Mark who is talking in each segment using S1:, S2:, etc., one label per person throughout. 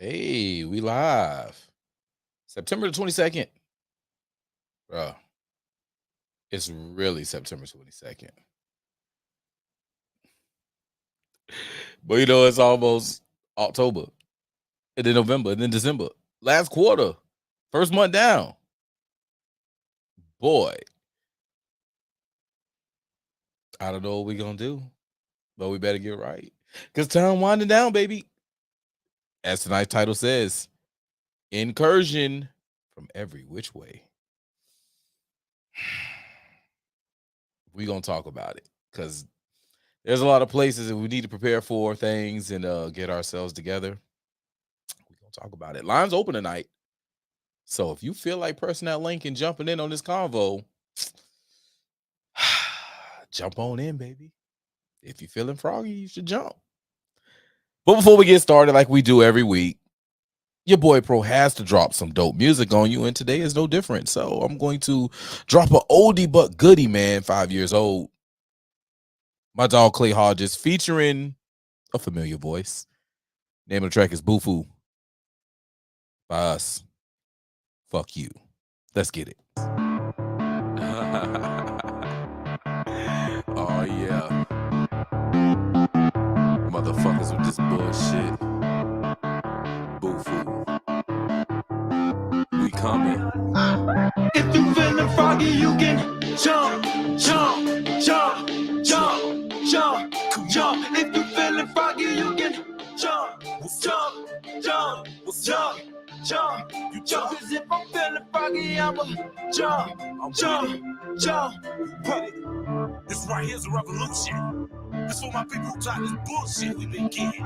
S1: Hey, we live. September the 22nd. Bro, it's really September 22nd. But it's almost October. And then November, and then December. Last quarter. First month down. Boy. I don't know what we're gonna do, but we better get right. Because time winding down, baby. As tonight's title says, incursion from every which way. We're gonna talk about it because there's a lot of places that we need to prepare for things and get ourselves together. We're gonna talk about it. Lines open tonight. So if you feel like pressing that link and jumping in on this convo, jump on in, baby. If you're feeling froggy, you should jump. But before we get started, like we do every week, your boy Pro has to drop some dope music on you, and today is no different. So I'm going to drop an oldie but goodie, man, 5 years old. My dog Clay Hodges featuring a familiar voice. Name of the track is Boo-Foo by us. Fuck you. Let's get it. Oh, yeah. Motherfuckers with this bullshit. Boo-Foo. We coming.
S2: If you feeling froggy, you can jump, jump, jump, jump, jump, jump. If you feeling froggy, you can jump, jump, jump, jump, jump, you jump. Cause if I'm feeling froggy, I'ma jump, jump, jump.
S3: Get it. This right here's a revolution. This for my people who taught this bullshit we been getting.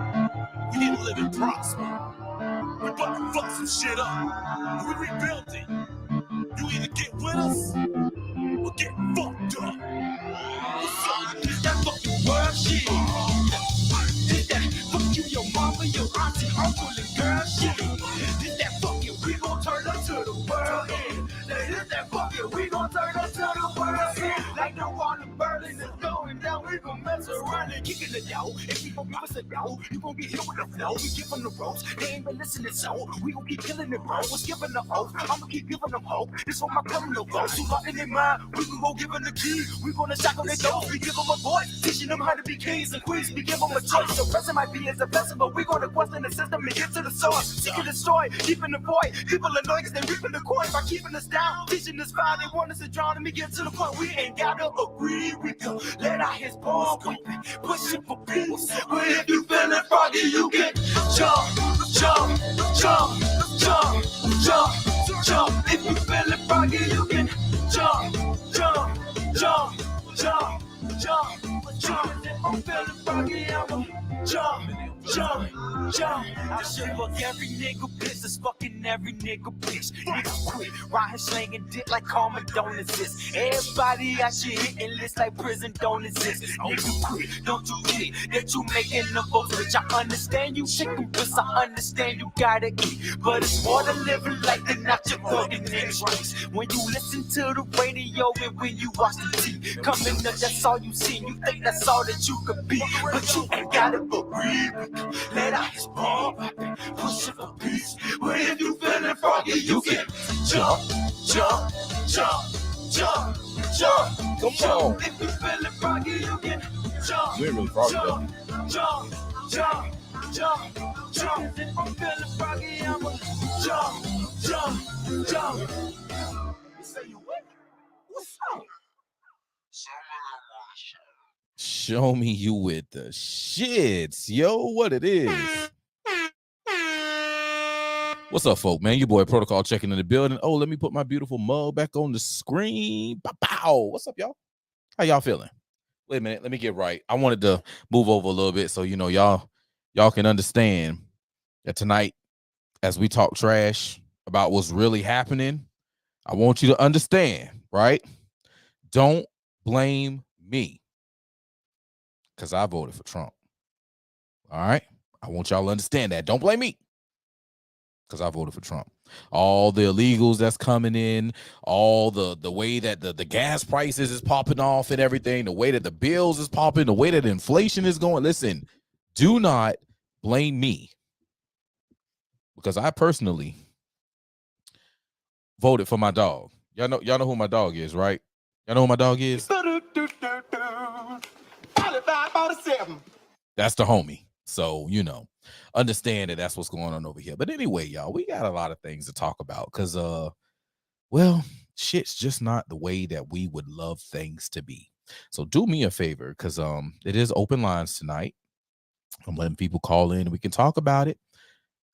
S3: We need to live and prosper. We about to fuck some shit up. We rebuilding. You either get with us or get fucked up.
S2: What's up? This that fucking world shit. This that fuck you, your mama, your auntie, uncle, and girl shit. This that fucking we gon' turn up to the world end. This that fucking we gon' turn up to the world end. Like the wall of Berlin is going down, we gon' mess around and kick in the dough. If people give us a dough, you gon' get hit with the flow. We give them the ropes, they ain't been listening, so we gon' keep killing it, bro. What's giving the hope? I'ma keep giving them hope. This for my criminal folks who got in their mind. We can go give them the key. We gonna shackle their doors. We give them a voice, teaching them how to be kings and queens. We give them a choice. So present might be as a blessing, but we gonna question the system and get to the source. Seeking the destroy, keeping the void. People annoyed cause they reaping the coin by keeping us down. Teaching us fire, they want us to drown. Let me get to the point. We ain't gotta agree. We can let out his ball weapon, pushing for peace. But if you feeling froggy, you can jump, jump, jump, jump, jump, jump. If you feeling froggy, you can jump, jump, jump, jump, jump, jump. If I'm feeling froggy, I'ma jump, jump, jump. I should fuck every nigga bitch, that's fucking every nigga bitch. Nigga quit, riding slanging dick like karma don't exist. Everybody I should hit and list like prison don't exist. Nigga quit, don't you get that you making the votes, bitch. I understand you chicken bitch, I understand you gotta eat, but it's more than living like the not your fucking next race. When you listen to the radio and when you watch the TV, coming up, that's all you see. You think that's all that you could be, but you ain't gotta agree. Let out his ball, push it for peace. But if you feeling froggy, you can jump, jump, jump, jump, jump.
S1: Come
S2: jump.
S1: on.
S2: If you feeling froggy, you can jump,
S1: You ain't really froggy, though.
S2: jump, jump, jump, jump. If I'm feeling froggy, I'ma jump, jump, jump. You say you what? What's up?
S1: Show me you with the shits, yo. What it is. What's up, folk, man? Your boy Protocol checking in the building. Oh, let me put my beautiful mug back on the screen. Pow. What's up, y'all? How y'all feeling? Wait a minute, let me get right. I wanted to move over a little bit so y'all can understand that tonight, as we talk trash about what's really happening, I want you to understand, right? Don't blame me, because I voted for Trump. All right? I want y'all to understand that. Don't blame me, because I voted for Trump. All the illegals that's coming in, all the way that the gas prices is popping off and everything, the way that the bills is popping, the way that inflation is going. Listen, do not blame me. because I personally voted for my dog. Y'all know who my dog is, right? Y'all know who my dog is?
S2: 45,
S1: That's the homie. So, understand that that's what's going on over here. But anyway, y'all, we got a lot of things to talk about because, well, shit's just not the way that we would love things to be. So do me a favor because it is open lines tonight. I'm letting people call in and we can talk about it.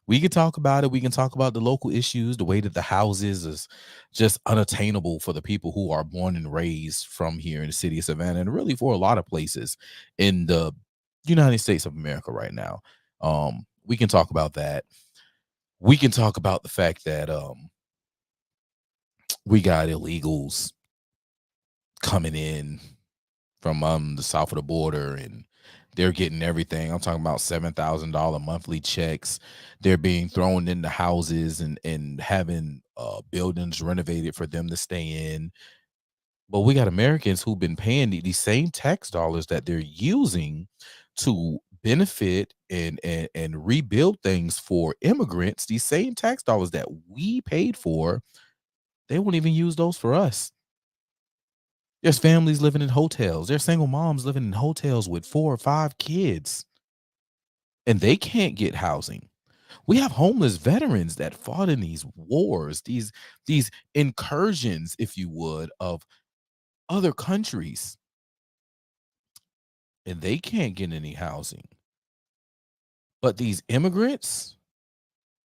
S1: We can talk about it. We can talk about the local issues, the way that the houses is just unattainable for the people who are born and raised from here in the city of Savannah, and really for a lot of places in the United States of America right now. We can talk about that. We can talk about the fact that we got illegals coming in from the south of the border, and they're getting everything. I'm talking about $7,000 monthly checks. They're being thrown into houses and having buildings renovated for them to stay in. But we got Americans who've been paying these same tax dollars that they're using to benefit and rebuild things for immigrants. These same tax dollars that we paid for, they won't even use those for us. There's families living in hotels. There's single moms living in hotels with 4 or 5 kids, and they can't get housing. We have homeless veterans that fought in these wars, these incursions, if you would, of other countries, and they can't get any housing. But these immigrants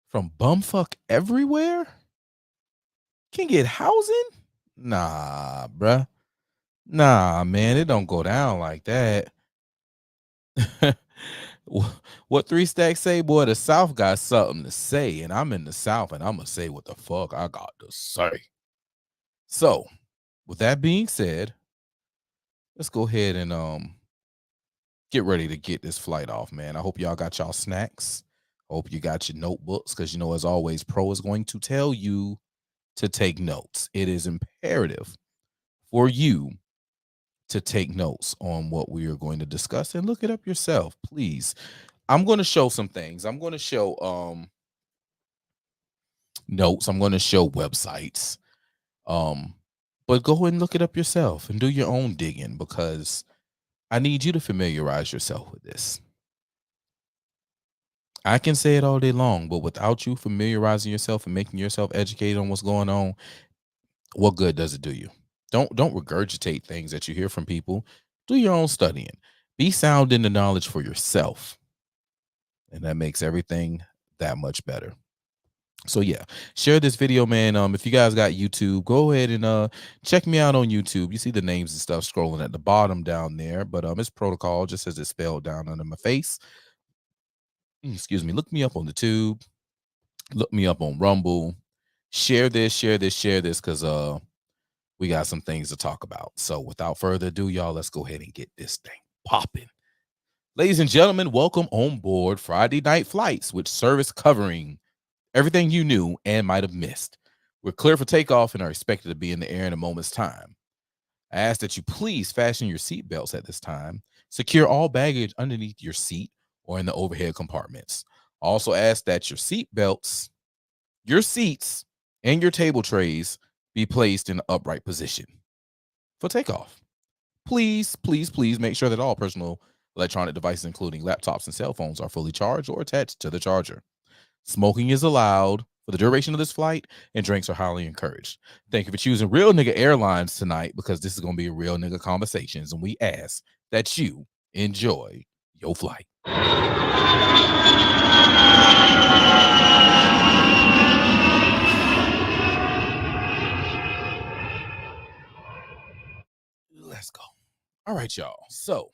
S1: from bumfuck everywhere can get housing? Nah, bruh. Nah, man, it don't go down like that. What Three Stacks say, boy, the South got something to say, and I'm in the South, and I'm gonna say what the fuck I got to say. So, with that being said, let's go ahead and get ready to get this flight off, man. I hope y'all got y'all snacks. Hope you got your notebooks, because as always, Pro is going to tell you to take notes. It is imperative for you to take notes on what we are going to discuss, and look it up yourself, please. I'm going to show some things. I'm going to show notes. I'm going to show websites. But go ahead and look it up yourself and do your own digging, because I need you to familiarize yourself with this. I can say it all day long, but without you familiarizing yourself and making yourself educated on what's going on, what good does it do you? Don't regurgitate things that you hear from people. Do your own studying. Be sound in the knowledge for yourself. And that makes everything that much better. So yeah, share this video, man. If you guys got YouTube, go ahead and check me out on YouTube. You see the names and stuff scrolling at the bottom down there, but it's protocol, just as it's spelled down under my face. Excuse me. Look me up on the tube. Look me up on Rumble. Share this, because we got some things to talk about. So without further ado, y'all, let's go ahead and get this thing popping. Ladies and gentlemen, welcome on board Friday Night Flights, with service covering everything you knew and might have missed. We're clear for takeoff and are expected to be in the air in a moment's time. I ask that you please fasten your seatbelts at this time. Secure all baggage underneath your seat or in the overhead compartments. I also ask that your seatbelts, your seats, and your table trays be placed in the upright position for takeoff. Please, please, please make sure that all personal electronic devices, including laptops and cell phones, are fully charged or attached to the charger. Smoking is allowed for the duration of this flight, and drinks are highly encouraged. Thank you for choosing Real Nigga Airlines tonight, because this is going to be a real nigga conversations, and we ask that you enjoy your flight. Let's go. All right, y'all. So,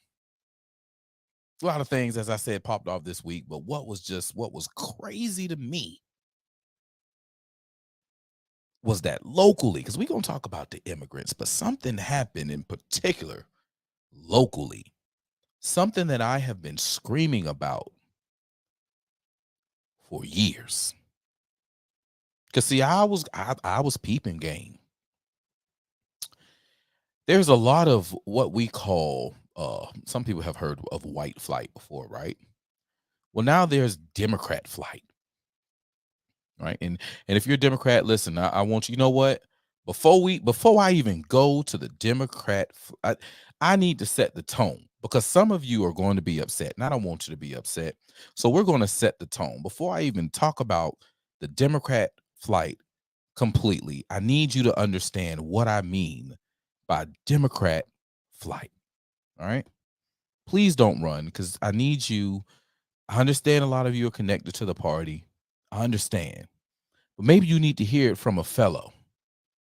S1: a lot of things, as I said, popped off this week, but what was crazy to me was that locally, because we're going to talk about the immigrants, but something happened in particular locally, something that I have been screaming about for years. Because see, I was peeping game. There's a lot of what we call, some people have heard of white flight before, right? Well, now there's Democrat flight. right? And if you're a Democrat, listen, I want you know what? Before I even go to the Democrat, I need to set the tone because some of you are going to be upset, and I don't want you to be upset. So we're going to set the tone before I even talk about the Democrat flight completely. I need you to understand what I mean by Democrat flight. All right. Please don't run because I need you. I understand a lot of you are connected to the party. I understand. But maybe you need to hear it from a fellow,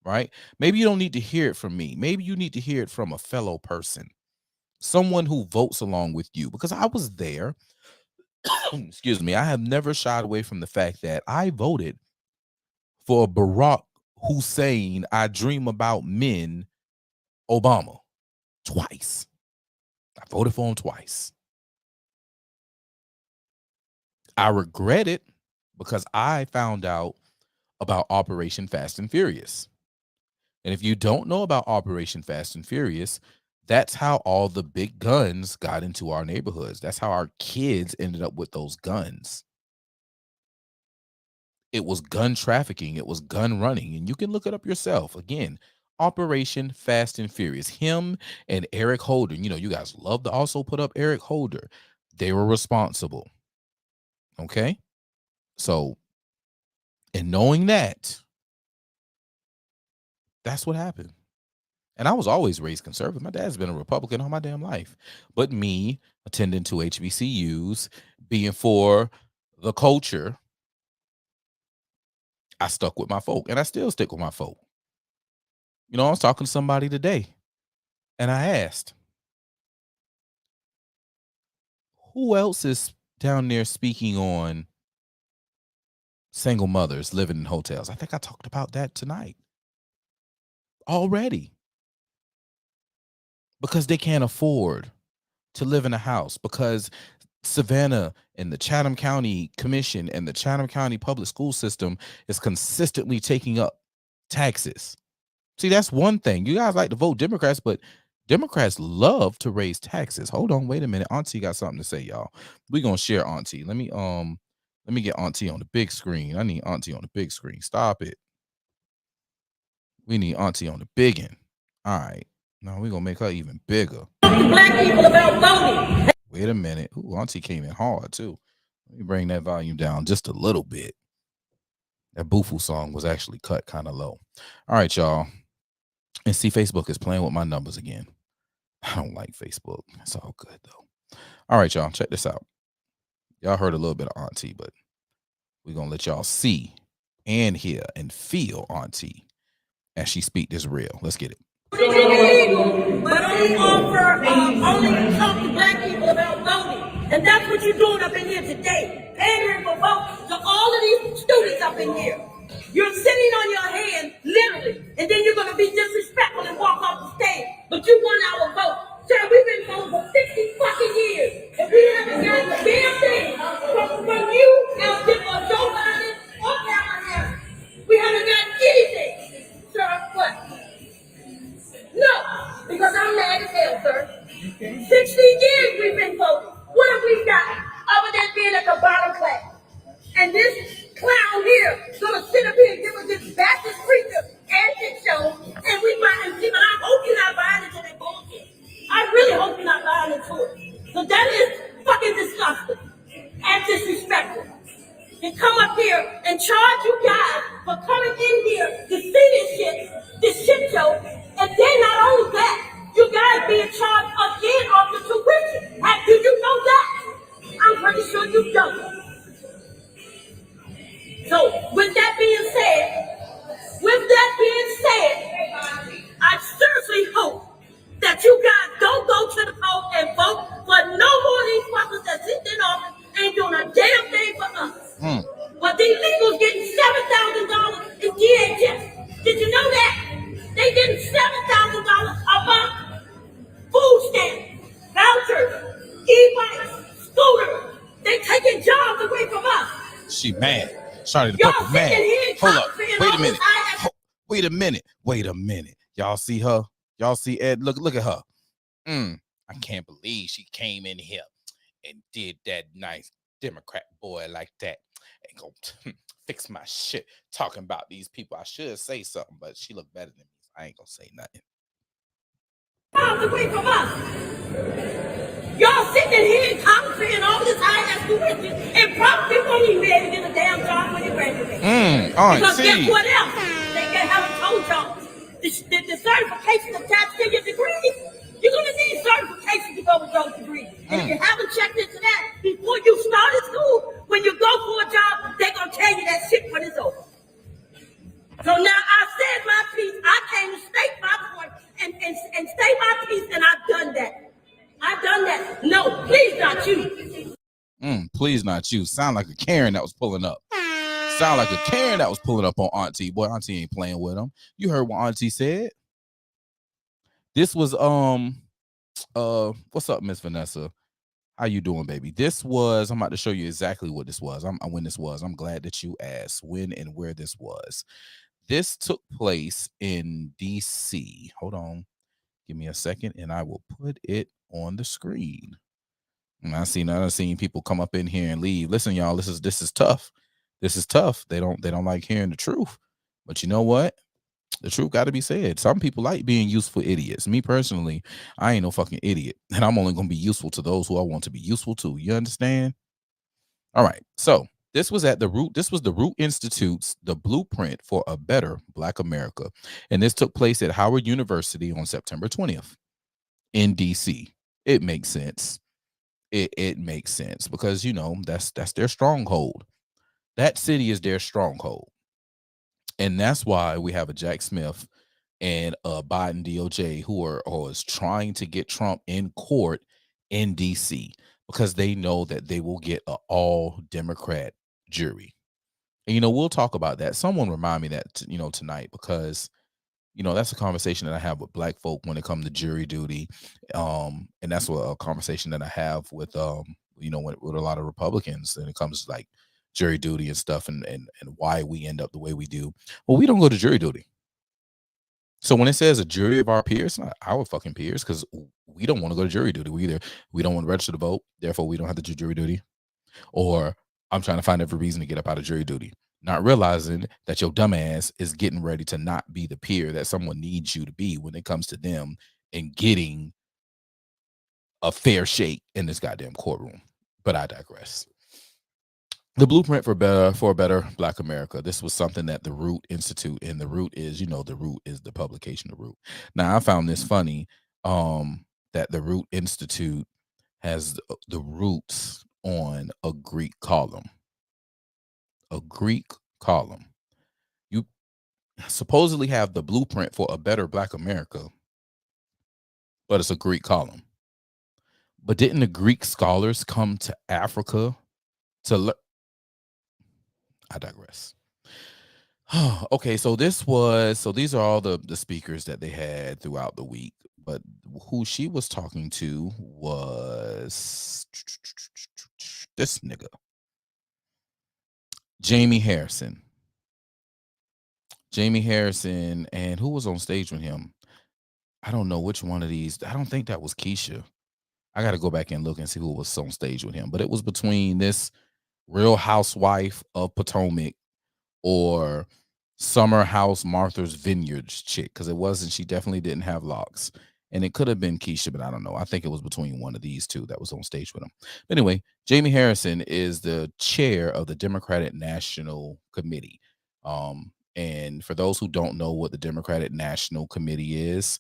S1: right? Maybe you don't need to hear it from me. Maybe you need to hear it from a fellow person, someone who votes along with you, because I was there. Excuse me. I have never shied away from the fact that I voted for Barack Hussein, I dream about men, Obama, twice. I voted for him twice. I regret it because I found out about Operation Fast and Furious. And if you don't know about Operation Fast and Furious, that's how all the big guns got into our neighborhoods. That's how our kids ended up with those guns. It was gun trafficking. It was gun running. And you can look it up yourself. Again, Operation Fast and Furious. Him and Eric Holder. You know, you guys love to also put up Eric Holder. They were responsible. Okay? So, in knowing that, that's what happened. And I was always raised conservative. My dad's been a Republican all my damn life. But me attending to HBCUs, being for the culture, I stuck with my folk. And I still stick with my folk. You know, I was talking to somebody today. And I asked, who else is down there speaking on single mothers living in hotels? I think I talked about that tonight already. Because they can't afford to live in a house, because Savannah and the Chatham County Commission and the Chatham County Public School System is consistently taking up taxes. See, that's one thing. You guys like to vote Democrats, but Democrats love to raise taxes. Hold on, wait a minute. Auntie got something to say, y'all. We're gonna share Auntie. Let me get Auntie on the big screen. I need Auntie on the big screen. Stop it. We need Auntie on the big end. All right. Now we're gonna make her even bigger.
S4: Black people about voting.
S1: Wait a minute. Ooh, Auntie came in hard too. Let me bring that volume down just a little bit. That Boofoo song was actually cut kind of low. All right, y'all. And see, Facebook is playing with my numbers again. I don't like Facebook. It's all good though. All right, y'all. Check this out. Y'all heard a little bit of Auntie, but we're gonna let y'all see and hear and feel Auntie as she speak this real. Let's get it.
S4: But only only talk to black people about voting. And that's what you're doing up in here today. Pandering for votes to all of these students up in here. You're sitting on your hand, literally, and then you're going to be disrespectful and walk off the stage. But you won our vote. Sir, we've been voting for 60 fucking years, and we haven't gotten a damn thing from you, Al Dip, or Joe Biden, or Kamala Harris. We haven't gotten anything. Sir, what? No, because I'm mad as hell, sir. 60 years we've been voting. What have we got other than being at the bottom class? And this clown here is gonna sit up here and give us this Baptist preacher antic show, and we might and see, but I hope you're not buying into that bullshit. I really hope you're not buying into it. So that is fucking disgusting and disrespectful. And come up here and charge you guys for coming in here to see this shit show, and then not only that, you guys being charged again off the tuition. Do you know that? I'm pretty sure you don't. So, with that being said, I seriously hope that you guys don't go to the poll and vote for no more of these fuckers that sit in office ain't doing a damn thing for us. But these legals getting $7,000 in DHS. Did you know that? They getting $7,000 a month. Food stamps, vouchers, e-bikes, scooters. They taking jobs away from us.
S1: She mad. Shawty the pepper mad. Hold up. Wait a minute. Y'all see her? Y'all see Ed? Look at her. I can't believe she came in here and did that nice Democrat boy like that. Ain't gonna fix my shit talking about these people. I should say something, but she look better than me. So I ain't gonna say nothing.
S4: Miles away from us. Y'all sitting in here in Congress and all this high tuition, and probably won't even be able to get a damn job when you graduate. Because guess what else? They haven't told y'all. The certification attached to your degree, you're going to need certification to go with those degrees. And if you haven't checked into that before you started school, when you go for a job, they're going to tell you that shit when it's over. So now I said my piece. I came to state my point and state my piece, and I've done that. I've done that. No, please not you.
S1: Please not you. Sound like a Karen that was pulling up. Sound like a Karen that was pulling up on Auntie. Boy, Auntie ain't playing with him. You heard what Auntie said. This was what's up, Miss Vanessa? How you doing, baby? This was, I'm about to show you exactly what this was. When this was. I'm glad that you asked when and where this was. This took place in DC. Hold on. Give me a second and I will put it on the screen. And I've seen people come up in here and leave. Listen, y'all, this is tough. This is tough. They don't like hearing the truth. But you know what? The truth got to be said. Some people like being useful idiots. Me personally, I ain't no fucking idiot. And I'm only going to be useful to those who I want to be useful to. You understand? All right. So this was at the Root. This was the Root Institute's The Blueprint for a Better Black America. And this took place at Howard University on September 20th in DC. It makes sense. It makes sense because, you know, that's their stronghold. That city is their stronghold. And that's why we have a Jack Smith and a Biden DOJ who is trying to get Trump in court in DC because they know that they will get an all Democrat jury. And, you know, we'll talk about that. Someone remind me that, you know, tonight, because, you know, that's a conversation that I have with black folk when it comes to jury duty. And that's a conversation that I have with, you know, with a lot of Republicans when it comes to like jury duty and stuff and why we end up the way we do. Well, we don't go to jury duty. So when it says a jury of our peers, not our fucking peers, because we don't want to go to jury duty. We don't want to register to vote. Therefore, we don't have to do jury duty. Or I'm trying to find every reason to get up out of jury duty, not realizing that your dumbass is getting ready to not be the peer that someone needs you to be when it comes to them and getting a fair shake in this goddamn courtroom. But I digress. The Blueprint for a Better Black America. This was something that the Root Institute, and the Root is, you know, the Root is the publication of Root. Now, I found this funny, that the Root Institute has the roots on a Greek column. A Greek column. You supposedly have the Blueprint for a Better Black America, but it's a Greek column. But didn't the Greek scholars come to Africa to learn? I digress. Okay, so these are all the speakers that they had throughout the week, but who she was talking to was this nigga, Jamie Harrison, and who was on stage with him? I don't know which one of these. I don't think that was Keisha. I got to go back and look and see who was on stage with him, but it was between this Real Housewife of Potomac or Summer House Martha's Vineyards chick, because it wasn't, she definitely didn't have locks. And it could have been Keisha, but I don't know. I think it was between one of these two that was on stage with him. But anyway, Jamie Harrison is the chair of the Democratic National Committee. And for those who don't know what the Democratic National Committee is,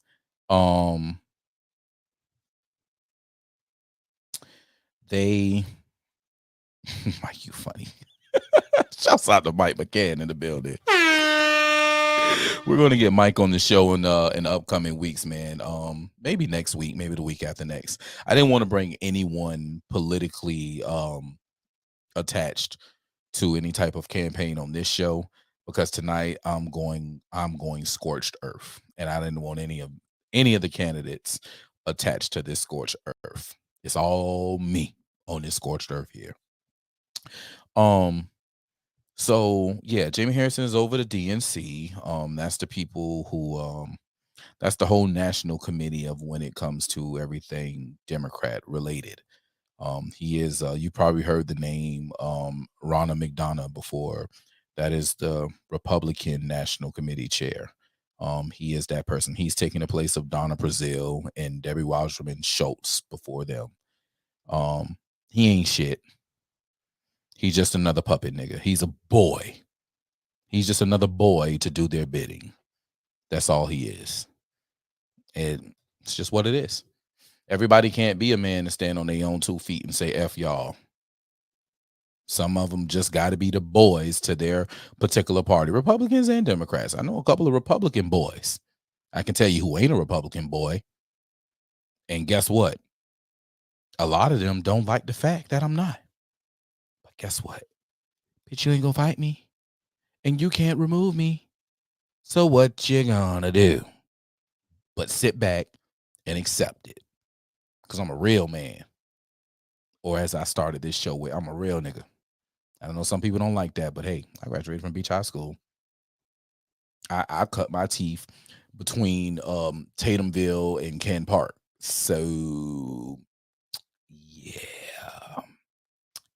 S1: they Mike, you funny. Shouts out to Mike McCann in the building. We're going to get Mike on the show in the upcoming weeks, man. Maybe next week, maybe the week after next. I didn't want to bring anyone politically attached to any type of campaign on this show, because tonight I'm going scorched earth, and I didn't want any of the candidates attached to this scorched earth. It's all me on this scorched earth here. So yeah, Jamie Harrison is over the DNC. That's the people who that's the whole national committee of when it comes to everything Democrat related. He is, you probably heard the name Ronna McDonough before. That is the Republican National Committee chair. He is that person. He's taking the place of Donna Brazile and Debbie Wasserman Schultz before them. He ain't shit. He's just another puppet nigga. He's a boy. He's just another boy to do their bidding. That's all he is. And it's just what it is. Everybody can't be a man and stand on their own 2 feet and say F y'all. Some of them just got to be the boys to their particular party, Republicans and Democrats. I know a couple of Republican boys. I can tell you who ain't a Republican boy. And guess what? A lot of them don't like the fact that I'm not. But guess what? Bitch, you ain't gonna fight me. And you can't remove me. So what you gonna do? But sit back and accept it. Because I'm a real man. Or as I started this show with, I'm a real nigga. I know some people don't like that, but hey, I graduated from Beach High School. I cut my teeth between Tatumville and Ken Park. So yeah.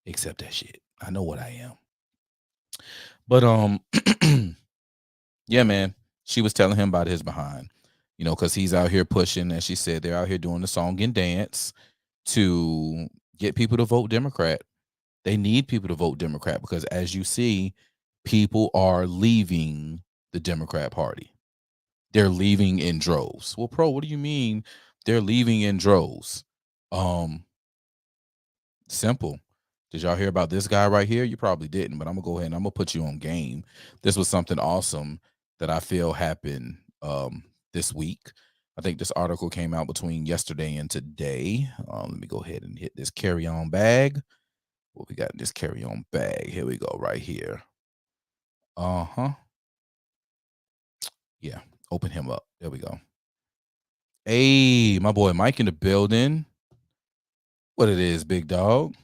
S1: Accept that shit. I know what I am. But yeah, man. She was telling him about his behind. You know, because he's out here pushing, as she said, they're out here doing the song and dance to get people to vote Democrat. They need people to vote Democrat because, as you see, people are leaving the Democrat Party. They're leaving in droves. Well, Pro, what do you mean they're leaving in droves? Simple. Did y'all hear about this guy right here? You probably didn't, but I'm gonna go ahead and I'm gonna put you on game. This was something awesome that I feel happened this week. I think this article came out between yesterday and today. Let me go ahead and hit this carry-on bag. What we got in this carry-on bag? Here we go, right here. Yeah, open him up. There we go. Hey, my boy Mike in the building. What it is, big dog?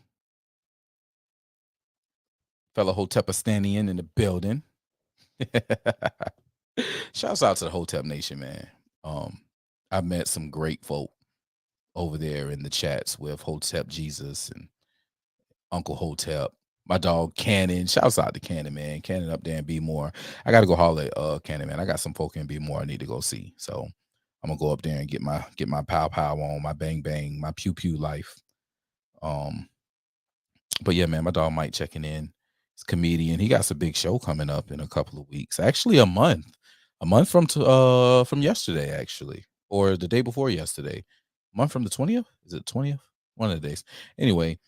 S1: Fellow Hotepistanian in the building. Shouts out to the Hotep Nation, man. I met some great folk over there in the chats with Hotep Jesus and Uncle Hotep. My dog Cannon. Shouts out to Cannon, man. Cannon up there and Be More. I gotta go holler at Cannon, man. I got some folk in Be More I need to go see. So I'm gonna go up there and get my pow pow on, my bang bang, my pew pew life. But yeah, man, my dog Mike checking in. He's a comedian. He got a big show coming up in a couple of weeks. Actually, a month from yesterday, actually, or the day before yesterday. A month from the 20th. Is it 20th? One of the days. Anyway,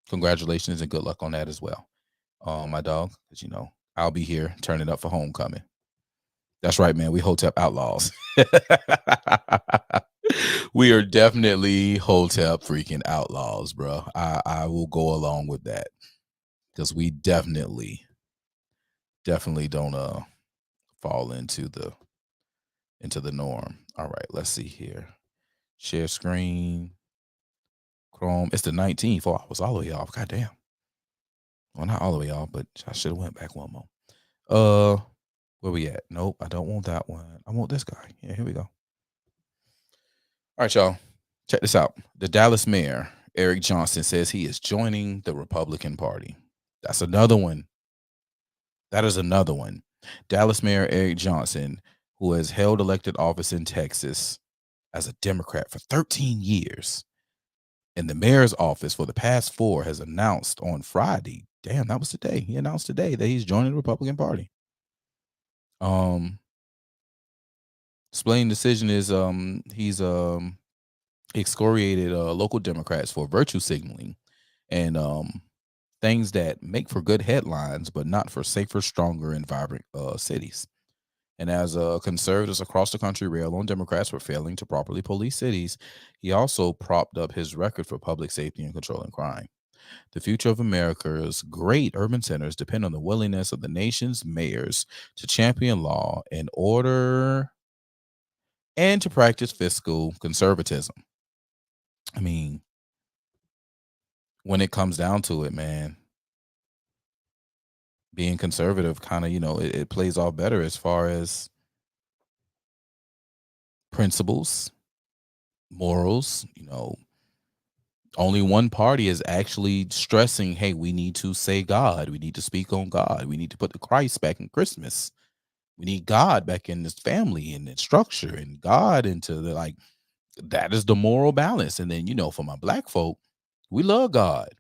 S1: congratulations and good luck on that as well, my dog. Because you know I'll be here turning up for homecoming. That's right, man. We Hotep outlaws. We are definitely Hotep freaking outlaws, bro. I will go along with that because we definitely don't fall into the norm. All right, let's see here. Share screen. Chrome. It's the 19th. Oh, I was all the way off. God damn. Well, not all the way off, but I should have went back one more. Where we at? Nope, I don't want that one. I want this guy. Yeah, here we go. All right, y'all. Check this out. The Dallas mayor, Eric Johnson, says he is joining the Republican Party. That's another one. That is another one. Dallas Mayor Eric Johnson, who has held elected office in Texas as a Democrat for 13 years, in the mayor's office for the past 4, has announced on Friday. Damn, that was today. He announced today that he's joining the Republican Party. Explained decision is he's excoriated local Democrats for virtue signaling and things that make for good headlines, but not for safer, stronger, and vibrant cities. And as conservatives across the country rail on Democrats for failing to properly police cities, he also propped up his record for public safety and controlling crime. The future of America's great urban centers depend on the willingness of the nation's mayors to champion law and order and to practice fiscal conservatism. I mean, when it comes down to it, man, being conservative kind of, it plays off better as far as principles, morals, Only one party is actually stressing, hey, we need to say God. We need to speak on God. We need to put the Christ back in Christmas. We need God back in this family and the structure, and God into the, like, that is the moral balance. And then, for my black folk, we love God.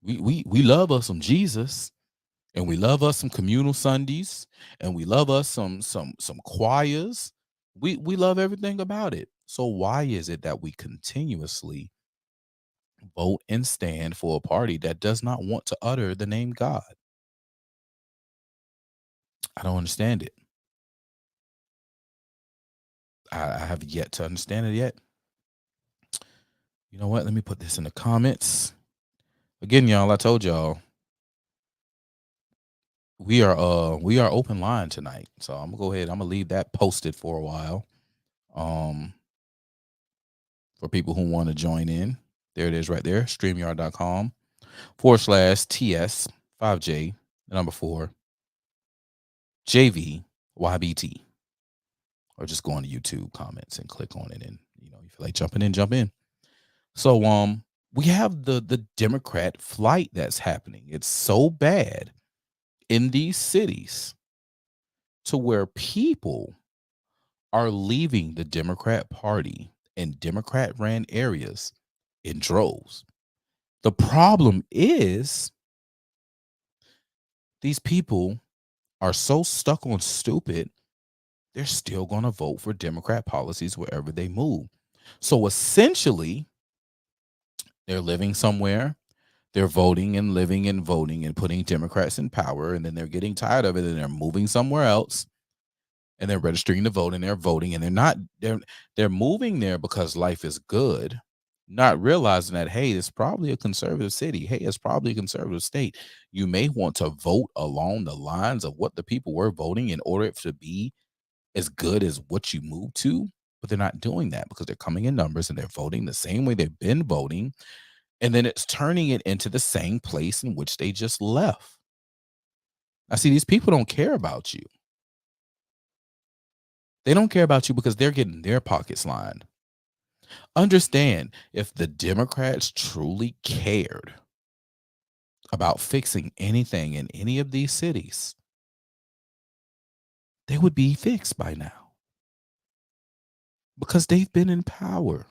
S1: We love us some Jesus, and we love us some communal Sundays, and we love us some choirs. We love everything about it. So why is it that we continuously vote and stand for a party that does not want to utter the name God? I don't understand it. I have yet to understand it yet. You know what? Let me put this in the comments. Again, y'all, I told y'all we are open line tonight. So I'm gonna go ahead. I'm gonna leave that posted for a while. For people who want to join in. There it is right there. StreamYard.com/TS5J, the number 4, JVYBT. Or just go on to YouTube comments and click on it, and you feel like jumping in, jump in. So we have the Democrat flight that's happening. It's so bad in these cities to where people are leaving the Democrat Party in Democrat ran areas in droves. The problem is these people are so stuck on stupid, they're still going to vote for Democrat policies wherever they move. So essentially, they're living somewhere, they're voting and living and voting and putting Democrats in power, and then they're getting tired of it and they're moving somewhere else, and they're registering to vote, and they're voting, and they're moving there because life is good, not realizing that, hey, it's probably a conservative city. Hey, it's probably a conservative state. You may want to vote along the lines of what the people were voting in order to be as good as what you moved to, but they're not doing that because they're coming in numbers and they're voting the same way they've been voting, and then it's turning it into the same place in which they just left. I see these people don't care about you. They don't care about you because they're getting their pockets lined. Understand, if the Democrats truly cared about fixing anything in any of these cities, they would be fixed by now because they've been in power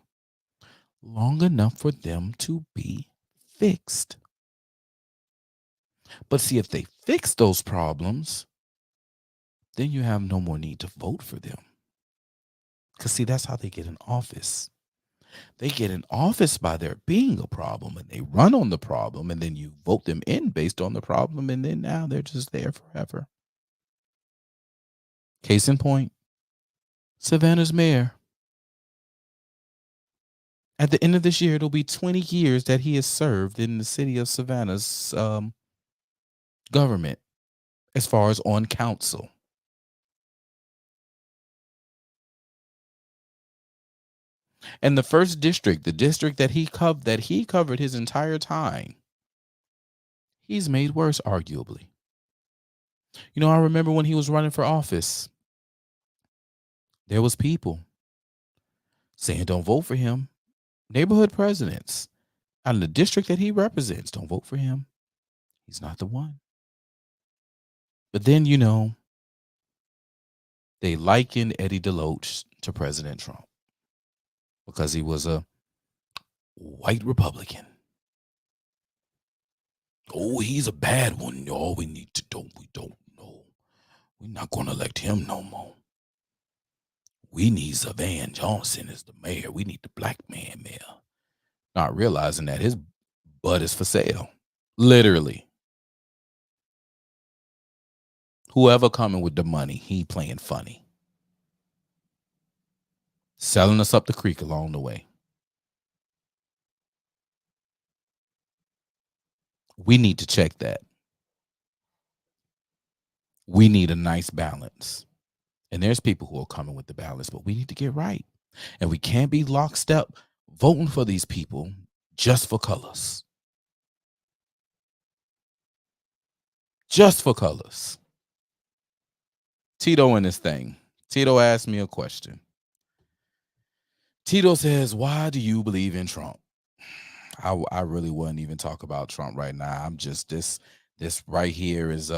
S1: long enough for them to be fixed. But see, if they fix those problems, then you have no more need to vote for them. Because see, that's how they get in office. They get in office by there being a problem, and they run on the problem, and then you vote them in based on the problem, and then now they're just there forever. Case in point, Savannah's mayor. At the end of this year, it'll be 20 years that he has served in the city of Savannah's government as far as on council. And the first district, the district that he covered his entire time, he's made worse, arguably. I remember when he was running for office, there was people saying, don't vote for him. Neighborhood presidents out of the district that he represents, don't vote for him. He's not the one. But then, they likened Eddie DeLoach to President Trump because he was a white Republican. Oh, he's a bad one, y'all. We don't know. We're not going to elect him no more. We need Savan Johnson as the mayor. We need the black man mayor. Not realizing that his butt is for sale. Literally. Whoever coming with the money, he playing funny. Selling us up the creek along the way. We need to check that. We need a nice balance. And there's people who are coming with the balance, but we need to get right. And we can't be lockstep voting for these people just for colors. Just for colors. Tito in this thing. Tito asked me a question. Tito says, why do you believe in Trump? I really wouldn't even talk about Trump right now. I'm just this right here is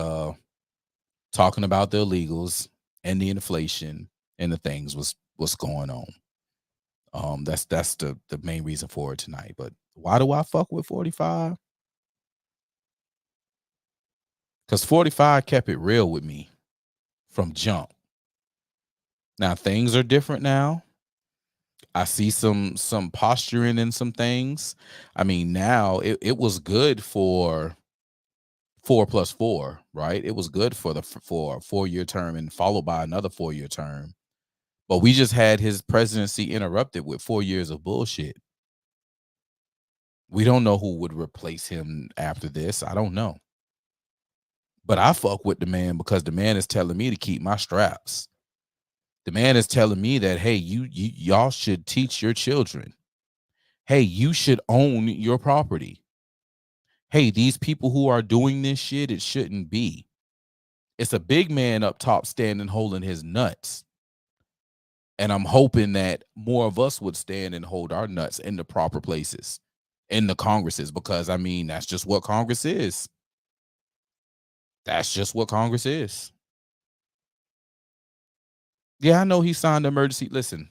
S1: talking about the illegals and the inflation and the things what's going on. That's the main reason for it tonight. But why do I fuck with 45? Because 45 kept it real with me from jump. Now things are different now. I see some posturing in some things. I mean, now it was good for 4+4, right? It was good for for a 4-year term and followed by another 4-year term. But we just had his presidency interrupted with 4 years of bullshit. We don't know who would replace him after this. I don't know. But I fuck with the man because the man is telling me to keep my straps. The man is telling me that, hey, y'all should teach your children. Hey, you should own your property. Hey, these people who are doing this shit, it shouldn't be. It's a big man up top standing holding his nuts. And I'm hoping that more of us would stand and hold our nuts in the proper places, in the Congresses, because I mean, that's just what Congress is. That's just what Congress is. Yeah, I know he signed the emergency. Listen,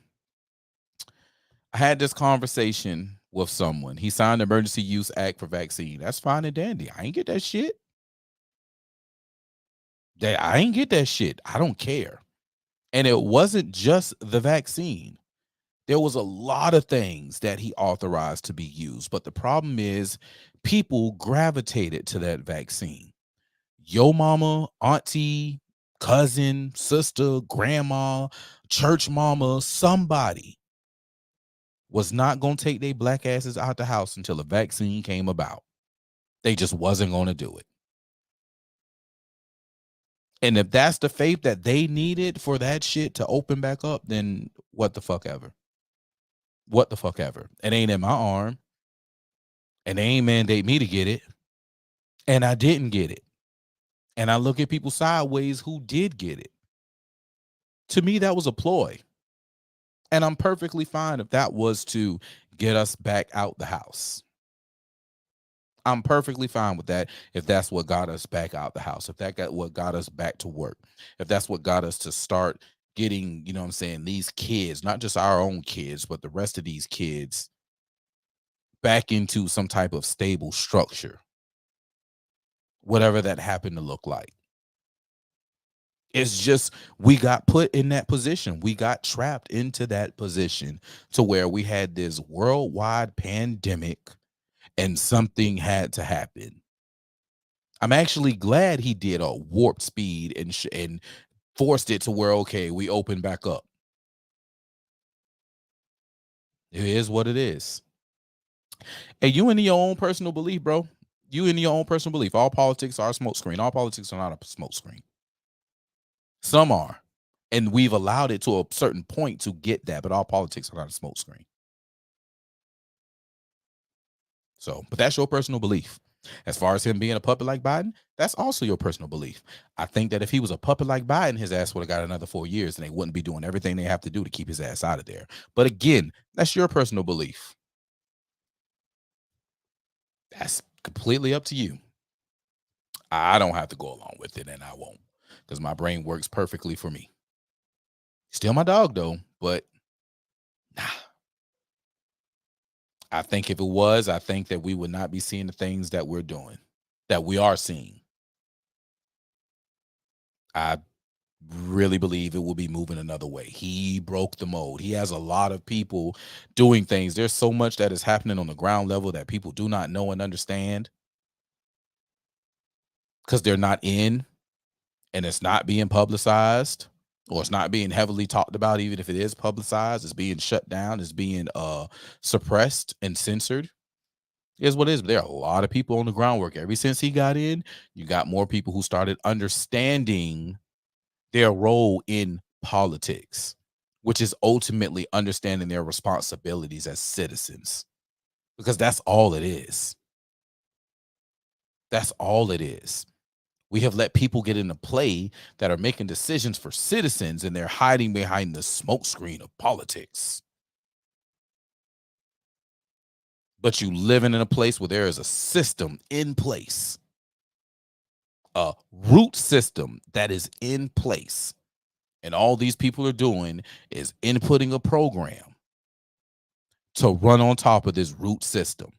S1: I had this conversation with someone. He signed the Emergency Use Act for vaccine. That's fine and dandy. I ain't get that shit. I ain't get that shit. I don't care. And it wasn't just the vaccine. There was a lot of things that he authorized to be used. But the problem is people gravitated to that vaccine. Yo mama, auntie, cousin, sister, grandma, church mama, somebody was not going to take their black asses out the house until a vaccine came about. They just wasn't going to do it. And if that's the faith that they needed for that shit to open back up, then what the fuck ever. What the fuck ever. It ain't in my arm. And they ain't mandate me to get it. And I didn't get it. And I look at people sideways who did get it. To me, that was a ploy. And I'm perfectly fine if that was to get us back out the house. I'm perfectly fine with that if that's what got us back out the house, if that got what got us back to work, if that's what got us to start getting, you know what I'm saying, these kids, not just our own kids, but the rest of these kids back into some type of stable structure, whatever that happened to look like. It's just we got put in that position. We got trapped into that position to where we had this worldwide pandemic and something had to happen. I'm actually glad he did a warp speed and forced it to where, okay, we open back up. It is what it is. Hey, you in your own personal belief, bro. You in your own personal belief. All politics are a smokescreen. All politics are not a smokescreen. Some are. And we've allowed it to a certain point to get that, but all politics are not a smokescreen. So, but that's your personal belief. As far as him being a puppet like Biden, that's also your personal belief. I think that if he was a puppet like Biden, his ass would have got another 4 years and they wouldn't be doing everything they have to do to keep his ass out of there. But again, that's your personal belief. That's completely up to you. I don't have to go along with it, and I won't, because my brain works perfectly for me. Still my dog, though, but nah. I think if it was, I think that we would not be seeing the things that we're doing, that we are seeing. I really believe it will be moving another way. He broke the mold. He has a lot of people doing things. There's so much that is happening on the ground level that people do not know and understand because they're not in, and it's not being publicized, or it's not being heavily talked about. Even if it is publicized, it's being shut down, it's being suppressed and censored. Is what it is. But there are a lot of people on the groundwork. Ever since he got in, you got more people who started understanding their role in politics, which is ultimately understanding their responsibilities as citizens, because that's all it is. That's all it is. We have let people get into play that are making decisions for citizens, and they're hiding behind the smokescreen of politics. but you living in a place where there is a system in place, a root system that is in place. And all these people are doing is inputting a program to run on top of this root system.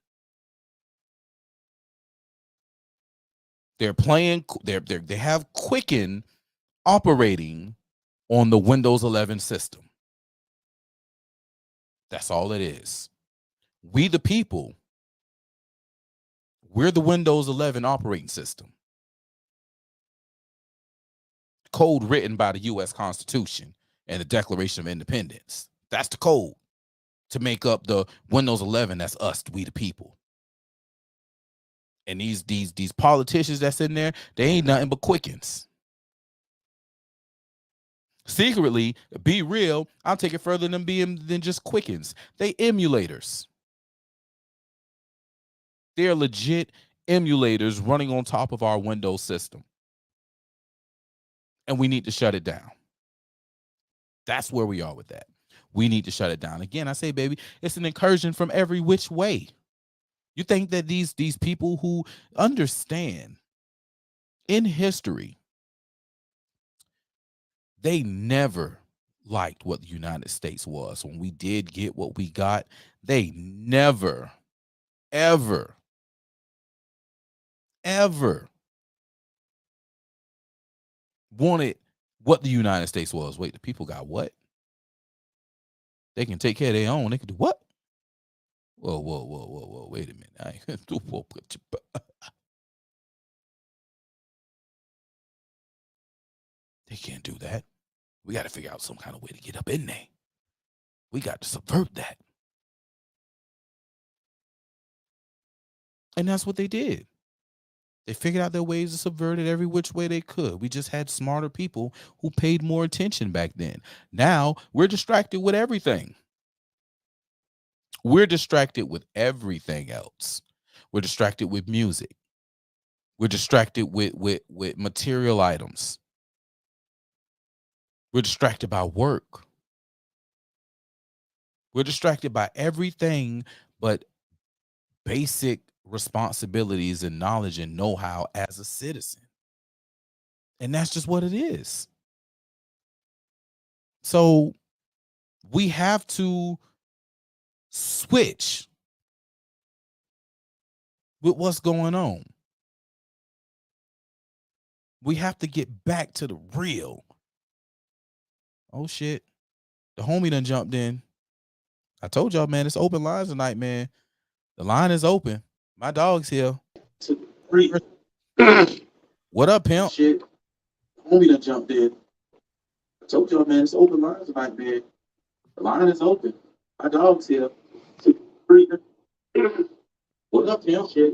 S1: They're playing, they have Quicken operating on the Windows 11 system. That's all it is. We the people, we're the Windows 11 operating system. Code written by the U.S. Constitution and the Declaration of Independence. That's the code to make up the Windows 11. That's us, we the people. And these politicians that's in there, they ain't nothing but Quickens. Secretly, be real, I'll take it further than just Quickens. They emulators. They're legit emulators running on top of our Windows system. And we need to shut it down. That's where we are with that. We need to shut it down. Again, I say, baby, it's an incursion from every which way. You think that these people who understand in history, they never liked what the United States was. When we did get what we got, they never, ever wanted what the United States was. Wait, the people got what? They can take care of their own. They can do what? Whoa. Wait a minute. They can't do that. We got to figure out some kind of way to get up in there. We got to subvert that. And that's what they did. They figured out their ways to subvert it every which way they could. We just had smarter people who paid more attention back then. Now we're distracted with everything. We're distracted with everything else. We're distracted with music. We're distracted with material items. We're distracted by work. We're distracted by everything but basic responsibilities and knowledge and know-how as a citizen. And that's just what it is. So we have to switch with what's going on. We have to get back to the real. Oh shit. The homie done jumped in. I told y'all, man, it's open lines tonight, man. The line is open. My dog's here. What up, pimp?
S5: Shit. Homie done jumped in. I told y'all, man, it's open lines tonight, man. The line is open. My dog's here. What up, pimp? Shit.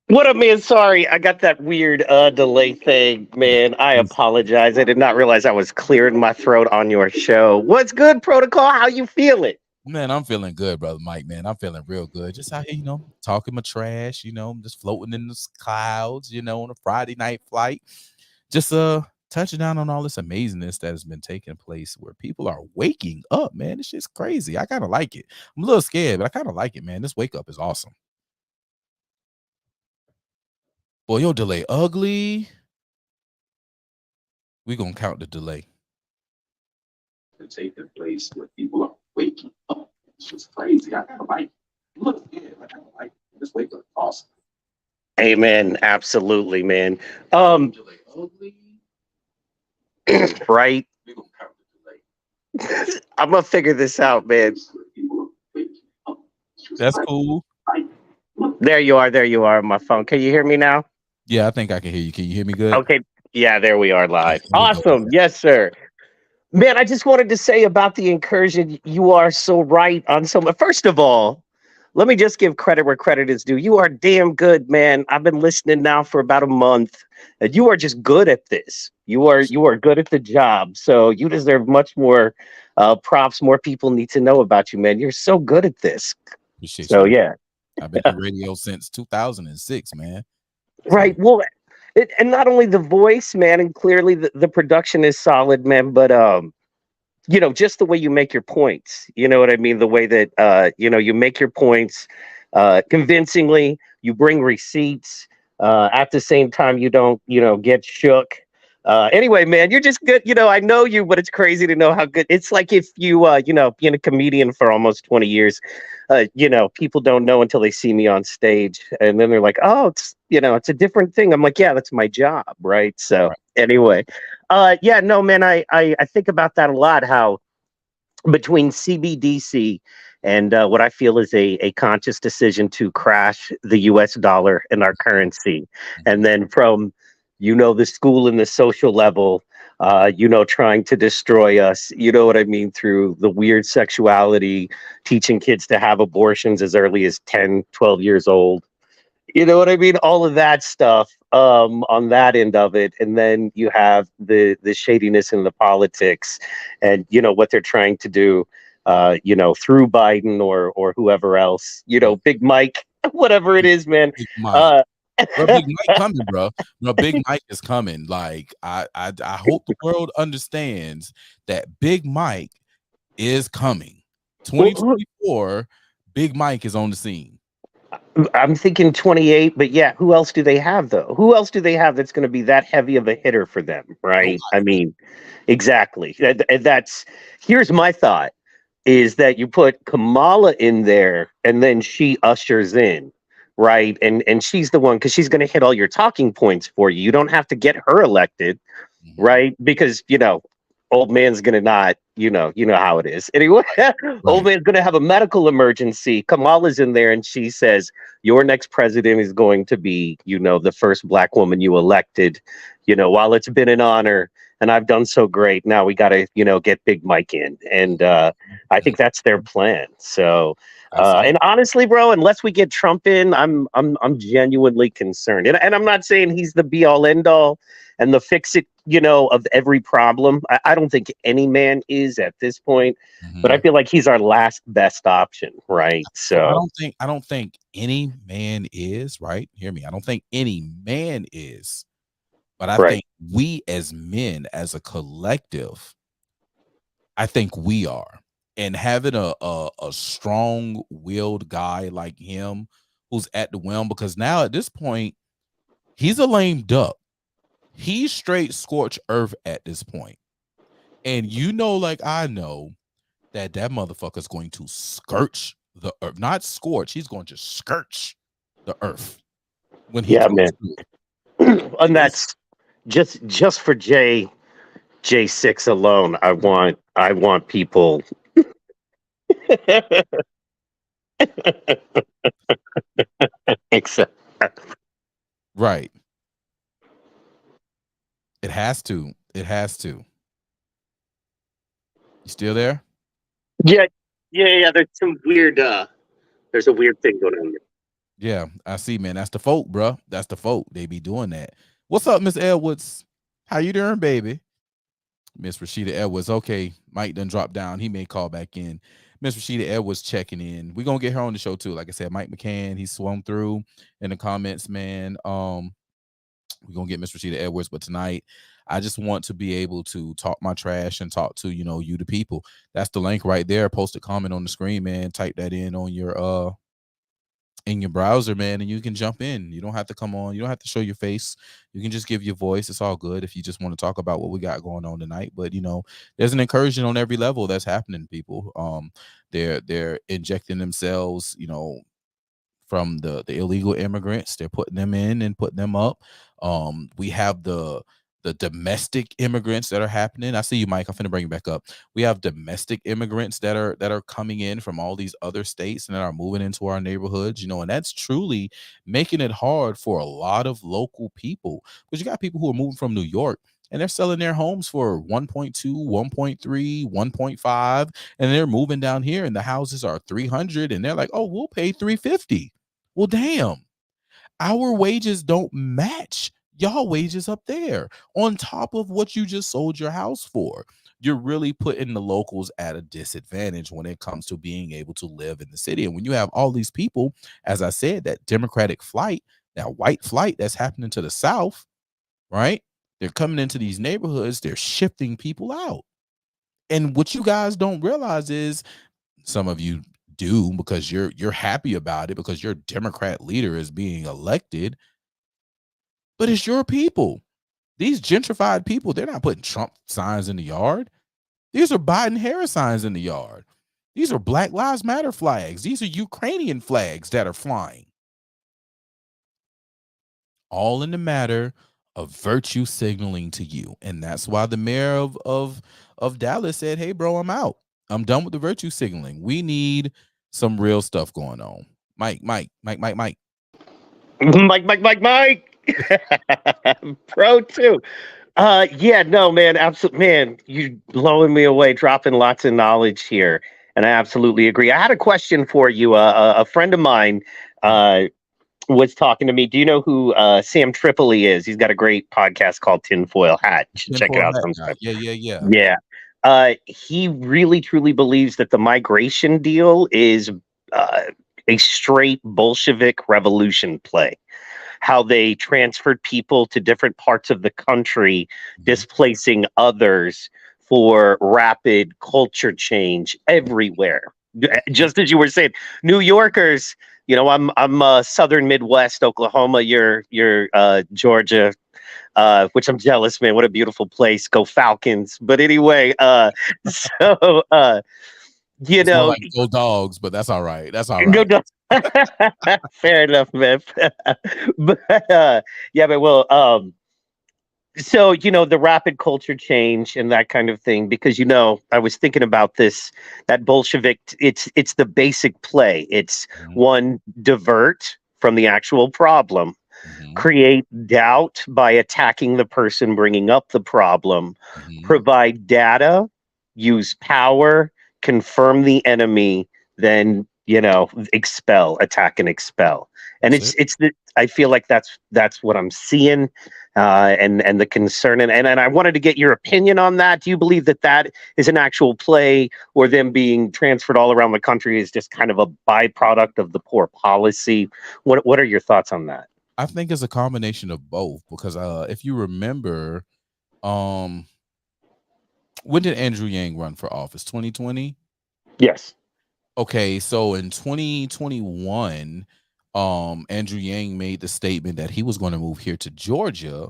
S6: What up, man? Sorry, I got that weird delay thing, man. I apologize. I did not realize I was clearing my throat on your show. What's good, Protocol? How you feeling?
S1: Man, I'm feeling good, brother Mike, man. I'm feeling real good. Just out here, talking my trash, just floating in the clouds, on a Friday night flight. Just touching down on all this amazingness that has been taking place where people are waking up, man. This shit's crazy. I kind of like it. I'm a little scared, but I kind of like it, man. This wake up is awesome. Boy, your delay ugly. We gonna count the delay.
S5: Taking place where people are waking up. It's just crazy. I kind of like it. Look, yeah, I kind of like it. This wake up is awesome.
S6: Amen. Absolutely, man.
S5: Delay ugly.
S6: Right.
S5: We gonna count the delay.
S6: I'm gonna figure this out, man.
S5: People are waking up.
S1: That's cool.
S6: There you are on my phone. Can you hear me now?
S1: Yeah, I think I can hear you. Can you hear me good?
S6: Okay. Yeah, there we are live. Awesome. Yes, sir. Man, I just wanted to say about the incursion, you are so right on so much. First of all, let me just give credit where credit is due. You are damn good, man. I've been listening now for about a month, and you are just good at this. You are good at the job. So you deserve much more props. More people need to know about you, man. You're so good at this.
S1: Appreciate
S6: so
S1: you.
S6: yeah.
S1: I've been on radio since 2006, man.
S6: Right. Well, and not only the voice, man, and clearly the production is solid, man, but just the way you make your points. You know what I mean? The way that you make your points, convincingly. You bring receipts. At the same time, you don't, get shook. Anyway, man, you're just good. I know you, but it's crazy to know how good. It's like if you, being a comedian for almost 20 years, people don't know until they see me on stage, and then they're like, "Oh, it's a different thing." I'm like, "Yeah, that's my job, right?" So
S1: Right.
S6: anyway, yeah, no, man, I think about that a lot. How between CBDC and what I feel is a conscious decision to crash the US dollar and our currency. And then from, the school and the social level, trying to destroy us, you know what I mean, through the weird sexuality, teaching kids to have abortions as early as 10, 12 years old. You know what I mean? All of that stuff on that end of it. And then you have the shadiness in the politics and, what they're trying to do, through Biden or whoever else, Big Mike, whatever it is, man.
S1: Big Mike. Bro, Big Mike coming, bro. No, Big Mike is coming. Like, I hope the world understands that Big Mike is coming. 2024, Big Mike is on the scene.
S6: I'm thinking 28, but yeah, who else do they have though? Who else do they have that's going to be that heavy of a hitter for them, right? I mean, exactly. Here's my thought is that you put Kamala in there and then she ushers in, right? And she's the one because she's going to hit all your talking points for you. You don't have to get her elected, right? Because, old man's gonna not, you know how it is. Anyway, old man's gonna have a medical emergency. Kamala's in there and she says, your next president is going to be, the first Black woman you elected. While it's been an honor and I've done so great, now we gotta, get Big Mike in. And I think that's their plan. So and honestly, bro, unless we get Trump in, I'm genuinely concerned. And I'm not saying he's the be all end all and the fix it, of every problem. I don't think any man is at this point, but I feel like he's our last best option, right? So
S1: I don't think any man is, right? Hear me. I don't think any man is, but I think we as men, as a collective, I think we are. And having a strong-willed guy like him who's at the wheel, because now at this point, he's a lame duck. He's straight scorched earth at this point. And like I know that motherfucker's going to scorch the earth. Not scorch, he's going to scorch the earth when he comes through.
S6: And that's just for J6 alone. I want people except
S1: right. It has to. It has to. You still there?
S6: Yeah. There's some weird. There's a weird thing going on there.
S1: Yeah, I see, man. That's the folk, bro. That's the folk. They be doing that. What's up, Miss Edwards? How you doing, baby? Miss Rashida Edwards. Okay, Mike done dropped down. He may call back in. Miss Rashida Edwards checking in. We're gonna get her on the show too. Like I said, Mike McCann, he swung through in the comments, man. We're gonna get Miss Rashida Edwards, but tonight I just want to be able to talk my trash and talk to you the people. That's the link right there. Post a comment on the screen, man. Type that in on your browser, man, and you can jump in. You don't have to come on. You don't have to show your face. You can just give your voice. It's all good if you just want to talk about what we got going on tonight. But there's an incursion on every level that's happening, people. They're injecting themselves, from the illegal immigrants. They're putting them in and putting them up. We have the domestic immigrants that are happening. I see you, Mike. I'm finna bring you back up. We have domestic immigrants that are coming in from all these other states and that are moving into our neighborhoods, and that's truly making it hard for a lot of local people, because you got people who are moving from New York and they're selling their homes for 1.2, 1.3, 1.5, and they're moving down here and the houses are 300 and they're like, oh, we'll pay 350. Well, damn, our wages don't match y'all wages up there on top of what you just sold your house for. You're really putting the locals at a disadvantage when it comes to being able to live in the city. And when you have all these people, as I said, that Democratic flight, that white flight that's happening to the South, right? They're coming into these neighborhoods, they're shifting people out. And what you guys don't realize is, some of you do because you're happy about it because your Democrat leader is being elected, but it's your people. These gentrified people, they're not putting Trump signs in the yard. These are Biden Harris signs in the yard. These are Black Lives Matter flags. These are Ukrainian flags that are flying. All in the matter of virtue signaling to you. And that's why the mayor of Dallas said, hey, bro, I'm out. I'm done with the virtue signaling. We need some real stuff going on. Mike.
S6: Mike. Pro too. Yeah, no, man, absolutely, man. You blowing me away, dropping lots of knowledge here, and I absolutely agree. I had a question for you. A friend of mine was talking to me. Do you know who Sam Tripoli is? He's got a great podcast called Tinfoil Hat. You should check it out sometime.
S1: Yeah.
S6: He really truly believes that the migration deal is a straight Bolshevik revolution play. How they transferred people to different parts of the country, displacing others for rapid culture change everywhere. Just as you were saying, New Yorkers, you know, I'm southern Midwest, Oklahoma, you're Georgia, which I'm jealous, man. What a beautiful place. Go Falcons. But anyway, you
S1: it's
S6: know,
S1: like go Dogs, but that's all right. That's all
S6: go
S1: right.
S6: Dogs. Fair enough, man. But yeah, but well, so you know, the rapid culture change and that kind of thing, because you know, I was thinking about this, that Bolshevik, it's the basic play. It's one, divert from the actual problem, create doubt by attacking the person bringing up the problem, provide data, use power, confirm the enemy, then you know, attack and expel. And it's I feel like that's what I'm seeing, and the concern, and I wanted to get your opinion on that. Do you believe that is an actual play, or them being transferred all around the country is just kind of a byproduct of the poor policy? What are your thoughts on that?
S1: I think it's a combination of both because if you remember, when did Andrew Yang run for office? 2020?
S6: Yes.
S1: Okay, so in 2021, Andrew Yang made the statement that he was going to move here to Georgia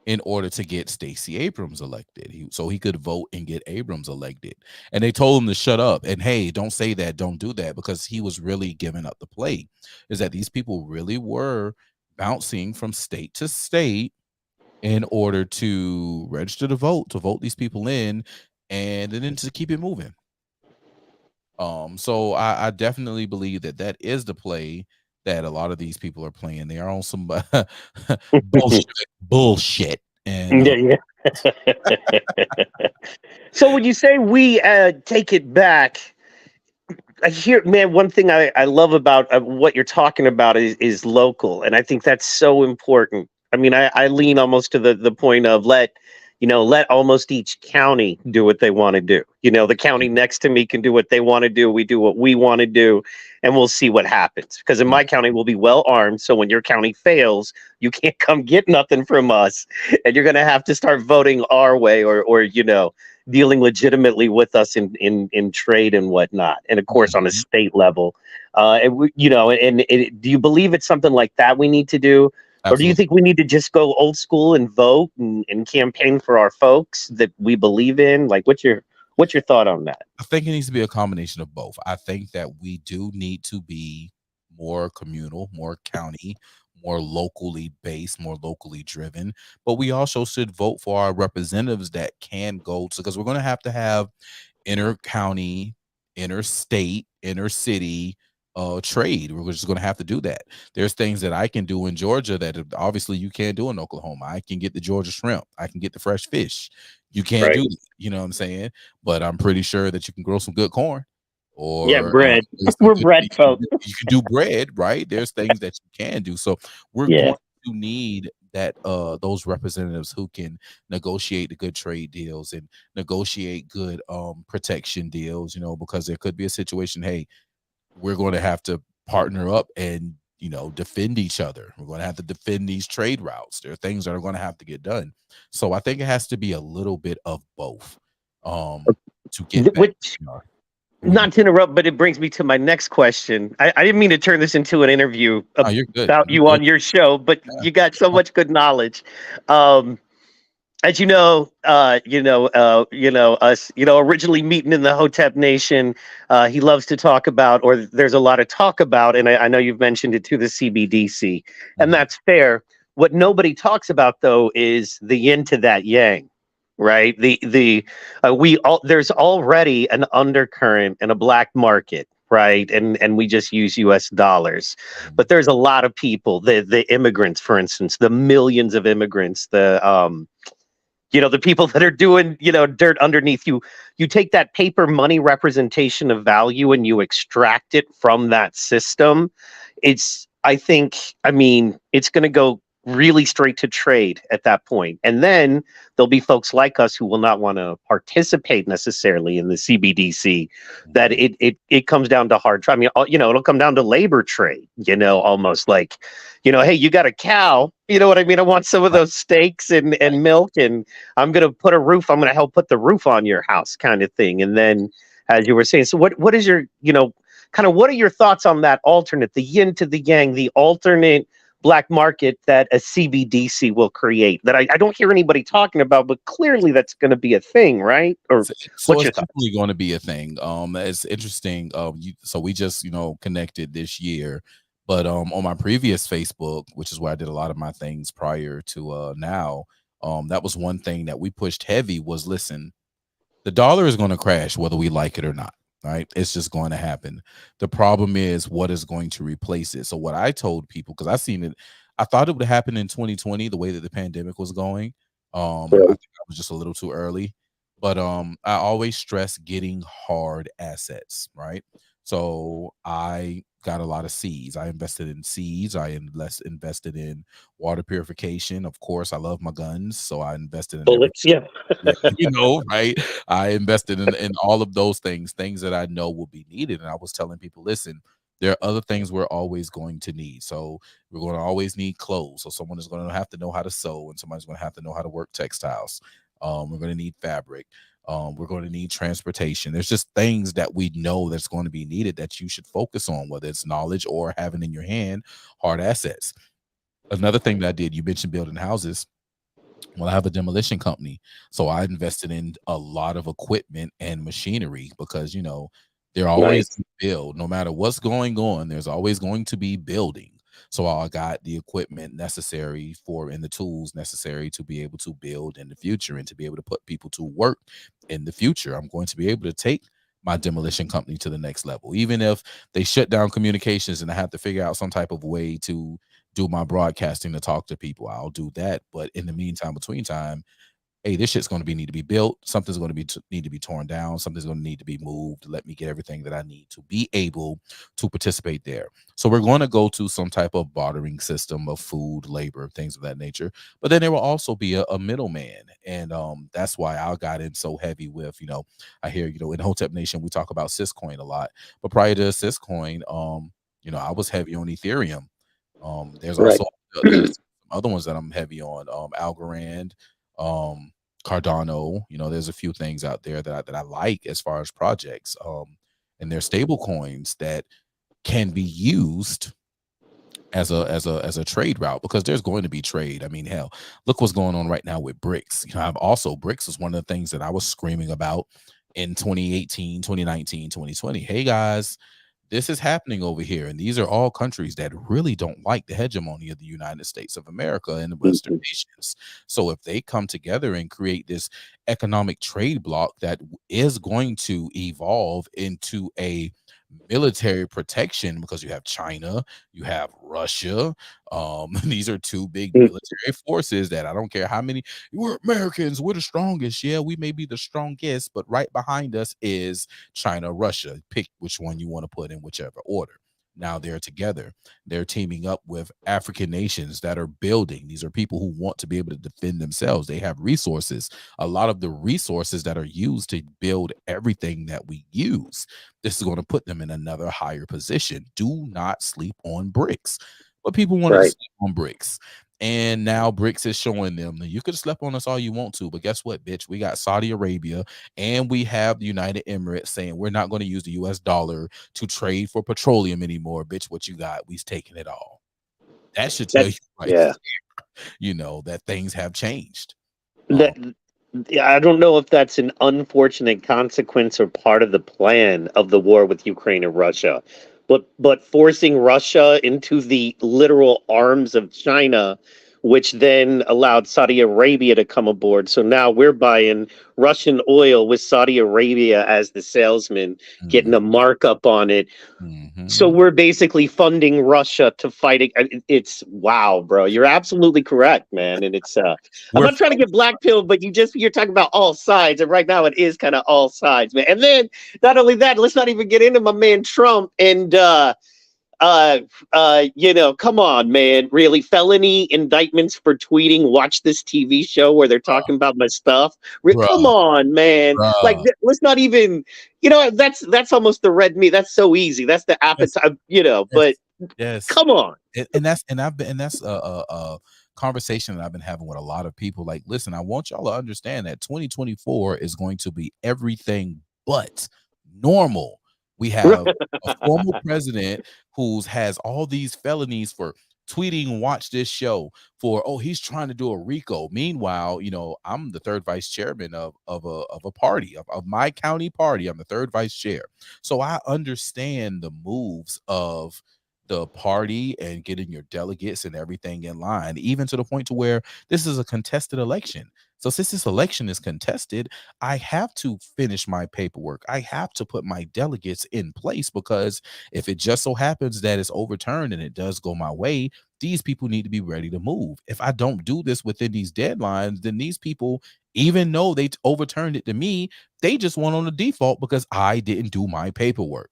S1: in order to get Stacey Abrams elected. So he could vote and get Abrams elected. And they told him to shut up and, hey, don't say that, don't do that, because he was really giving up the play. Is that these people really were bouncing from state to state in order to register to vote these people in, and then to keep it moving. So I definitely believe that is the play that a lot of these people are playing. They are on some bullshit. And
S6: yeah. So when you say we take it back, I hear, man, one thing I love about what you're talking about is local, and I think that's so important. I mean, I lean almost to the point of let almost each county do what they want to do. You know, the county next to me can do what they want to do. We do what we want to do, and we'll see what happens. Because in my county, we'll be well armed. So when your county fails, you can't come get nothing from us, and you're going to have to start voting our way, or you know, dealing legitimately with us in trade and whatnot. And of course, on a state level, do you believe it's something like that we need to do? Absolutely. Or do you think we need to just go old school and vote and campaign for our folks that we believe in? Like, what's your thought on that?
S1: I think it needs to be a combination of both. I think that we do need to be more communal, more county, more locally based, more locally driven. But we also should vote for our representatives that can go to, because we're going to have inner county, inner state, inner city trade. We're just going to have to do that. There's things that I can do in Georgia that obviously you can't do in Oklahoma. I can get the Georgia shrimp. I can get the fresh fish. You can't do it. You know what I'm saying? But I'm pretty sure that you can grow some good corn. Or
S6: bread. We're bread folks.
S1: You can do bread, right? There's things that you can do. So we're going to need that those representatives who can negotiate the good trade deals and negotiate good protection deals, you know, because there could be a situation, hey, we're going to have to partner up and, you know, defend each other. We're going to have to defend these trade routes. There are things that are going to have to get done. So I think it has to be a little bit of both to get back.
S6: Not to interrupt, but it brings me to my next question. I didn't mean to turn this into an interview
S1: Oh, you're good.
S6: about
S1: You're
S6: you
S1: good.
S6: on your show, but
S1: Yeah.
S6: you got so much good knowledge. As you know, us, originally meeting in the Hotep Nation, he loves to talk about, or there's a lot of talk about, and I know you've mentioned it to the CBDC, and
S1: Mhm.
S6: that's fair. What nobody talks about though is the yin to that yang, right? There's already an undercurrent in a black market, right? And we just use US dollars. But there's a lot of people, the immigrants, for instance, the millions of immigrants, the people that are doing, dirt underneath you. You take that paper money representation of value and you extract it from that system. It's going to go really straight to trade at that point. And then there'll be folks like us who will not want to participate necessarily in the CBDC, that it comes down to hard trade. It'll come down to labor trade, almost like, hey, you got a cow, you know what I mean? I want some of those steaks and milk, and I'm going to I'm going to help put the roof on your house kind of thing. And then, as you were saying, so what is your, kind of what are your thoughts on that alternate, the yin to the yang, the alternate black market that a CBDC will create that I don't hear anybody talking about, but clearly that's going to be a thing, right? Or
S1: So
S6: what's
S1: it's
S6: your thought?
S1: definitely going to be a thing. It's interesting. So we just connected this year, but on my previous Facebook, which is where I did a lot of my things prior to now, that was one thing that we pushed heavy was, listen, the dollar is going to crash whether we like it or not. Right, it's just going to happen. The problem is what is going to replace it. So what I told people, because I seen it, I thought it would happen in 2020, the way that the pandemic was going. I think I was just a little too early, but I always stress getting hard assets, right? So I got a lot of seeds. I invested in seeds. I invested in water purification. Of course, I love my guns, so I invested in everything.
S6: Bullets, yeah.
S1: Yeah, right? I invested in all of those things that I know will be needed. And I was telling people, listen, there are other things we're always going to need. So we're going to always need clothes. So someone is going to have to know how to sew, and somebody's going to have to know how to work textiles. We're going to need fabric. We're going to need transportation. There's just things that we know that's going to be needed that you should focus on, whether it's knowledge or having in your hand hard assets. Another thing that I did, you mentioned building houses. Well, I have a demolition company, so I invested in a lot of equipment and machinery because they're always
S6: Nice.
S1: build. No matter what's going on, there's always going to be building. So I got the equipment necessary and the tools necessary to be able to build in the future and to be able to put people to work in the future. I'm going to be able to take my demolition company to the next level, even if they shut down communications and I have to figure out some type of way to do my broadcasting to talk to people. I'll do that. But in the meantime, between time, hey, this shit's going to need to be built. Something's going to need to be torn down. Something's going to need to be moved. Let me get everything that I need to be able to participate there. So we're going to go to some type of bartering system of food, labor, things of that nature. But then there will also be a middleman. And that's why I got in so heavy with, I hear, in Hotep Nation, we talk about Syscoin a lot. But prior to Syscoin, I was heavy on Ethereum. There's
S6: Right.
S1: also there's other ones that I'm heavy on, Algorand, Cardano. There's a few things out there that I like as far as projects, and they're stable coins that can be used as a trade route, because there's going to be trade. I mean, hell, look what's going on right now with BRICS. I've also, BRICS is one of the things that I was screaming about in 2018, 2019, 2020. Hey guys, this is happening over here, and these are all countries that really don't like the hegemony of the United States of America and the Western nations. So if they come together and create this economic trade bloc that is going to evolve into a military protection, because you have China, you have Russia, these are two big military forces that I don't care how many, we're Americans, we're the strongest. Yeah, we may be the strongest, but right behind us is China, Russia. Pick which one you want to put in whichever order. Now they're together. They're teaming up with African nations that are building. These are people who want to be able to defend themselves. They have resources. A lot of the resources that are used to build everything that we use. This is going to put them in another higher position. Do not sleep on BRICS. But people want to sleep on BRICS. And now BRICS is showing them that you could sleep on us all you want to, but guess what, bitch? We got Saudi Arabia and we have the United Emirates saying we're not going to use the US dollar to trade for petroleum anymore. Bitch, what you got? We's taking it all. That should tell you right there, you know, that things have changed.
S6: I don't know if that's an unfortunate consequence or part of the plan of the war with Ukraine and Russia. But forcing Russia into the literal arms of China, which then allowed Saudi Arabia to come aboard. So now we're buying Russian oil with Saudi Arabia as the salesman, getting a markup on it. So we're basically funding Russia to fight it. It's wow, bro. You're absolutely correct, man. And it's I'm not trying to get black pilled, but you're talking about all sides, and right now it is kind of all sides, man. And then not only that, let's not even get into my man Trump and you know, come on, man. Really, felony indictments for tweeting. Watch this TV show where they're talking about my stuff. Come on, man. Like, let's not even. You know, that's almost the red meat. That's so easy. That's the appetite. You know, but come on.
S1: And that's a conversation that I've been having with a lot of people. Like, listen, I want y'all to understand that 2024 is going to be everything but normal. We have a former president who has all these felonies for tweeting, watch this show, for, oh, he's trying to do a RICO. Meanwhile, you know, I'm the third vice chairman of a party, of my county party. I'm the third vice chair. So I understand the moves of the party and getting your delegates and everything in line, even to the point to where this is a contested election. So since this election is contested, I have to finish my paperwork. I have to put my delegates in place, because if it just so happens that it's overturned and it does go my way, these people need to be ready to move. If I don't do this within these deadlines, then these people, even though they overturned it to me, they just went on the default because I didn't do my paperwork.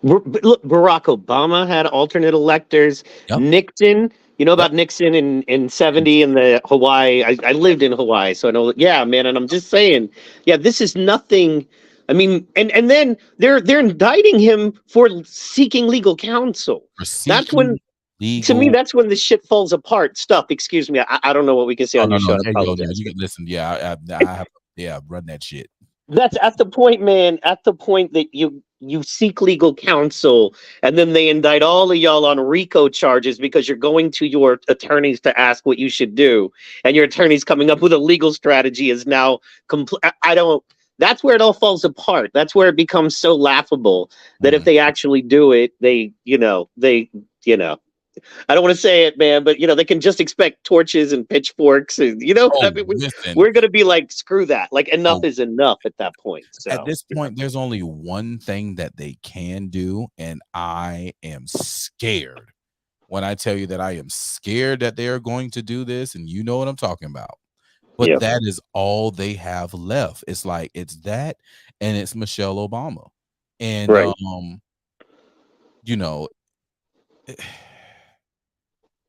S6: Look, Barack Obama had alternate electors. Nixon, you know about Nixon in 70 in the Hawaii. I lived in Hawaii, so I know. Yeah, man. And I'm just saying, yeah, this is nothing. I mean, and then they're indicting him for seeking legal counsel. That's when, to me, that's when the shit falls apart. Stuff. Excuse me. I don't know what we can say on your show.
S1: You can listen. Yeah, I have run that shit.
S6: That's at the point, man. At the point that you seek legal counsel, and then they indict all of y'all on RICO charges because you're going to your attorneys to ask what you should do, and your attorney's coming up with a legal strategy is now that's where it all falls apart. That's where it becomes so laughable that if they actually do it, they I don't want to say it, man, but they can just expect torches and pitchforks, and I mean, we're gonna be like, screw that. Like, enough is enough at that point. So
S1: at this point, there's only one thing that they can do, and I am scared when I tell you that I am scared that they are going to do this, and you know what I'm talking about. But that is all they have left. It's like, it's that, and it's Michelle Obama, and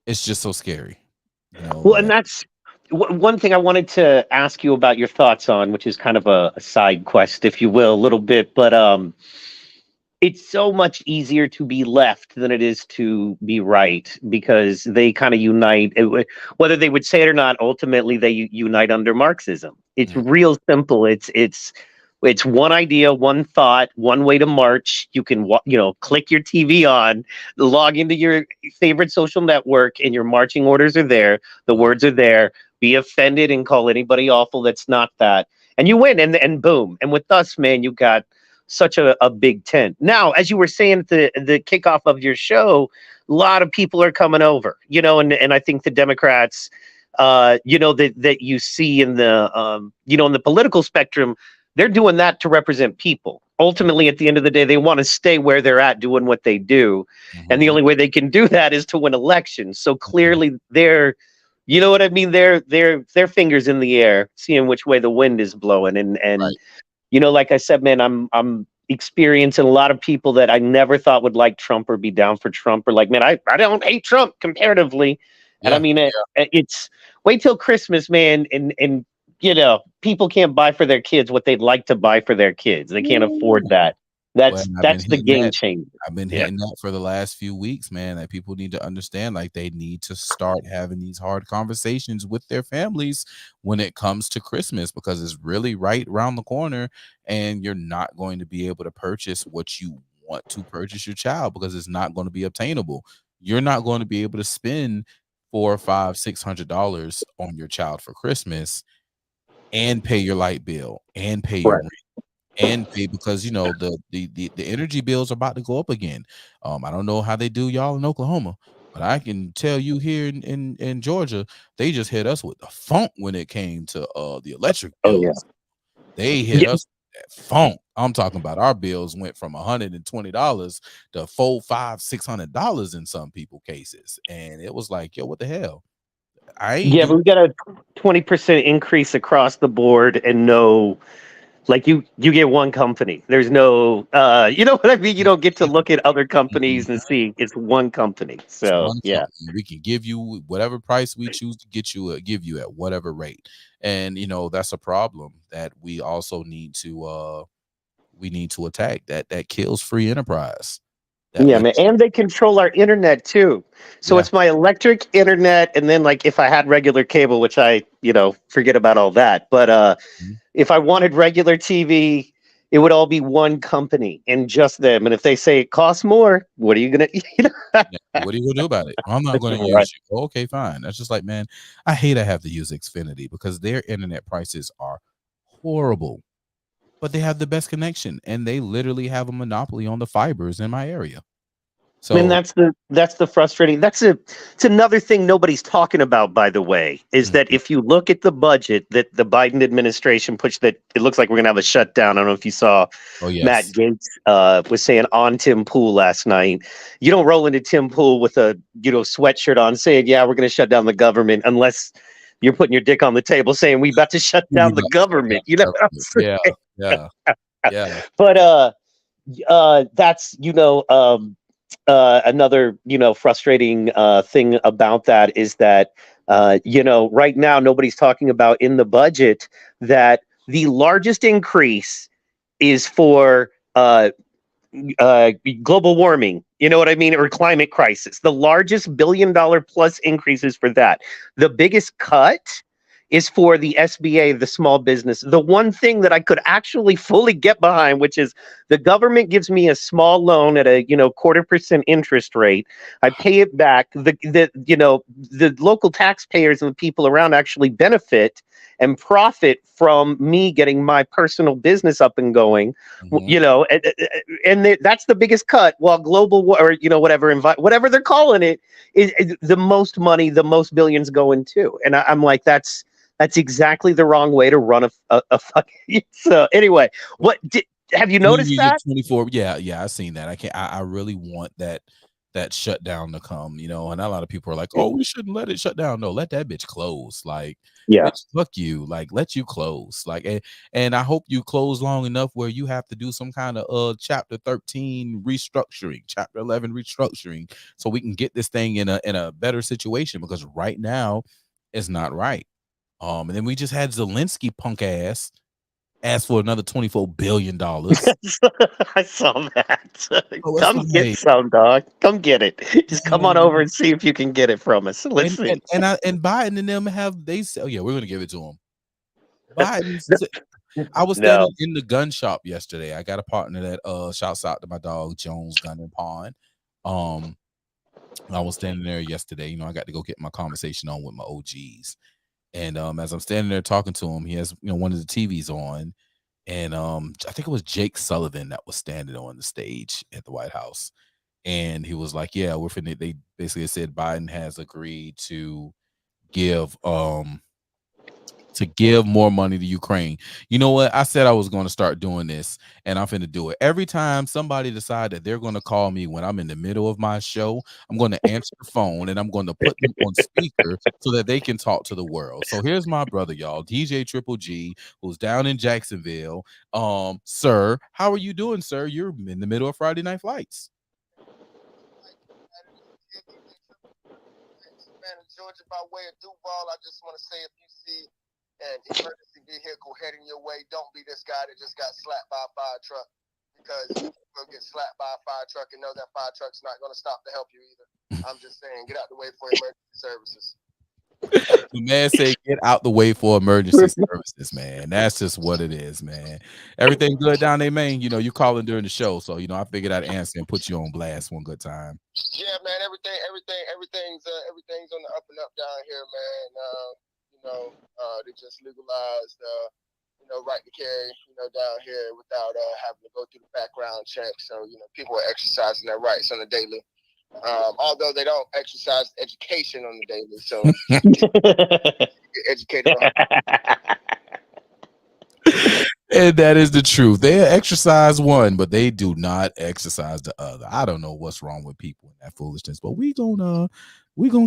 S1: it's just so scary.
S6: Well, and that's one thing I wanted to ask you about your thoughts on, which is kind of a side quest, if you will, a little bit. But it's so much easier to be left than it is to be right, because they kind of unite. Whether they would say it or not, ultimately they unite under Marxism. It's real simple. It's one idea, one thought, one way to march. You can, click your TV on, log into your favorite social network, and your marching orders are there. The words are there. Be offended and call anybody awful that's not that. And you win, and boom. And with us, man, you got such a big tent. Now, as you were saying at the kickoff of your show, a lot of people are coming over, and I think the Democrats, that you see in the, in the political spectrum, they're doing that to represent people. Ultimately, at the end of the day, they want to stay where they're at doing what they do. And the only way they can do that is to win elections. So clearly they're, you know what I mean? Their fingers in the air, seeing which way the wind is blowing. And like I said, man, I'm experiencing a lot of people that I never thought would like Trump or be down for Trump, or like, man, I don't hate Trump comparatively. And I mean, it's wait till Christmas, man. And people can't buy for their kids what they'd like to buy for their kids. They can't afford that.
S1: Well, and
S6: That's the game changer.
S1: I've been
S6: Yeah.
S1: hitting that for the last few weeks, man, that people need to understand, like, they need to start having these hard conversations with their families when it comes to Christmas, because it's really right around the corner, and you're not going to be able to purchase what you want to purchase your child because it's not going to be obtainable. You're not going to be able to spend $400, $500, $600 on your child for Christmas and pay your light bill and pay your
S6: Right.
S1: rent and pay, because the energy bills are about to go up again. I don't know how they do y'all in Oklahoma, but I can tell you here in Georgia, they just hit us with the funk when it came to the electric
S6: Oh yeah.
S1: bills. They hit us with that funk. I'm talking about our bills went from $120 to $400, $500, $600 in some people cases, and it was like, yo, what the hell? I ain't
S6: Yeah,
S1: do
S6: but we got a 20% increase across the board, and no, like you get one company. There's no, you know what I mean? You don't get to look at other companies and see it's one company.
S1: It's
S6: So
S1: one
S6: yeah,
S1: company. We can give you whatever price we choose to give you at whatever rate. And that's a problem that we also need to attack. That kills free enterprise. That
S6: yeah, man.
S1: lets
S6: And they control our internet too. So
S1: yeah.
S6: it's my electric internet, and then like if I had regular cable, which I, forget about all that. But
S1: Mhm.
S6: if I wanted regular TV, it would all be one company and just them. And if they say it costs more, what are you gonna?
S1: Yeah, what are you gonna do about it? I'm not gonna
S6: Right.
S1: use you. Okay, fine. That's just like, man, I hate I have to use Xfinity because their internet prices are horrible, but they have the best connection and they literally have a monopoly on the fibers in my area.
S6: And
S1: So
S6: that's the frustrating. It's another thing nobody's talking about, by the way, is that
S1: mhm.
S6: if you look at the budget that the Biden administration pushed, that it looks like we're gonna have a shutdown. I don't know if you saw
S1: Oh
S6: Matt
S1: yes.
S6: Gaetz was saying on Tim Pool last night. You don't roll into Tim Pool with a sweatshirt on saying, "Yeah, we're gonna shut down the government," unless you're putting your dick on the table saying we about to shut
S1: We
S6: down the
S1: about to shut down
S6: government. You know
S1: the
S6: what I'm
S1: government.
S6: saying?
S1: Yeah, yeah, yeah.
S6: But that's another frustrating thing about that is that right now nobody's talking about in the budget that the largest increase is for global warming, you know what I mean, or climate crisis. The largest $1 billion plus increases for that. The biggest cut is for the SBA, the small business. The one thing that I could actually fully get behind, which is the government gives me a small loan at a 0.25% interest rate. I pay it back. The local taxpayers and the people around actually benefit and profit from me getting my personal business up and going.
S1: Mhm.
S6: And that's the biggest cut. While global or whatever they're calling it is the most money, the most billions going to. And I'm like, that's exactly the wrong way to run a fucking. So anyway, have you noticed that?
S1: 24. Yeah, I seen that. I really want that shutdown to come, and a lot of people are like, oh, we shouldn't let it shut down. No, let that bitch close. Like,
S6: Yeah.
S1: bitch, fuck you. Like, let you close. Like, and I hope you close long enough where you have to do some kind of chapter 13 restructuring, chapter 11 restructuring, so we can get this thing in a better situation, because right now it's not right. And then we just had Zelensky punk ass ask for another $24 billion.
S6: I saw that.
S1: Oh, it's
S6: Come get
S1: like,
S6: some, dog. Come get it. Just come on over
S1: man,
S6: and see if you can get it from us. Let's
S1: and
S6: see.
S1: and Biden and them they say, oh yeah, we're gonna give it to him. Biden, I was
S6: No.
S1: standing in the gun shop yesterday. I got a partner that shouts out to my dog Jones Gun and Pawn. I was standing there yesterday. I got to go get my conversation on with my OGs. And as I'm standing there talking to him, he has one of the TVs on. And I think it was Jake Sullivan that was standing on the stage at the White House. And he was like, yeah, we're finna. They basically said Biden has agreed to give more money to Ukraine. You know what? I said I was going to start doing this, and I'm finna do it. Every time somebody decide that they're going to call me when I'm in the middle of my show, I'm going to answer the phone and I'm going to put them on speaker so that they can talk to the world. So here's my brother, y'all, DJ Triple G, who's down in Jacksonville. Sir, how are you doing, sir? You're in the middle of Friday Night Lights.
S7: Man, in Georgia, by way of Duval, I just want to say, if you see an emergency vehicle heading your way, don't be this guy that just got slapped by a fire truck. because you will get slapped by a fire truck and know that fire truck's not going to stop to help you either. I'm just saying, get out the way for emergency services.
S1: The man said, "Get out the way for emergency services, man." That's just what it is, man. Everything good down there, man. You know, you calling during the show, so you know I figured I'd answer and put you on blast one good time.
S7: Yeah, man. Everything's on the up and up down here, man. They just legalized, right to carry, down here without having to go through the background check. So people are exercising their rights on the daily. Although they don't exercise education on the daily, so get educated on.
S1: And that is the truth. They exercise one, but they do not exercise the other. I don't know what's wrong with people in that foolishness, but we gonna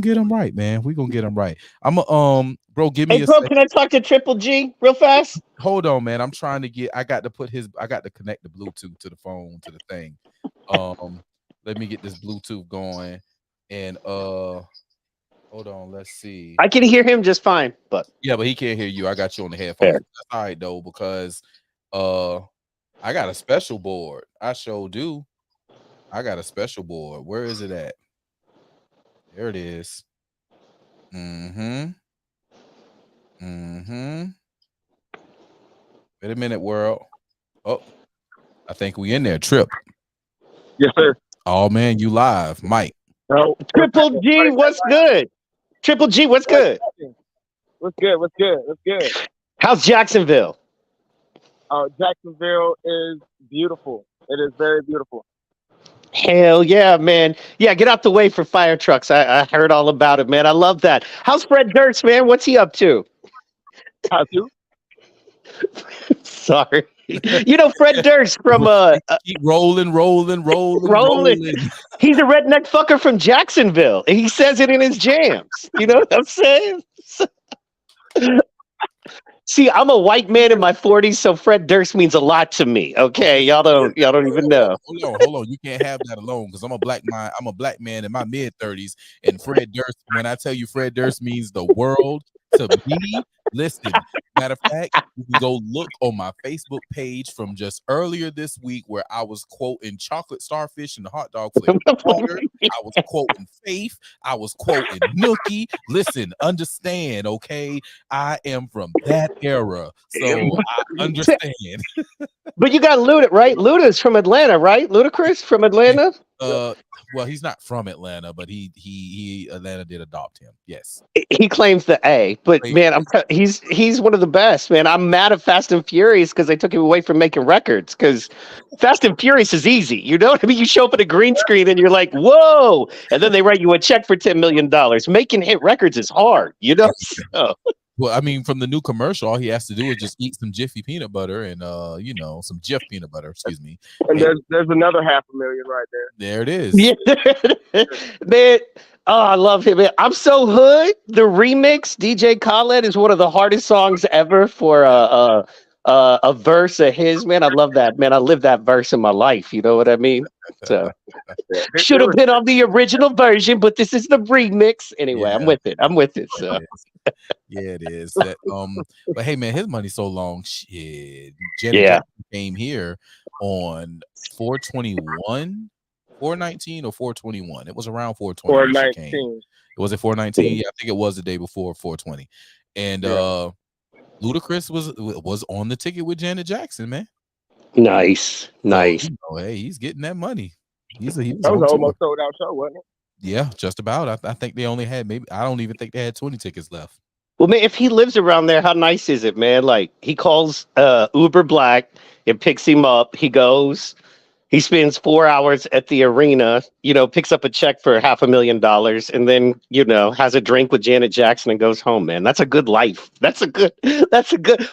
S1: get them right, man. We gonna get them right. I'm bro, give me
S6: Hey,
S1: a
S6: bro,
S1: second.
S6: can I talk to Triple G real fast?
S1: Hold on, man. I'm trying to get. I got to connect the Bluetooth to the phone to the thing. Let me get this Bluetooth going, and hold on. Let's see.
S6: I can hear him just fine, but
S1: he can't hear you. I got you on the headphones.
S6: Fair.
S1: That's all right though, because I got a special board. I sure do. I got a special board. Where is it at? There it is. Wait a minute, world. Oh, I think we in there. Trip.
S8: Yes, sir.
S1: Oh man, you live, Mike.
S8: Oh,
S6: Triple G, what's good? Triple G, what's good?
S8: What's good?
S6: How's Jacksonville?
S8: Jacksonville is beautiful. It is very beautiful.
S6: Hell yeah, man. Yeah, get out the way for fire trucks. I heard all about it, man. I love that. How's Fred Durst, man? What's he up to?
S8: How to?
S6: Sorry. Fred Durst from
S1: keep rolling.
S6: He's a redneck fucker from Jacksonville. He says it in his jams. You know what I'm saying? See, I'm a white man in my 40s, so Fred Durst means a lot to me. Okay, y'all don't even know.
S1: Hold on. You can't have that alone, because I'm a black man in my mid 30s, and Fred Durst. When I tell you Fred Durst means the world to me, listen. Matter of fact, you can go look on my Facebook page from just earlier this week, where I was quoting chocolate starfish and the hot dog flavored water. I was quoting Faith. I was quoting Nookie. Listen, understand, okay? I am from that era, so I understand.
S6: But you got Luda, right? Luda's from Atlanta, right? Ludacris from Atlanta.
S1: Well, he's not from Atlanta, but he Atlanta did adopt him. Yes,
S6: he claims the A, but man, he's one of the best, man. I'm mad at Fast and Furious because they took him away from making records. Because Fast and Furious is easy, you know what I mean? You show up at a green screen and you're like, whoa, and then they write you a check for $10 million. Making hit records is hard, you know. So.
S1: Well, I mean, from the new commercial, all he has to do is just eat some Jiffy peanut butter and some Jif peanut butter. Excuse me.
S8: And there's another $500,000 right there.
S1: There it is.
S6: Yeah, man. Oh, I love him, man. I'm So Hood. The remix, DJ Khaled, is one of the hardest songs ever for a verse of his. Man, I love that. Man, I live that verse in my life. You know what I mean? So should have been on the original version, but this is the remix. Anyway, yeah. I'm with it. So.
S1: Yeah, it is. That, but hey, man, his money's so long. Shit. Janet Jackson came here on 4/21, 4/19 or 4/21. It was around 4/20.
S8: 4/19.
S1: Was it 4/19? Yeah, I think it was the day before 4/20. And Ludacris was on the ticket with Janet Jackson, man.
S6: Nice.
S1: Hey, he's getting that money. That
S8: was almost sold out show, wasn't it?
S1: Yeah, just about. I think they only had I don't even think they had 20 tickets left.
S6: Well, man, if he lives around there, how nice is it, man? Like, he calls Uber Black, it picks him up, he goes, he spends 4 hours at the arena, picks up a check for $500,000 and then, has a drink with Janet Jackson and goes home, man. That's a good life. That's a good,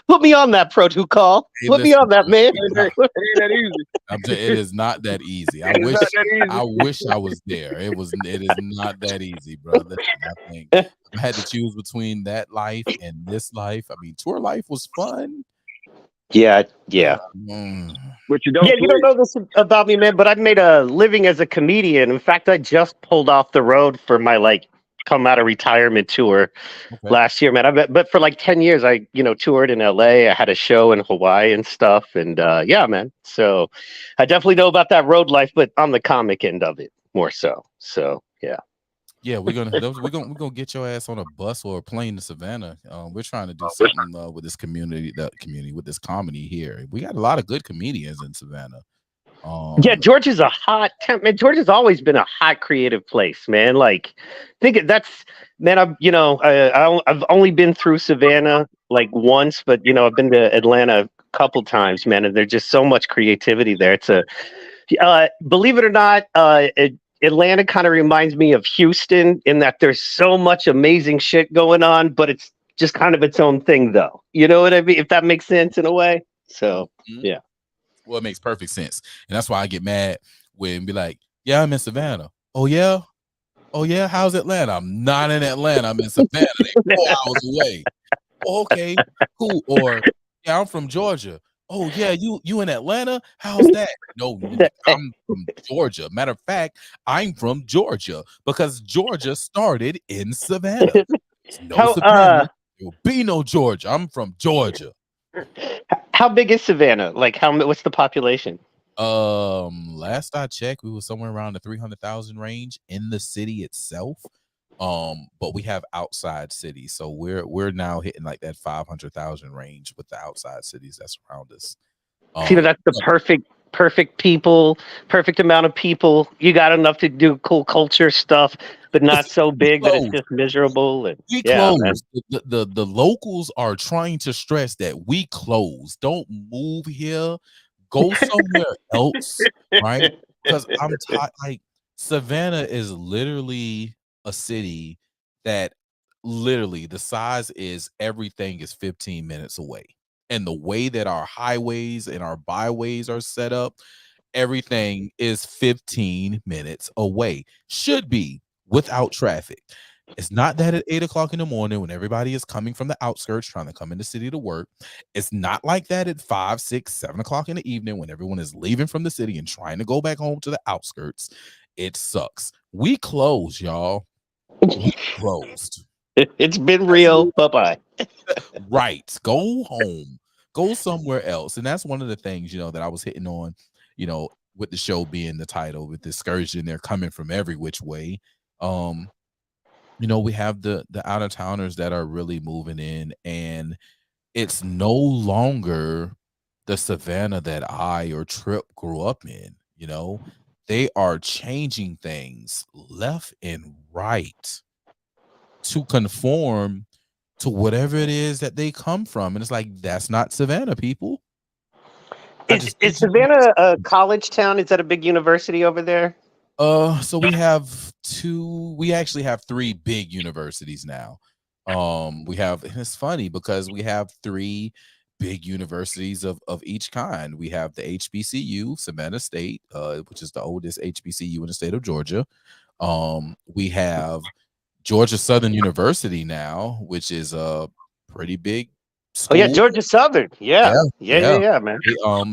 S6: put me on that, Pro 2 call. Put me on that, man.
S8: It ain't that easy.
S1: It is not that easy. I wish I was there. It is not that easy, bro. Listen, I think I had to choose between that life and this life. I mean, tour life was fun.
S6: Yeah.
S8: But you don't.
S6: Yeah, you don't know this about me, man. But I've made a living as a comedian. In fact, I just pulled off the road for my come out of retirement tour
S1: Okay.
S6: last year, man. But for like 10 years, I toured in LA. I had a show in Hawaii and stuff, and yeah, man. So I definitely know about that road life, but on the comic end of it more so. So yeah.
S1: Yeah, we're gonna get your ass on a bus or a plane to Savannah. We're trying to do something with this community, with this comedy here. We got a lot of good comedians in Savannah.
S6: Yeah, Georgia's a hot temp, man. Georgia's always been a hot creative place, man. Like, that's, man. I've only been through Savannah like once, but I've been to Atlanta a couple times, man. And there's just so much creativity there. It's believe it or not, Atlanta kind of reminds me of Houston in that there's so much amazing shit going on, but it's just kind of its own thing, though. You know what I mean? If that makes sense in a way. So yeah.
S1: Well, it makes perfect sense, and that's why I get mad when be like, "Yeah, I'm in Savannah." Oh yeah, how's Atlanta? I'm not in Atlanta. I'm in Savannah. They're 4 hours away. Oh, okay, cool. Or yeah, I'm from Georgia. Oh yeah, you in Atlanta? How's that? No, I'm from Georgia. Matter of fact, I'm from Georgia because Georgia started in Savannah. There's no Savannah. There will be no Georgia. I'm from Georgia.
S6: How big is Savannah? Like, what's the population?
S1: Last I checked, we were somewhere around the 300,000 range in the city itself. But we have outside cities, so we're now hitting like that 500,000 range with the outside cities that's around us.
S6: That's the perfect people, perfect amount of people. You got enough to do cool culture stuff, but not so big that it's just miserable. And
S1: we close. The locals are trying to stress that we close. Don't move here. Go somewhere else, right? Because I'm like, Savannah is literally a city that literally the size is everything is 15 minutes away. And the way that our highways and our byways are set up, everything is 15 minutes away. Should be without traffic. It's not that at 8 o'clock in the morning when everybody is coming from the outskirts trying to come in the city to work. It's not like that at 5, 6, 7 o'clock in the evening when everyone is leaving from the city and trying to go back home to the outskirts. It sucks. We closed, y'all. We closed.
S6: It's been real. Bye-bye.
S1: Right. Go home. Go somewhere else. And that's one of the things, that I was hitting on, with the show being the title, with the excursion, they're coming from every which way. We have the out-of-towners that are really moving in, and it's no longer the Savannah that I or Trip grew up in. They are changing things left and right to conform to whatever it is that they come from. And it's like, that's not Savannah, people.
S6: Is Savannah a college town? Is that a big university over there?
S1: So we actually have 3 big universities now. It's funny because we have 3 big universities of each kind. We have the HBCU, Savannah State, which is the oldest HBCU in the state of Georgia. We have Georgia Southern University now, which is a pretty big school.
S6: Oh yeah, Georgia Southern. Yeah, man.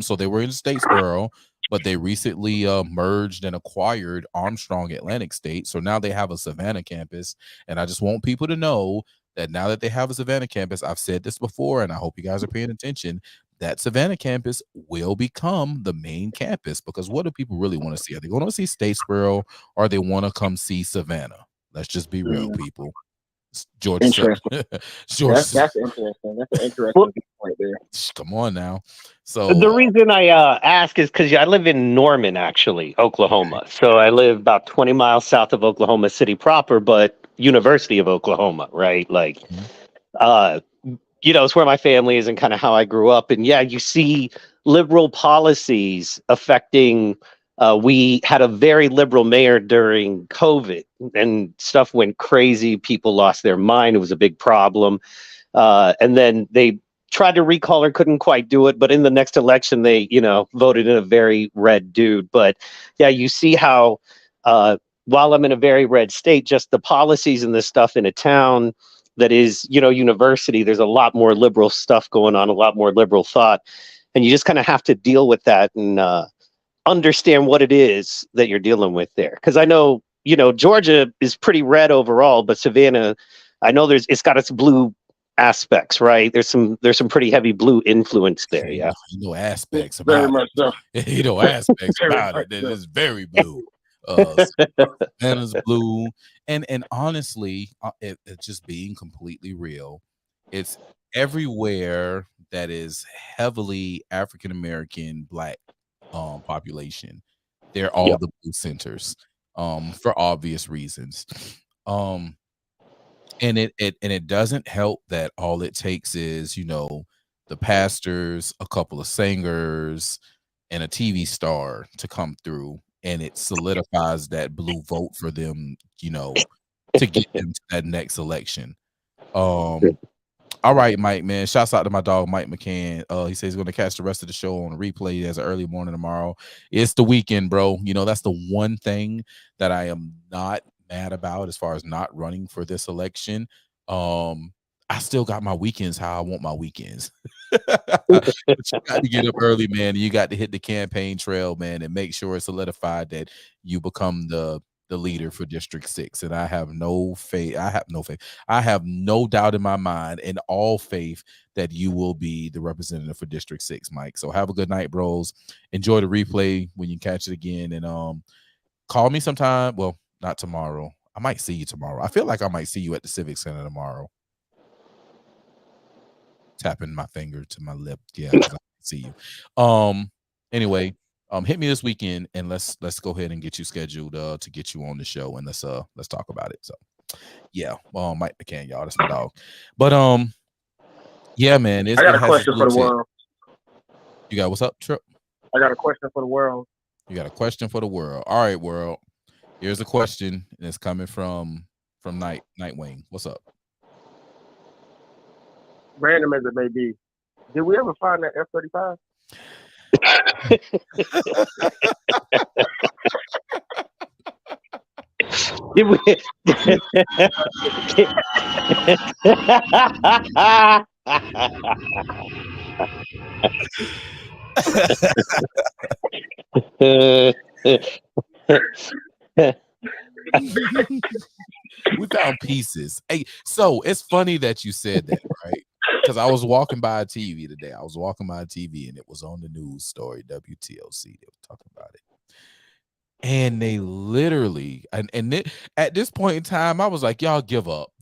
S1: So they were in Statesboro, but they recently merged and acquired Armstrong Atlantic State. So now they have a Savannah campus, and I just want people to know that now that they have a Savannah campus, I've said this before, and I hope you guys are paying attention, that Savannah campus will become the main campus, because what do people really want to see? Are they going to see Statesboro, or they want to come see Savannah? Let's just be real, people. Georgia.
S5: Interesting.
S1: Georgia.
S5: That's interesting. That's an interesting point there.
S1: Come on now. So
S6: the reason I ask is because I live in Norman, actually, Oklahoma. So I live about 20 miles south of Oklahoma City proper, but University of Oklahoma, right? Like, it's where my family is and kind of how I grew up. And yeah, you see liberal policies affecting. We had a very liberal mayor during COVID, and stuff went crazy. People lost their mind. It was a big problem. And then they tried to recall her, couldn't quite do it. But in the next election, they, voted in a very red dude. But yeah, you see how while I'm in a very red state, just the policies and the stuff in a town that is, university, there's a lot more liberal stuff going on, a lot more liberal thought. And you just kind of have to deal with that and understand what it is that you're dealing with there. Because I know you know, Georgia is pretty red overall, but Savannah, I know it's got its blue aspects, right? There's some pretty heavy blue influence there. Yeah.
S1: You know aspects
S8: Very
S1: about
S8: much so.
S1: it. You know aspects
S8: Very
S1: about
S8: much
S1: it. That
S8: so.
S1: is very blue. Savannah's blue, and honestly, it's just being completely real. It's everywhere that is heavily African American Black population. They're all the blue centers, for obvious reasons. And it doesn't help that all it takes is, you know, the pastors, a couple of singers, and a TV star to come through, and it solidifies that blue vote for them, you know, to get them to that next election. All right, Mike, man. Shouts out to my dog, Mike McCann. He says he's going to catch the rest of the show on replay as an early morning tomorrow. It's the weekend, bro. You know, that's the one thing that I am not mad about as far as not running for this election. I still got my weekends how I want my weekends. But you got to get up early, man. You got to hit the campaign trail, man, and make sure it's solidified that you become the leader for District 6. And I have no faith. I have no doubt in my mind and all faith that you will be the representative for District 6, Mike. So have a good night, bros. Enjoy the replay when you catch it again. And call me sometime. Well, not tomorrow. I might see you tomorrow. I feel like I might see you at the Civic Center tomorrow. Tapping my finger to my lip. Yeah, I see you. Anyway, hit me this weekend and let's go ahead and get you scheduled to get you on the show, and let's talk about it. So yeah, Mike McCann, y'all. That's my dog. But yeah, man.
S8: I got a question for the world.
S1: You got what's up, Trip?
S8: I got a question for the world.
S1: You got a question for the world. All right, world. Here's a question, and it's coming from Nightwing. What's up?
S8: Random as it may be, did we ever find that F-35?
S6: Did we?
S1: We found pieces. Hey, so it's funny that you said that, right? Because I was walking by TV today. I was walking by TV and it was on the news story, WTOC. They were talking about it. And they literally, at this point in time, I was like, y'all give up.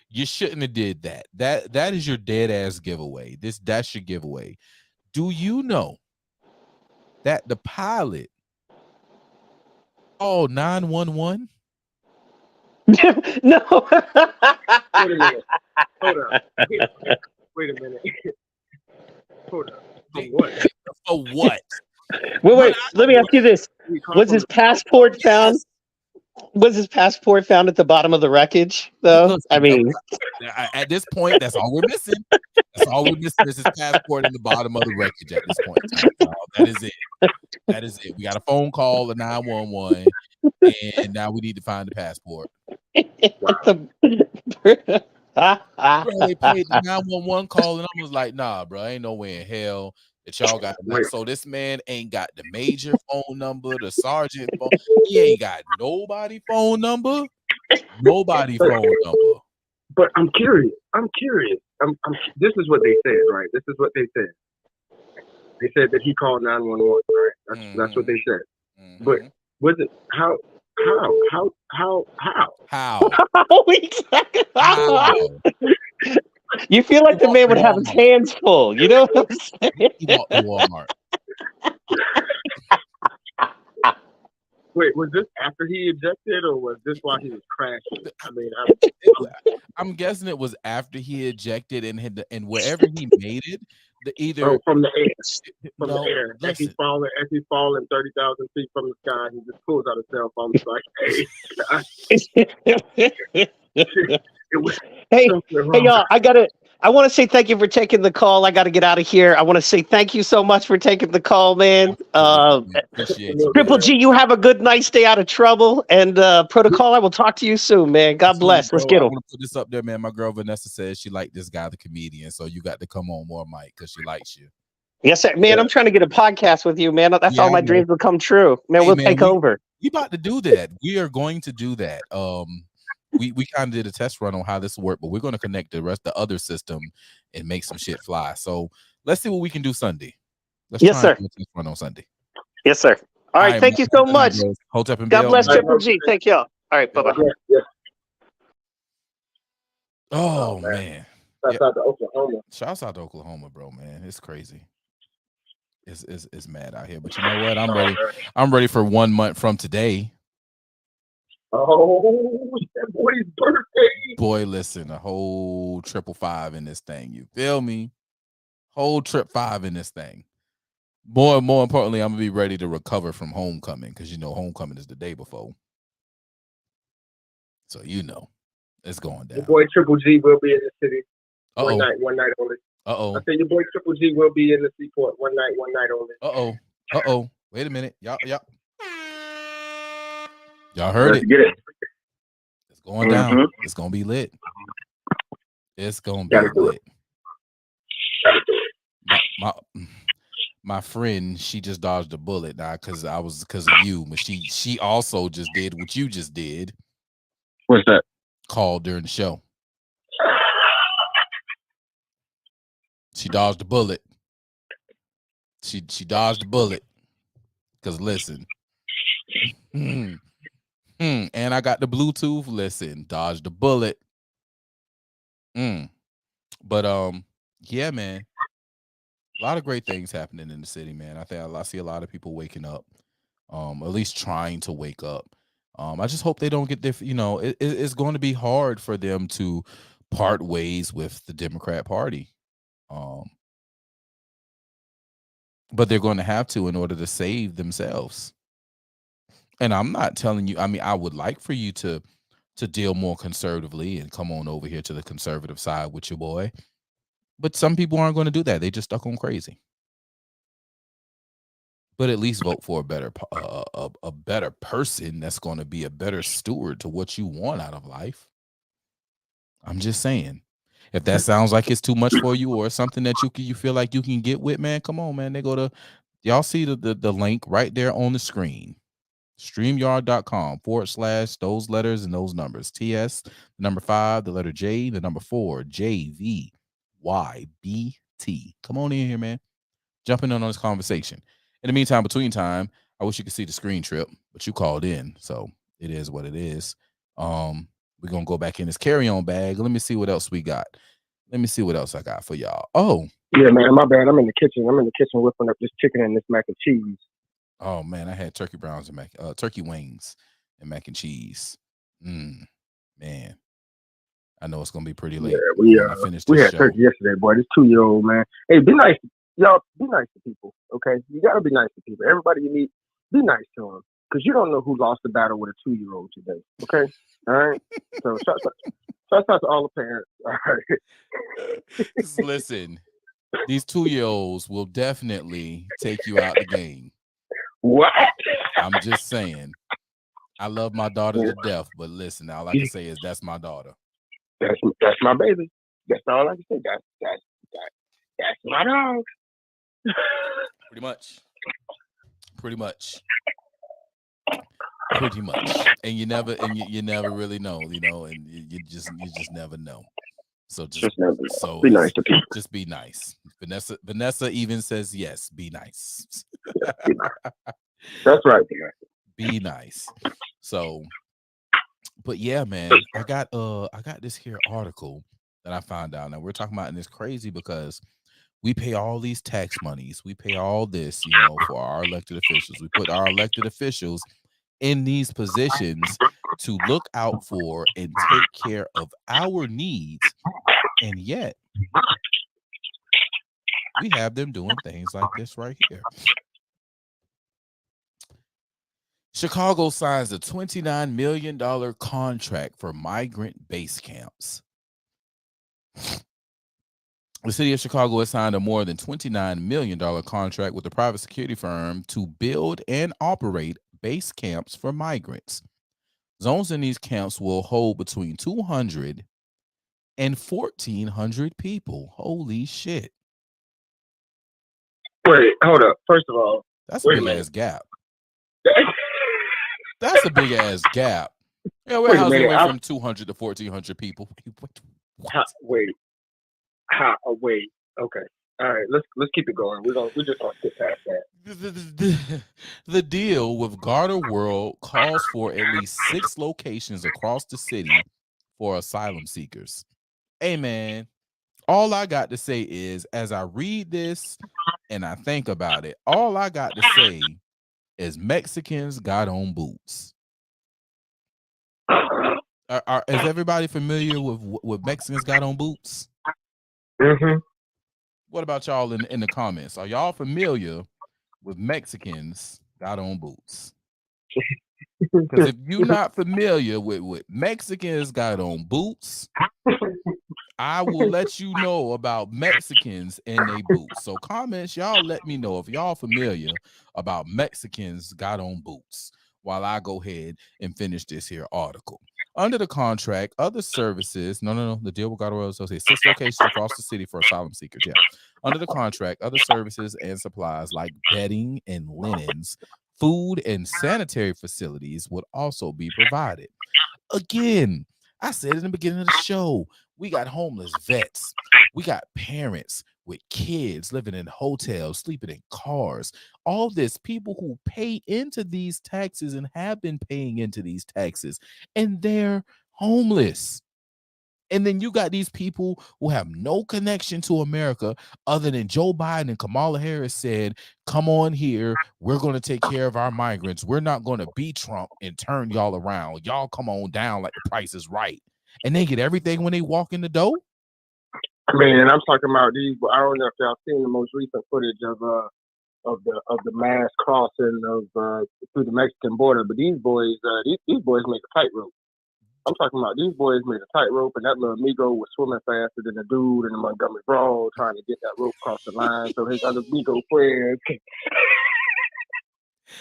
S1: You shouldn't have did that. That is your dead ass giveaway. That's your giveaway. Do you know that the pilot called 911?
S6: No.
S8: Wait a minute. Hold up. Wait a minute. Hold up. For what?
S1: For what?
S6: Wait. Let me ask you this: was his passport found? Was his passport found at the bottom of the wreckage? Though, I mean,
S1: at this point, that's all we're missing. That's all we're missing is his passport in the bottom of the wreckage. At this point, that is it. That is it. We got a phone call at 911, and now we need to find the passport.
S6: Bro,
S1: They played the 911 call, and I was like, nah, bro, ain't no way in hell that y'all got that. So this man ain't got the major phone number, the sergeant phone. He ain't got nobody phone number. Nobody phone number.
S8: But I'm curious. This is what they said, right? This is what they said. They said that he called 911, right? That's what they said.
S1: Mm-hmm.
S8: But was it how?
S6: You feel like the man would have his hands full, you know what I'm saying?
S1: He walked to Walmart.
S8: Wait, was this after he ejected, or was this while he was crashing? I mean,
S1: I'm guessing it was after he ejected and wherever he made it,
S8: from the air, the air. As he's falling 30,000 feet from the sky, he just pulls out a cell phone. It's like,
S6: hey, y'all! I want to say thank you for taking the call. I got to get out of here. I want to say thank you so much for taking the call, man. Triple G, you have a good night. Stay out of trouble. And Protocol, I will talk to you soon, man. God bless. Let's get him.
S1: I want to put this up there, man. My girl Vanessa says she liked this guy, the comedian. So you got to come on more, Mike, because she likes you.
S6: Yes, sir. Man, I'm trying to get a podcast with you, man. That's all my dreams will come true. Man, we'll take over.
S1: We about to do that. We are going to do that. We kind of did a test run on how this worked, but we're going to connect the other system and make some shit fly. So let's see what we can do Sunday. Let's
S6: Yes,
S1: try and
S6: sir.
S1: do a test run on Sunday.
S6: Yes, sir. All right. Thank you so much.
S1: Hold up and
S6: God
S1: Bill,
S6: bless
S1: man.
S6: Triple G. Thank y'all. All right. Bye-bye.
S8: Yeah.
S1: Oh, man.
S8: Shouts out to Oklahoma.
S1: Shouts out to Oklahoma, bro, man. It's crazy. It's mad out here. But you know what? I'm ready. I'm ready for 1 month from today.
S8: Oh, that boy's birthday.
S1: Boy, listen, a whole 555 in this thing. You feel me? Whole 555 in this thing. More importantly, I'm gonna be ready to recover from homecoming because you know homecoming is the day before. So you know it's going down.
S8: Your boy Triple G will be in the city.
S1: Uh-oh.
S8: One night only.
S1: Uh-oh.
S8: I said your boy Triple G will be in the Seaport one night only.
S1: Uh-oh. Wait a minute. Y'all heard
S8: Let's
S1: it.
S8: get it.
S1: It's going down. It's gonna be lit. It's gonna be lit. My friend, she just dodged a bullet now because of you, but she also just did what you just did.
S8: What's that?
S1: Called during the show. She dodged a bullet. She dodged a bullet. Cause listen. And I got the Bluetooth. Listen, dodged the bullet. But yeah, man. A lot of great things happening in the city, man. I see a lot of people waking up, at least trying to wake up. I just hope they don't get their, it's going to be hard for them to part ways with the Democrat Party. But they're going to have to in order to save themselves. And I'm not telling you, I mean, I would like for you to deal more conservatively and come on over here to the conservative side with your boy. But some people aren't going to do that. They just stuck on crazy. But at least vote for a better person that's going to be a better steward to what you want out of life. I'm just saying. If that sounds like it's too much for you or something that you feel like you can get with, man, come on, man. They go to, y'all see the link right there on the screen. StreamYard.com/ those letters and those numbers. TS, the number 5, the letter J, the number 4, JVYBT. Come on in here, man. Jumping in on this conversation. In the meantime, between time, I wish you could see the screen trip, but you called in, so it is what it is. We're gonna go back in this carry-on bag. Let me see what else we got. Let me see what else I got for y'all. Oh,
S8: yeah, man, my bad. I'm in the kitchen whipping up this chicken and this mac and cheese.
S1: Oh man, I had turkey browns and turkey wings and mac and cheese. Man, I know it's gonna be pretty late.
S8: Yeah, we had turkey yesterday, boy. This 2-year-old, man. Hey, be nice, y'all. Be nice to people, okay? You gotta be nice to people. Everybody you meet, be nice to them, because you don't know who lost the battle with a 2-year-old today. Okay, all right. So shout out to all the parents. All right.
S1: Listen, these 2-year-olds will definitely take you out the game.
S8: What?
S1: I'm just saying. I love my daughter to death, but listen, all I can say is that's my daughter.
S8: That's my baby. That's all I can say. That's my dog.
S1: Pretty much. And you never really know, and you just never know. So just
S8: be nice to people.
S1: Just be nice. Vanessa even says yes, be nice.
S8: That's right.
S1: Be nice. So, but yeah, man, I got this here article that I found out. Now we're talking about, and it's crazy because we pay all these tax monies, we pay all this, for our elected officials. We put our elected officials in these positions to look out for and take care of our needs, and yet we have them doing things like this right here. Chicago signs a $29 million contract for migrant base camps. The city of Chicago has signed a more than $29 million contract with a private security firm to build and operate base camps for migrants. Zones in these camps will hold between 200 and 1,400 people. Holy shit.
S8: Wait, hold up. First of all,
S1: that's a big ass gap. That's a big ass gap. Yeah, we're
S8: Wait a
S1: housing
S8: minute.
S1: away from 200 to 1,400 people.
S8: Wait. Wait. Okay. All right. Let's keep it going. We're just gonna skip past that.
S1: The deal with Garter World calls for at least 6 locations across the city for asylum seekers. Hey, man, all I got to say is, as I read this and I think about it, all I got to say is Mexicans got on boots. Is everybody familiar with Mexicans got on boots?
S8: Mm-hmm.
S1: What about y'all in the comments? Are y'all familiar with Mexicans got on boots? Because if you're not familiar with what Mexicans got on boots, I will let you know about Mexicans and they boots. So comments, y'all let me know if y'all familiar about Mexicans got on boots while I go ahead and finish this here article. Under the contract, other services, no, the deal with Garter World Associates, 6 locations across the city for asylum seekers. Yeah. Under the contract, other services and supplies like bedding and linens, food and sanitary facilities would also be provided. Again, I said in the beginning of the show, we got homeless vets. We got parents with kids living in hotels, sleeping in cars. All this, people who pay into these taxes and have been paying into these taxes, and they're homeless. And then you got these people who have no connection to America other than Joe Biden and Kamala Harris said, come on here. We're going to take care of our migrants. We're not going to be Trump and turn y'all around. Y'all come on down like the price is right. And they get everything when they walk in the door.
S8: Man, I'm talking about these. I don't know if y'all seen the most recent footage of the mass crossing of through the Mexican border, but these boys make a tightrope. I'm talking about these boys made a tightrope, and that little Negro was swimming faster than the dude in the Montgomery Brawl trying to get that rope across the line so his other Negro friends can.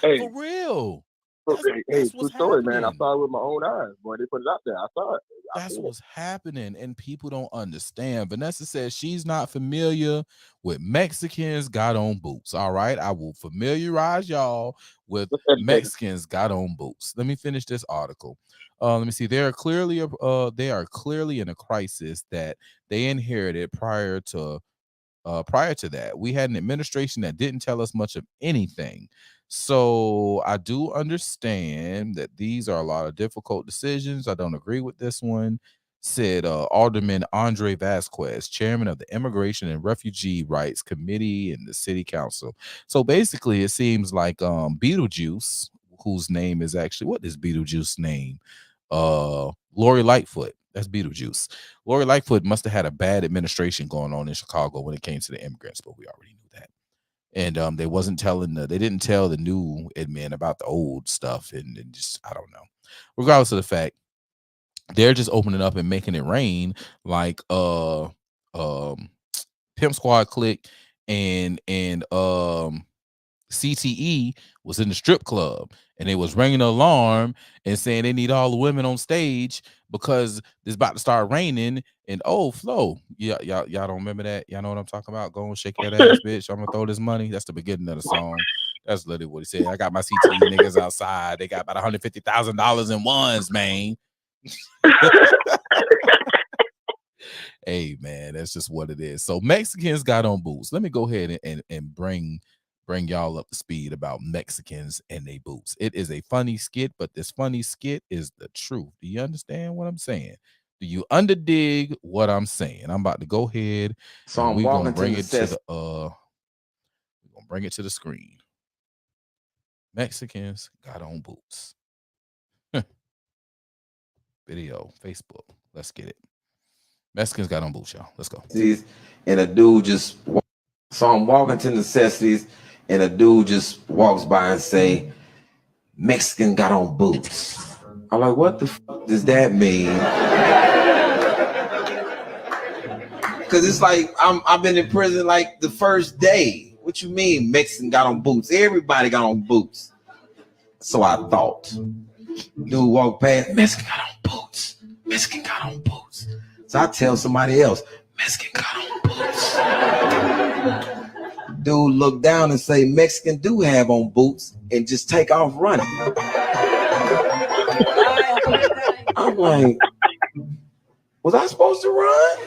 S8: Hey,
S1: for real.
S8: That's true story, man. I saw it with my own eyes, boy. They put it out there. I saw it.
S1: That's what's happening, and people don't understand. Vanessa says she's not familiar with Mexicans got on boots. All right, I will familiarize y'all with Mexicans got on boots. Let me finish this article. Let me see. They are clearly in a crisis that they inherited prior to that. We had an administration that didn't tell us much of anything. So I do understand that these are a lot of difficult decisions. I don't agree with this one, said Alderman Andre Vasquez, chairman of the Immigration and Refugee Rights Committee in the City Council. So basically, it seems like Beetlejuice, whose name is actually, what is Beetlejuice's name? Lori Lightfoot. That's Beetlejuice. Lori Lightfoot must have had a bad administration going on in Chicago when it came to the immigrants, but we already knew that. And they didn't tell the new admin about the old stuff, and just, I don't know. Regardless of the fact, they're just opening up and making it rain like Pimp Squad Click and CTE was in the strip club, and they was ringing the alarm and saying they need all the women on stage because it's about to start raining. And Flo, y'all don't remember that? Y'all know what I'm talking about? Go and shake that ass, bitch. I'm gonna throw this money. That's the beginning of the song. That's literally what he said. I got my CTE niggas outside. They got about $150,000 in ones, man. Hey, man, that's just what it is. So Mexicans got on boots. Let me go ahead and bring y'all up to speed about Mexicans and they boots. It is a funny skit, but this funny skit is the truth. Do you understand what I'm saying? Do you underdig what I'm saying? I'm about to go ahead and we're gonna bring it to the screen. Mexicans got on boots. Video, Facebook. Let's get it. Mexicans got on boots, y'all. Let's go.
S9: And a dude just saw him walking to necessities, and a dude just walks by and say, Mexican got on boots. I'm like, what the fuck does that mean? Because it's like I've been in prison like the first day. What you mean Mexican got on boots? Everybody got on boots. So I thought. Dude walked past, Mexican got on boots. Mexican got on boots. So I tell somebody else, Mexican got on boots. Dude look down and say, Mexican do have on boots, and just take off running. I'm like, was I supposed to run?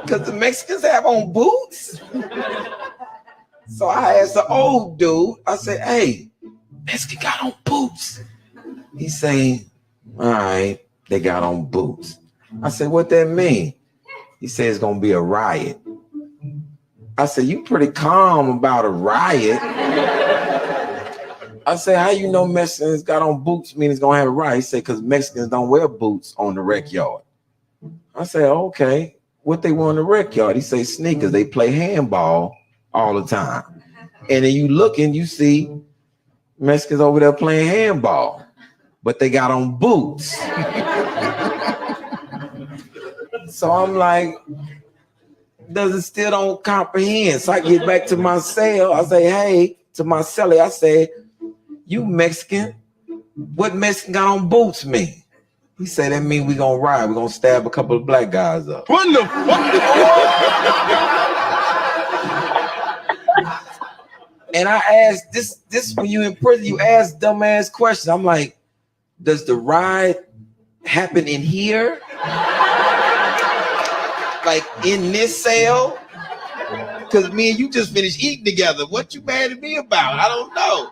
S9: Because the Mexicans have on boots. So I asked the old dude, I said, hey, Mexican got on boots. He say, all right, they got on boots. I said, what that mean? He said, it's going to be a riot. I said, you pretty calm about a riot. I said, how you know Mexicans got on boots mean it's going to have a riot? He said, because Mexicans don't wear boots on the rec yard. I said, okay, what they wear on the rec yard? He say sneakers. They play handball all the time. And then you look and you see Mexicans over there playing handball, but they got on boots. So I'm like, does it still don't comprehend? So I get back to my cell. I say, hey, to my cellie, I say, you Mexican, what Mexican got on boots mean? He said, that mean we gonna ride. We're gonna stab a couple of black guys up.
S3: What the fuck?
S9: And I asked this when you in prison, you ask dumbass questions. I'm like, does the ride happen in here? Like in this cell? Because me and you just finished eating together. What you mad at me about? I don't know.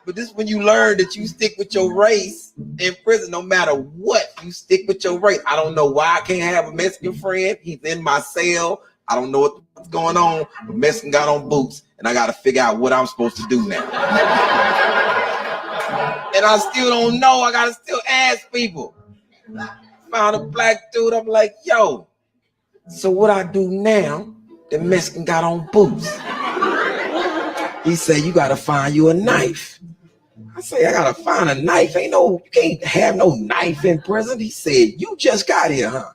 S9: But this is when you learn that you stick with your race in prison, no matter what, you stick with your race. I don't know why I can't have a Mexican friend. He's in my cell. I don't know what's going on. But Mexican got on boots, and I got to figure out what I'm supposed to do now. And I still don't know. I got to still ask people. Found a black dude. I'm like, yo, so what I do now, the Mexican got on boots. He said, you got to find you a knife. I say, I got to find a knife. You can't have no knife in prison. He said, you just got here, huh?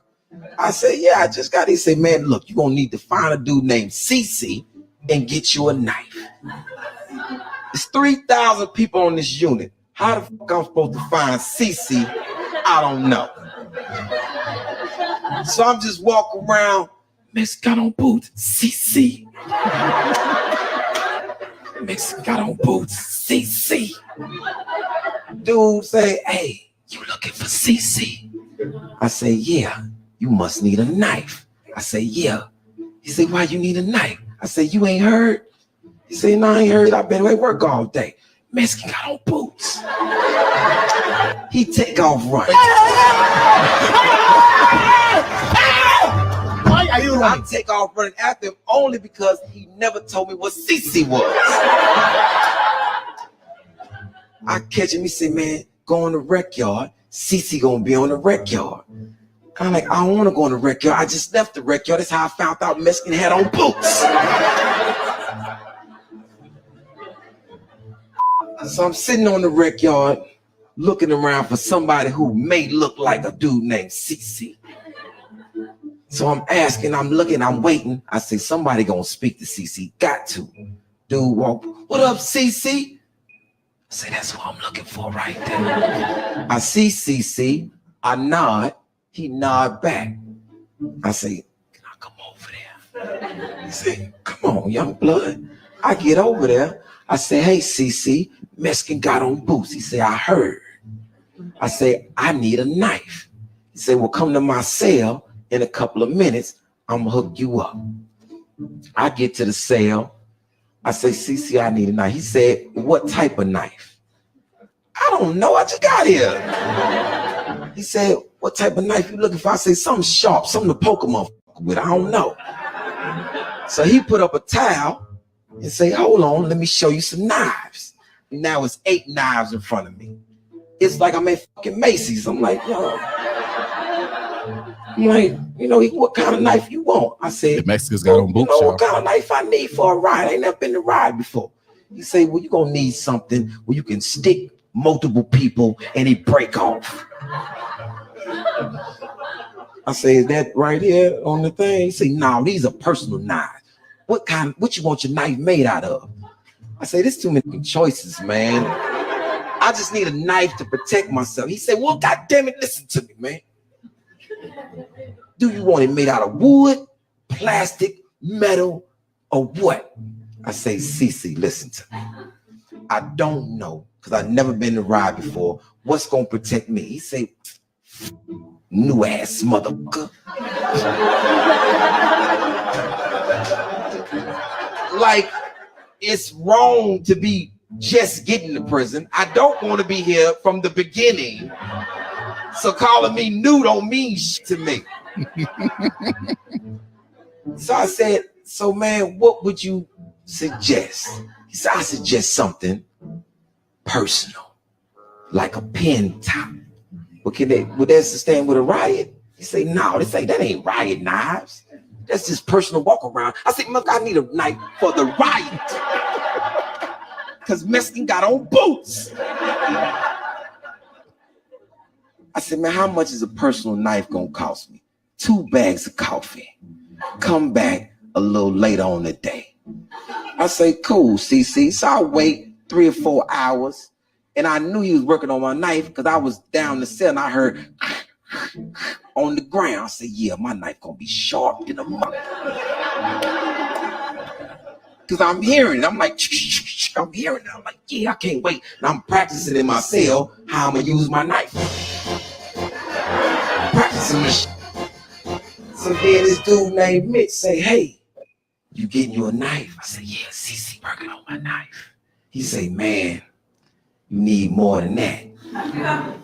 S9: I said, yeah, I just got here. He said, man, look, you're going to need to find a dude named CC and get you a knife. There's 3,000 people on this unit. How the fuck I'm supposed to find CC? I don't know. So I'm just walking around, Mexican got on boots, CC. Mexican got on boots, CC. Dude say, hey, you looking for CC? I say, yeah, you must need a knife. I say, yeah. He say, why you need a knife? I say, you ain't heard? He say, no, I ain't heard. I've been at work all day. Mexican got on boots. He take off running.
S3: Why are you running?
S9: I take off running after him only because he never told me what CC was. I catch him, he say, man, go on the rec yard. CC gonna be on the rec yard. I'm like, I don't wanna go on the rec yard. I just left the rec yard. That's how I found out Mexican had on boots. So I'm sitting on the rec yard looking around for somebody who may look like a dude named CC. So I'm asking, I'm looking, I'm waiting. I say, somebody gonna speak to CC. Got to. Dude walk, what up, CC? I say, that's what I'm looking for right there. I see CC, I nod, he nod back. I say, can I come over there? He say, come on, young blood. I get over there. I say, hey, CC, Mexican got on boots. He say, I heard. I say, I need a knife. He say, well, come to my cell. In a couple of minutes, I'm gonna hook you up. I get to the cell. I say, CC, I need a knife. He said, what type of knife? I don't know. I just got here. He said, what type of knife you looking for? I say, something sharp, something to poke a motherfucker with. I don't know. So he put up a towel and say, hold on, let me show you some knives. And now it's 8 knives in front of me. It's like I'm at fucking Macy's. I'm like, yo. I'm like, what kind of knife you want? I said,
S1: the Mexicans got on boots.
S9: What kind of knife I need for a ride? I ain't never been to ride before. He said, well, you're going to need something where you can stick multiple people and it break off. I say, is that right here on the thing? He said, no, these are personal knives. What you want your knife made out of? I say, there's too many choices, man. I just need a knife to protect myself. He said, well, goddamn it, listen to me, man. Do you want it made out of wood, plastic, metal, or what? I say, CC, listen to me. I don't know, because I've never been to ride before. What's gonna protect me? He say, new ass motherfucker. Like, it's wrong to be just getting to prison. I don't want to be here from the beginning. So calling me new don't mean shit to me. So I said, so man, what would you suggest? He said, I suggest something personal, like a pen top. But would that sustain with a riot? He say, no, that ain't riot knives. That's just personal walk around. I said, look, I need a knife for the riot. Because Mexican got on boots. I said, man, how much is a personal knife gonna cost me? 2 bags of coffee. Come back a little later on the day. I say, cool, CC. So I wait 3 or 4 hours. And I knew he was working on my knife because I was down the cell and I heard on the ground. I said, yeah, my knife gonna be sharp in a month. Because I'm hearing it. I'm like, I'm hearing it. I'm like, yeah, I can't wait. And I'm practicing in my cell how I'm gonna use my knife. Practicing this. So then this dude named Mitch say, hey, you getting you a knife? I said, yeah, CC working on my knife. He say, man, you need more than that.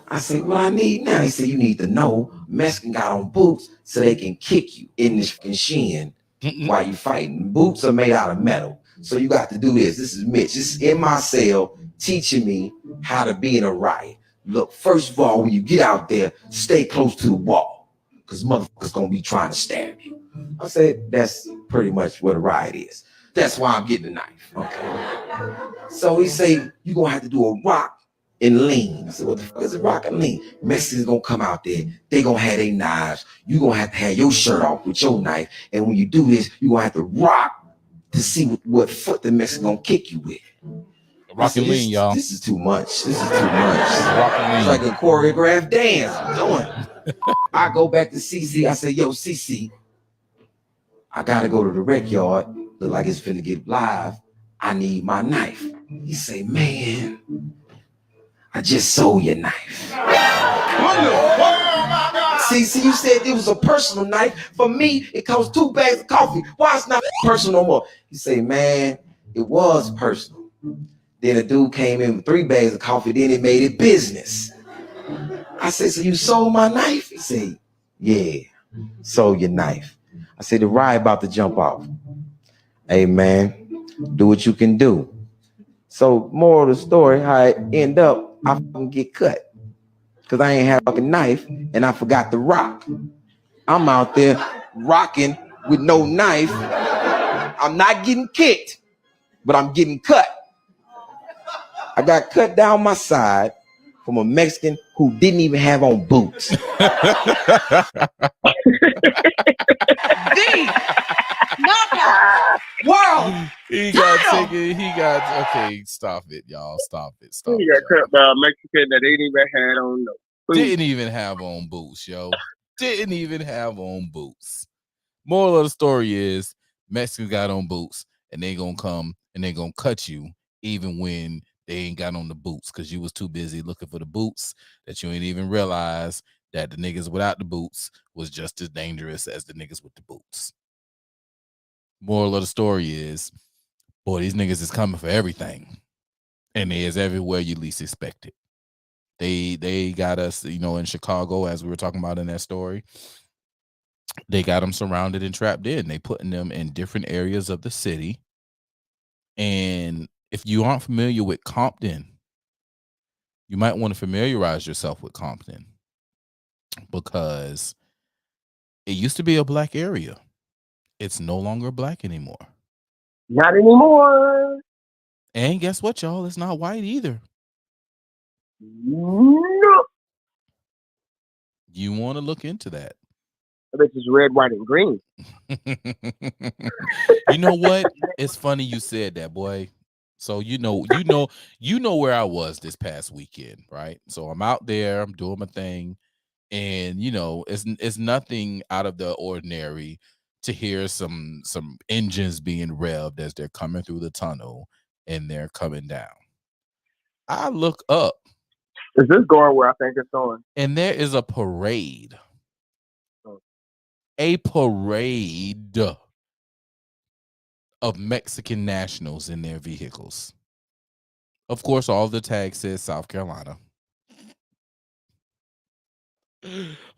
S9: I said, what I need now? He said, you need to know Mexican got on boots so they can kick you in the fucking shin while you fighting. Boots are made out of metal. So you got to do this. This is Mitch. This is in my cell teaching me how to be in a riot. Look, first of all, when you get out there, stay close to the wall because motherfuckers going to be trying to stab you. I said, that's pretty much what a riot is. That's why I'm getting a knife. Okay. So he say, you're going to have to do a rock and lean. I said, what the fuck is a rock and lean? Mexicans going to come out there. They going to have their knives. You're going to have your shirt off with your knife. And when you do this, you're going to have to rock to see what foot the Mexican going to kick you with.
S1: Rock and lean, y'all.
S9: This is too much. This is too much. It's like a choreographed dance. I'm doing. I go back to CC. I say, yo, CC, I got to go to the rec yard. Look like it's finna get live. I need my knife. He say, man, I just sold your knife. See, you said it was a personal knife. For me, it costs 2 bags of coffee. Why it's not personal no more? He say, man, it was personal. Then a dude came in with 3 bags of coffee. Then he made it business. I said, so you sold my knife? He said, yeah, sold your knife. I said, the riot about to jump off. Hey, man, do what you can do. So moral of the story, how it end up, I fucking get cut. Because I ain't have a fucking knife and I forgot to rock. I'm out there rocking with no knife. I'm not getting kicked, but I'm getting cut. I got cut down my side from a Mexican who didn't even have on boots.
S1: Wow. He got taken. He got okay. Stop it, y'all. Stop it. Stop.
S8: He got cut by a Mexican that ain't even had on no boots.
S1: Didn't even have on boots, yo. Didn't even have on boots. Moral of the story is Mexicans got on boots and they gonna come and they gonna cut you even when they ain't got on the boots because you was too busy looking for the boots that you ain't even realize that the niggas without the boots was just as dangerous as the niggas with the boots. Moral of the story is, boy, these niggas is coming for everything. And they is everywhere you least expect it. They got us, you know, in Chicago, as we were talking about in that story. They got them surrounded and trapped in. They putting them in different areas of the city. And if you aren't familiar with Compton, you might want to familiarize yourself with Compton because it used to be a black area. It's no longer black anymore.
S8: Not anymore.
S1: And guess what, y'all? It's not white either.
S8: No.
S1: You want to look into that.
S8: I bet it's red, white, and green.
S1: You know what? It's funny you said that, boy. So you know where I was this past weekend, right? So I'm out there, I'm doing my thing, and you know, it's nothing out of the ordinary to hear some engines being revved as they're coming through the tunnel and they're coming down. I look up.
S8: Is this going where I think it's going?
S1: And there is a parade.
S8: Oh.
S1: A parade of Mexican nationals in their vehicles. Of course, all the tags says South Carolina.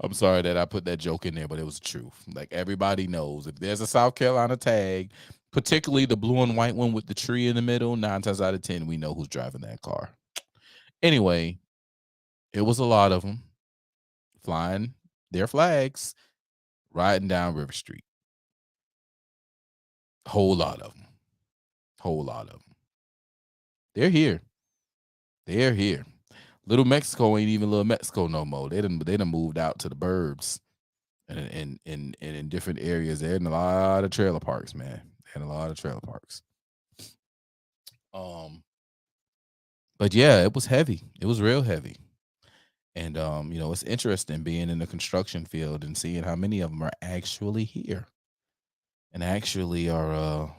S1: I'm sorry that I put that joke in there, but it was the truth. Like, everybody knows if there's a South Carolina tag, particularly the blue and white one with the tree in the middle, 9 times out of 10, we know who's driving that car. Anyway, it was a lot of them flying their flags, riding down River Street. Whole lot of them. Whole lot of them. They're here. They're here. Little Mexico ain't even Little Mexico no more. They done moved out to the burbs and in different areas. They're in a lot of trailer parks, man. They're in a lot of trailer parks. But yeah, it was heavy. It was real heavy. And you know, it's interesting being in the construction field and seeing how many of them are actually here and actually are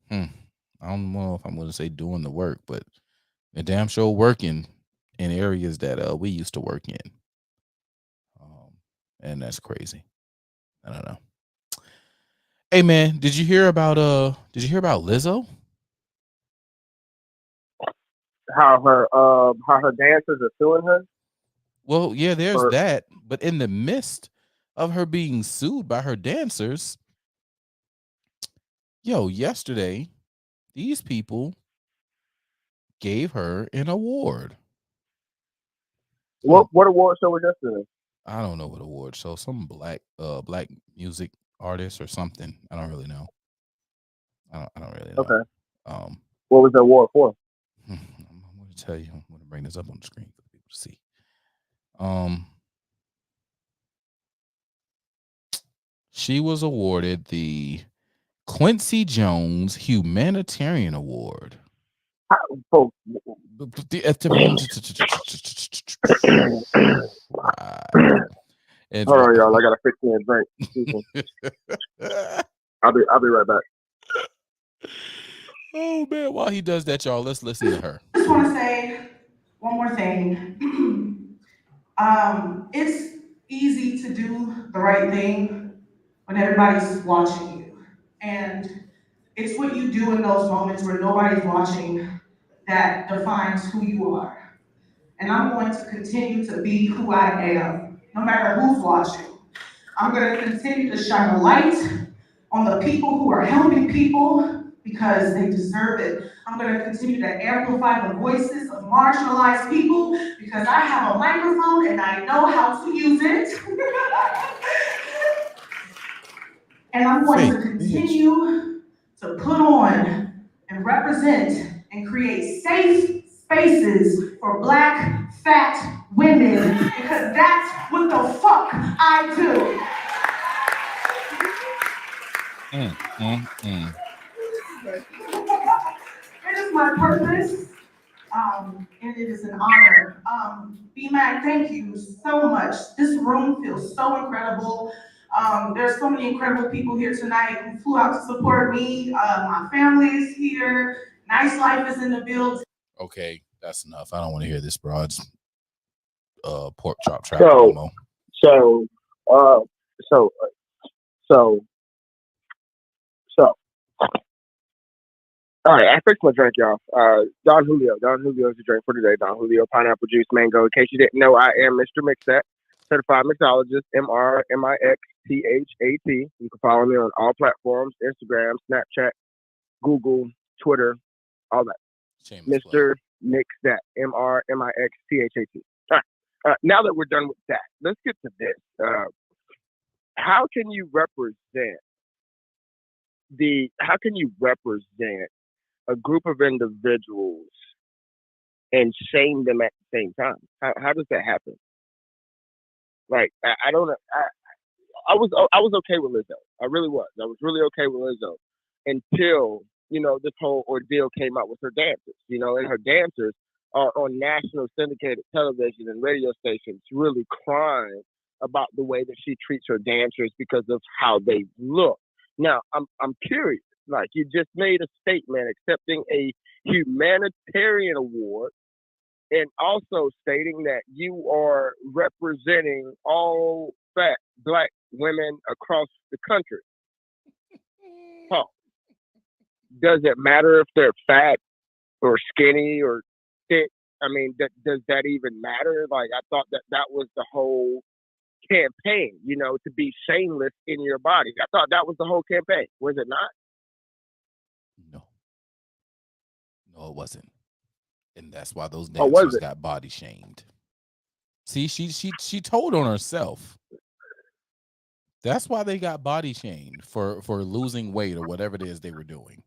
S1: I don't know if I'm going to say doing the work, but they're damn sure working in areas that we used to work in. And that's crazy. I don't know. Hey man, did you hear about Lizzo?
S8: How her dancers are suing her?
S1: Well, yeah, there's that. But in the midst of her being sued by her dancers, yesterday, these people gave her an award.
S8: What award show was yesterday?
S1: I don't know what award show. Some black music artist or something. I don't really know. I don't really know.
S8: Okay. What was the award for?
S1: I'm going to tell you. I'm going to bring this up on the screen for people to see. She was awarded the Quincy Jones Humanitarian Award.
S8: Hold on, y'all. I gotta fix me a drink. I'll be right back.
S1: Oh man, while he does that, y'all, let's listen to her.
S10: I just want to say one more thing. It's easy to do the right thing when everybody's watching you. And it's what you do in those moments where nobody's watching that defines who you are. And I'm going to continue to be who I am, no matter who's watching. I'm going to continue to shine a light on the people who are helping people because they deserve it. I'm going to continue to amplify the voices of marginalized people because I have a microphone and I know how to use it. And I'm going to continue to put on and represent and create safe spaces for Black, fat women because that's what the fuck I do. It is my purpose, and it is an honor. B-Mac, thank you so much. This room feels so incredible. There's so many incredible people here tonight who flew out to support me. My family is here. Nice Life is in the building.
S1: Okay, that's enough. I don't want to hear this broad's pork chop trap promo.
S8: So, all right, I fixed my drink, y'all. Don Julio is the drink for today. Don Julio, pineapple juice, mango. In case you didn't know, I am Mr. Mixat, certified mixologist, MRMIXTHAT. You can follow me on all platforms, Instagram, Snapchat, Google, Twitter, all that. Mr. Mixat, MRMIXTHAT. All right, now that we're done with that, let's get to this. How can you represent a group of individuals and shame them at the same time? How does that happen? Like, I don't know. I was okay with Lizzo. I really was. I was really okay with Lizzo until, this whole ordeal came out with her dancers, and her dancers are on national syndicated television and radio stations really crying about the way that she treats her dancers because of how they look. Now, I'm curious. Like, you just made a statement accepting a humanitarian award, and also stating that you are representing all fat black women across the country. Huh. Does it matter if they're fat or skinny or thick? I mean, does that even matter? Like, I thought that was the whole campaign, you know, to be shameless in your body. I thought that was the whole campaign. Was it not?
S1: No, it wasn't. And that's why those
S8: Or was
S1: dancers
S8: it?
S1: got body shamed. See, she told on herself. That's why they got body shamed for losing weight or whatever it is they were doing.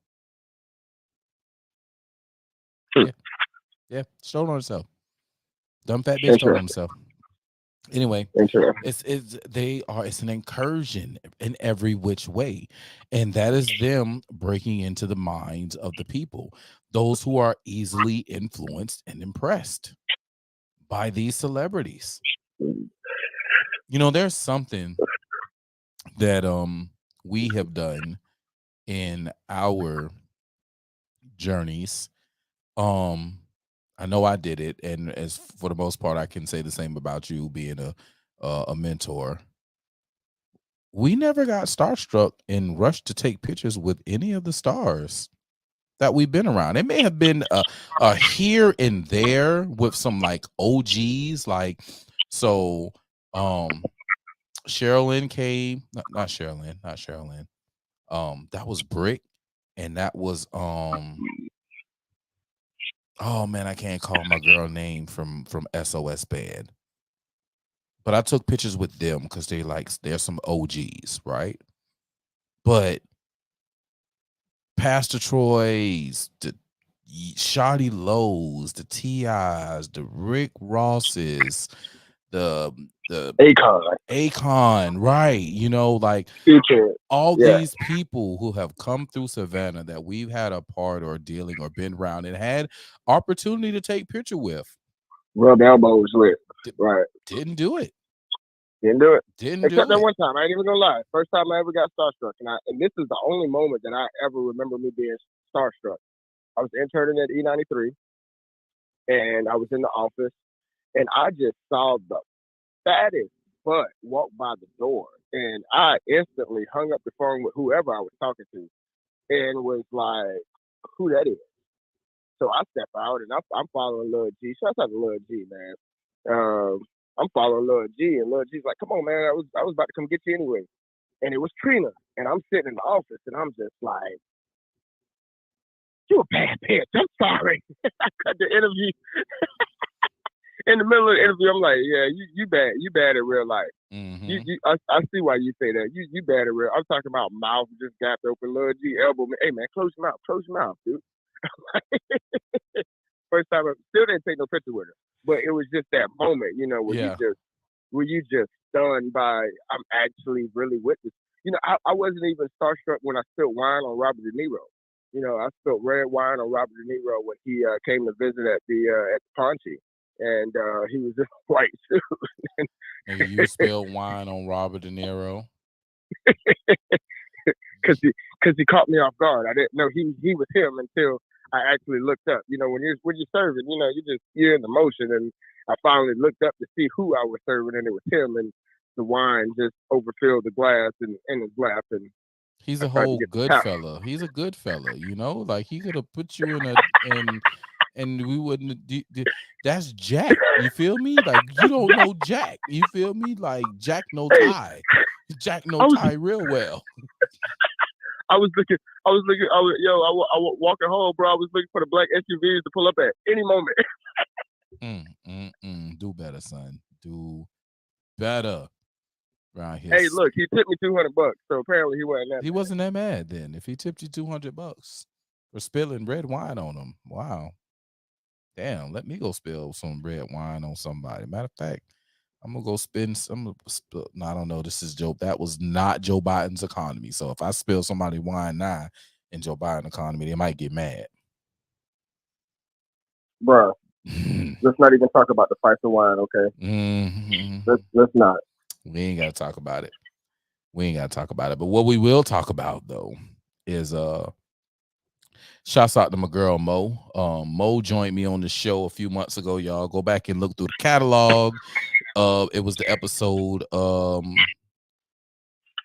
S1: Yeah, showed on herself. Dumb fat bitch told on herself. Anyway, it's an incursion in every which way, and that is them breaking into the minds of the people, those who are easily influenced and impressed by these celebrities. You know, there's something that we have done in our journeys. I know I did it, and as for the most part, I can say the same about you being a mentor. We never got starstruck and rushed to take pictures with any of the stars that we've been around. It may have been a here and there with some like OGs, like so. Sherilyn came, not Sherilyn. That was Brick, and that was oh man, I can't call my girl name from SOS Band. But I took pictures with them because they're some OGs, right? But Pastor Troy's, the Shawty Lowe's, the T.I.'s, the Rick Ross's, the Akon, right? You know, like all these people who have come through Savannah that we've had a part or dealing or been around and had opportunity to take picture with.
S8: Rub elbows with, right?
S1: Didn't do it.
S8: Except that one time. I ain't even gonna lie. First time I ever got starstruck, and this is the only moment that I ever remember me being starstruck. I was interning at E93, and I was in the office, and I just saw the fattest butt walk by the door, and I instantly hung up the phone with whoever I was talking to, and was like, "Who that is?" So I step out, and I'm following Lil G. Shout out to Lil G, man. I'm following Lil G, and Lil G's like, "Come on, man, I was about to come get you anyway." And it was Trina, and I'm sitting in the office, and I'm just like, "You a bad bitch. I'm sorry." I cut the interview. In the middle of the interview, I'm like, "Yeah, you bad in real life. I see why you say that. You bad in real. I'm talking about mouth just gapped open, Lil G elbow me. Hey man, close your mouth, dude." First time I still didn't take no picture with her, but it was just that moment, you know, where you just stunned by I'm actually really with this. You know, I wasn't even starstruck when I spilled wine on Robert De Niro. You know, I spilled red wine on Robert De Niro when he came to visit at the Ponche, and he was in a white suit.
S1: And you spilled wine on Robert De Niro?
S8: Because he caught me off guard. I didn't know he was him until I actually looked up. You know, when you're serving, you know, you're in the motion, and I finally looked up to see who I was serving, and it was him, and the wine just overfilled the glass and in his lap. And
S1: he's a whole good fella. He's a good fella, you know, like he could have put you and we wouldn't. That's Jack. You feel me? Like you don't know Jack. You feel me? Like Jack no tie. Jack no tie real well.
S8: I was walking home, bro. I was looking for the black SUVs to pull up at any moment.
S1: Do better, son. Do better around here.
S8: Hey, look, he tipped me $200, so apparently he wasn't that.
S1: He wasn't that mad then. If he tipped you $200 for spilling red wine on him, wow. Damn, let me go spill some red wine on somebody. Matter of fact, I'm gonna go spend some. No, I don't know. This is Joe. That was not Joe Biden's economy. So if I spill somebody wine now in Joe Biden economy, they might get mad.
S8: Bruh, let's not even talk about the price of wine, okay? Let's not.
S1: We ain't gotta talk about it. But what we will talk about though is Shouts out to my girl Mo. Mo joined me on the show a few months ago, y'all. Go back and look through the catalog. It was the episode.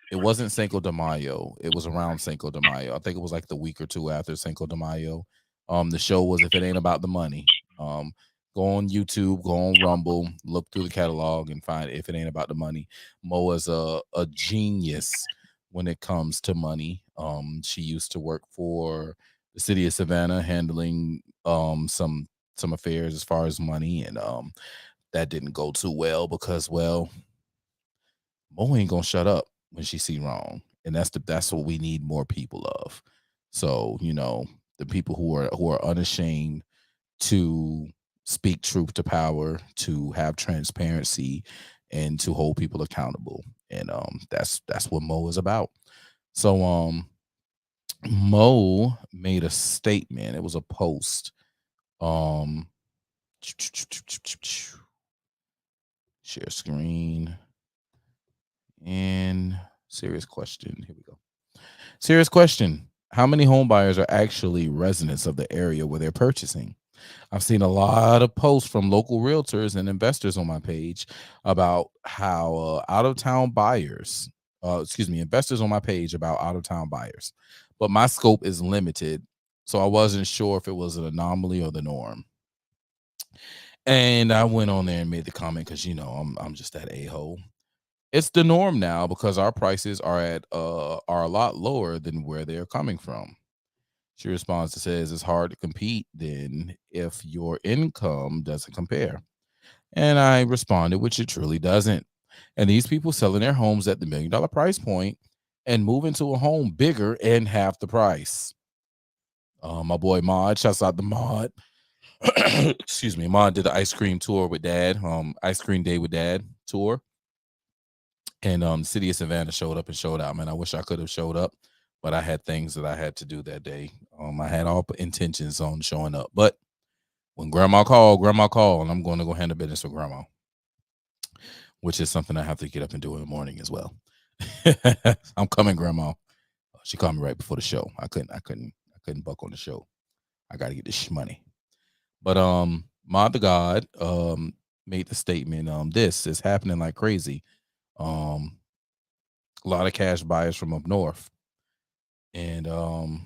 S1: It wasn't Cinco de Mayo. It was around Cinco de Mayo. I think it was like the week or two after Cinco de Mayo. The show was If It Ain't About the Money. Go on YouTube, go on Rumble, look through the catalog and find If It Ain't About the Money. Mo is a genius when it comes to money. She used to work for the city of Savannah, handling some affairs as far as money, and that didn't go too well because, well, Mo ain't gonna shut up when she see wrong, and that's what we need more people of. So, you know, the people who are unashamed to speak truth to power, to have transparency, and to hold people accountable. And that's what Mo is about. So Mo made a statement. It was a post. Share screen. And serious question. Here we go. Serious question. How many home buyers are actually residents of the area where they're purchasing? I've seen a lot of posts from local realtors and investors on my page about how out-of-town buyers, investors on my page about out-of-town buyers. But my scope is limited, so I wasn't sure if it was an anomaly or the norm. And I went on there and made the comment because, you know, I'm just that a-hole. It's the norm now because our prices are a lot lower than where they're coming from. She responds and says it's hard to compete then if your income doesn't compare. And I responded, which it truly doesn't. And these people selling their homes at the $1 million price point and move into a home bigger and half the price. My boy Mod, shouts out to Mod. Excuse me, Mod did the ice cream tour with Dad, ice cream day with Dad tour. And city of Savannah showed up and showed out. Man, I wish I could have showed up, but I had things that I had to do that day. I had all intentions on showing up, but when grandma called, and I'm going to go handle business with grandma, which is something I have to get up and do in the morning as well. I'm coming, grandma. She called me right before the show. I couldn't buck on the show. I got to get this money. But Mod the God made the statement. This is happening like crazy. A lot of cash buyers from up north. And hold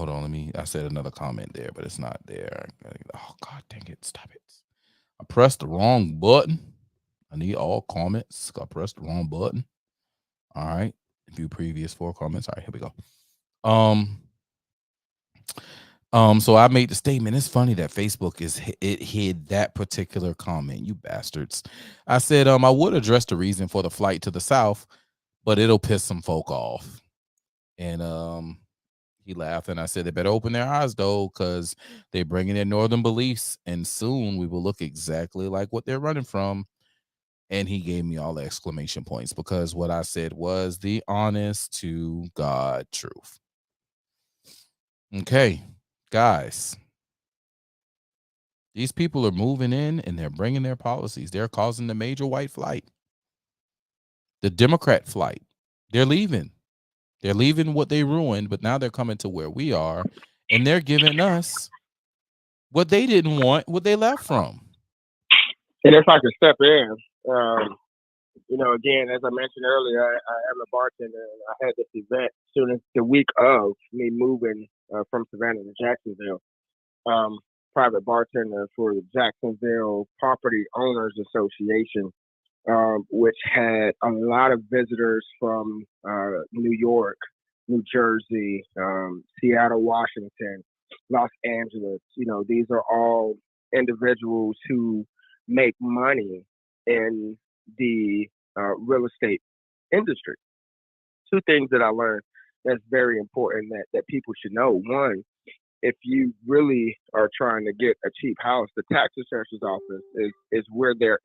S1: on, I said another comment there, but it's not there. Oh God dang it, stop it. I pressed the wrong button. I need all comments. I pressed the wrong button. All right. View previous 4 comments. All right, here we go. So I made the statement. It's funny that Facebook hid that particular comment, you bastards. I said I would address the reason for the flight to the south, but it'll piss some folk off. And he laughed, and I said they better open their eyes though, because they're bringing in northern beliefs, and soon we will look exactly like what they're running from. And he gave me all the exclamation points because what I said was the honest to God truth. Okay, guys. These people are moving in and they're bringing their policies. They're causing the major white flight. The Democrat flight. They're leaving. They're leaving what they ruined, but now they're coming to where we are, and they're giving us what they didn't want, what they left from.
S8: And if I could step in, you know, again, as I mentioned earlier, I am a bartender, and I had this event soon as the week of me moving from Savannah to Jacksonville. Private bartender for the Jacksonville Property Owners Association, which had a lot of visitors from New York, New Jersey, Seattle, Washington, Los Angeles. You know, these are all individuals who make money in the real estate industry. 2 things that I learned that's very important that people should know. One, if you really are trying to get a cheap house, the tax assessor's office is where they're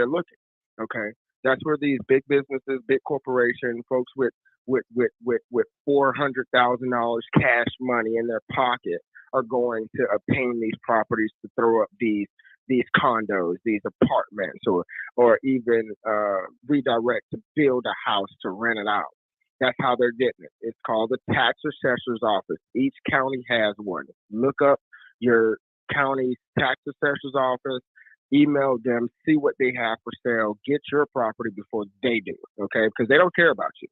S8: looking. Okay, that's where these big businesses, big corporations, folks with $400,000 cash money in their pocket are going to obtain these properties to throw up these condos, these apartments, or even redirect to build a house to rent it out. That's how they're getting it. It's called the tax assessor's office. Each county has one. Look up your county's tax assessor's office, email them, see what they have for sale, get your property before they do, okay? Because they don't care about you,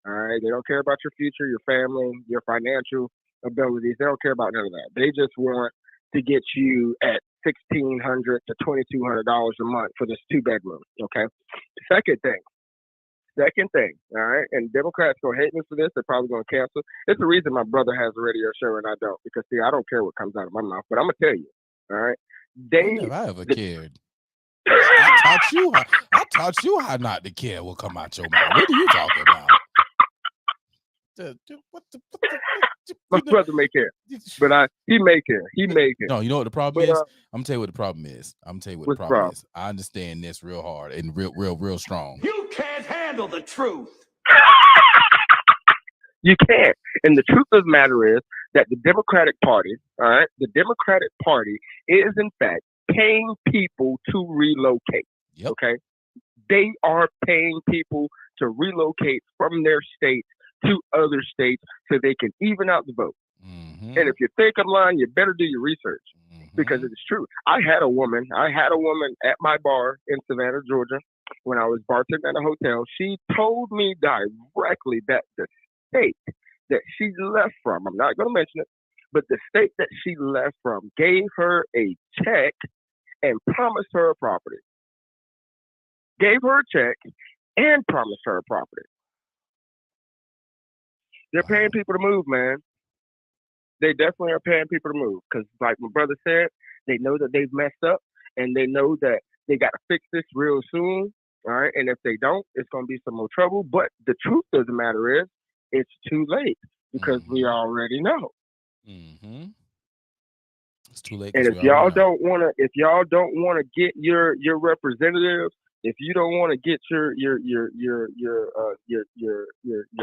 S8: all right? They don't care about your future, your family, your financial abilities. They don't care about none of that. They just want to get you at $1,600 to $2,200 a month for this 2-bedroom, okay? Second thing, all right, and Democrats gonna hate me for this. They're probably gonna cancel. It's the reason my brother has a radio show and I don't, because see, I don't care what comes out of my mouth, but I'm gonna tell you, all right.
S1: I ever cared. I taught you how not to care what come out your mouth. What are you talking about?
S8: My brother may care, but he may care. He may care.
S1: No, you know what the problem is? I'm gonna tell you what the problem is. I understand this real hard and real strong.
S2: You can't handle the truth.
S8: You can't. And the truth of the matter is that the Democratic Party, all right, the Democratic Party is in fact paying people to relocate.
S1: Yep.
S8: Okay, they are paying people to relocate from their states to other states so they can even out the vote.
S1: Mm-hmm.
S8: And if you think I'm lying, you better do your research, because it's true. I had a woman at my bar in Savannah, Georgia, when I was bartending at a hotel. She told me directly that the state that she left from, I'm not going to mention it, but the state that she left from gave her a check and promised her a property. Gave her a check and promised her a property. They're paying people to move, man. They definitely are paying people to move, because like my brother said, they know that they've messed up and they know that they got to fix this real soon. All right. And if they don't, it's going to be some more trouble. But the truth of the matter is, it's too late, because we already know.
S1: Mm-hmm. It's too late.
S8: And if y'all don't want to get your representatives, if you don't want to get your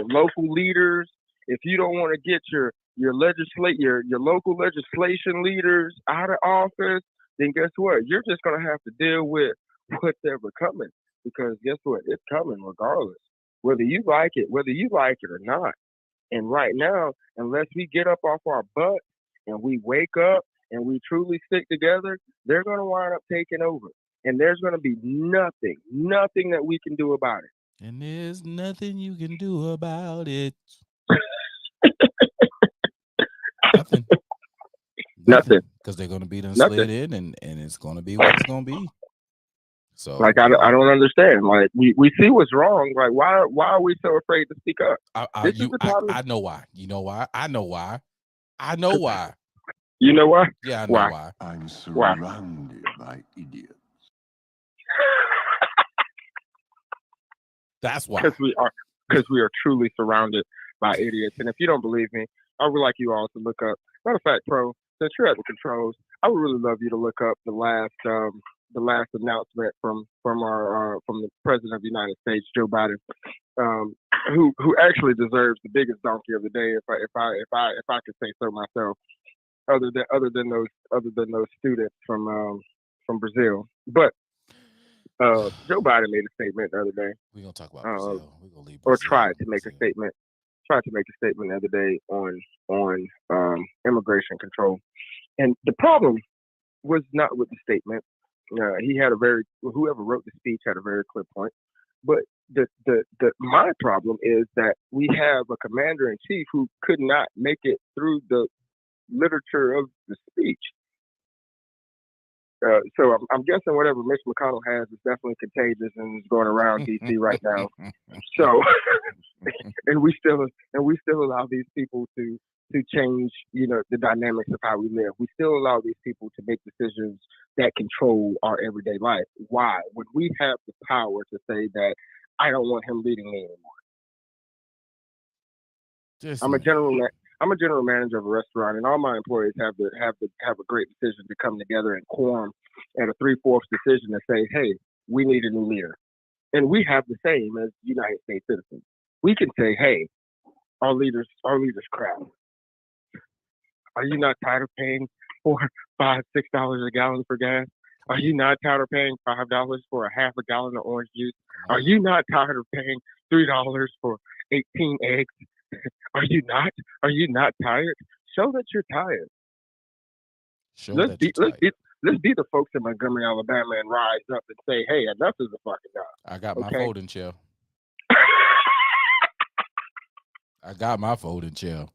S8: local leaders, if you don't want to get your local legislation leaders out of office, then guess what? You're just gonna have to deal with whatever coming, because guess what? It's coming regardless, whether you like it or not. And right now, unless we get up off our butt and we wake up and we truly stick together, they're gonna wind up taking over. And there's going to be nothing that we can do about it.
S1: And there's nothing you can do about it. Nothing. Because they're going to be slid in, and it's going to be what it's going to be. So,
S8: like, I don't understand. Like, we see what's wrong. Like, why are we so afraid to speak up?
S1: I know why. You know why? I know why.
S8: You know why?
S1: Yeah, I know why.
S11: I'm surrounded by idiots.
S1: That's why.
S8: Because we are truly surrounded by idiots. And if you don't believe me, I would like you all to look up. Matter of fact, Pro, since you're at the controls, I would really love you to look up the last announcement from the President of the United States, Joe Biden, who actually deserves the biggest donkey of the day, if I could say so myself, other than those students from Brazil. But Joe Biden made a statement the other day.
S1: We're gonna talk about Brazil. We're gonna leave Brazil.
S8: Or tried to make a statement the other day on immigration control. And the problem was not with the statement. Whoever wrote the speech had a very clear point. But my problem is that we have a commander in chief who could not make it through the literature of the speech. So I'm guessing whatever Mitch McConnell has is definitely contagious and is going around DC right now. So, and we still allow these people to change, the dynamics of how we live. We still allow these people to make decisions that control our everyday life. Why? When we have the power to say that I don't want him leading me anymore. I'm a general manager of a restaurant, and all my employees have a great decision to come together and quorum at a 3/4 decision to say, hey, we need a new leader. And we have the same as United States citizens. We can say, hey, our leaders crap. Are you not tired of paying $4, $5, $6 a gallon for gas? Are you not tired of paying $5 for a half a gallon of orange juice? Are you not tired of paying $3 for 18 eggs. Are you not? Are you not tired? Show that you're tired.
S1: Show
S8: Let's
S1: that
S8: be
S1: you're
S8: let's
S1: tight.
S8: be let's be the folks in Montgomery, Alabama, and rise up and say, "Hey, enough is a fucking enough."
S1: I got my
S8: Okay.
S1: folding chair. I got my folding chair.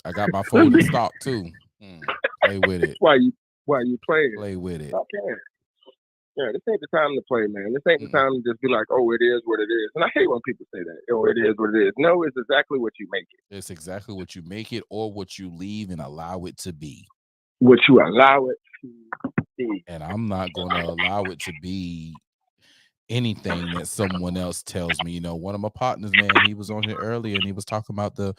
S1: I got my
S8: Let's
S1: folding
S8: be.
S1: stock too. Play with it.
S8: Why you playing?
S1: Play with it.
S8: Stop playing. Yeah, this ain't the time to play, man. This ain't the time to just be like, "Oh, it is what it is." And I hate when people say that. "Oh, it is what it is." No, it's exactly what you make it.
S1: It's exactly what you make it, or what you leave and allow it to be.
S8: What you allow it to be.
S1: And I'm not going to allow it to be anything that someone else tells me. You know, one of my partners, man, he was on here earlier and he was talking about the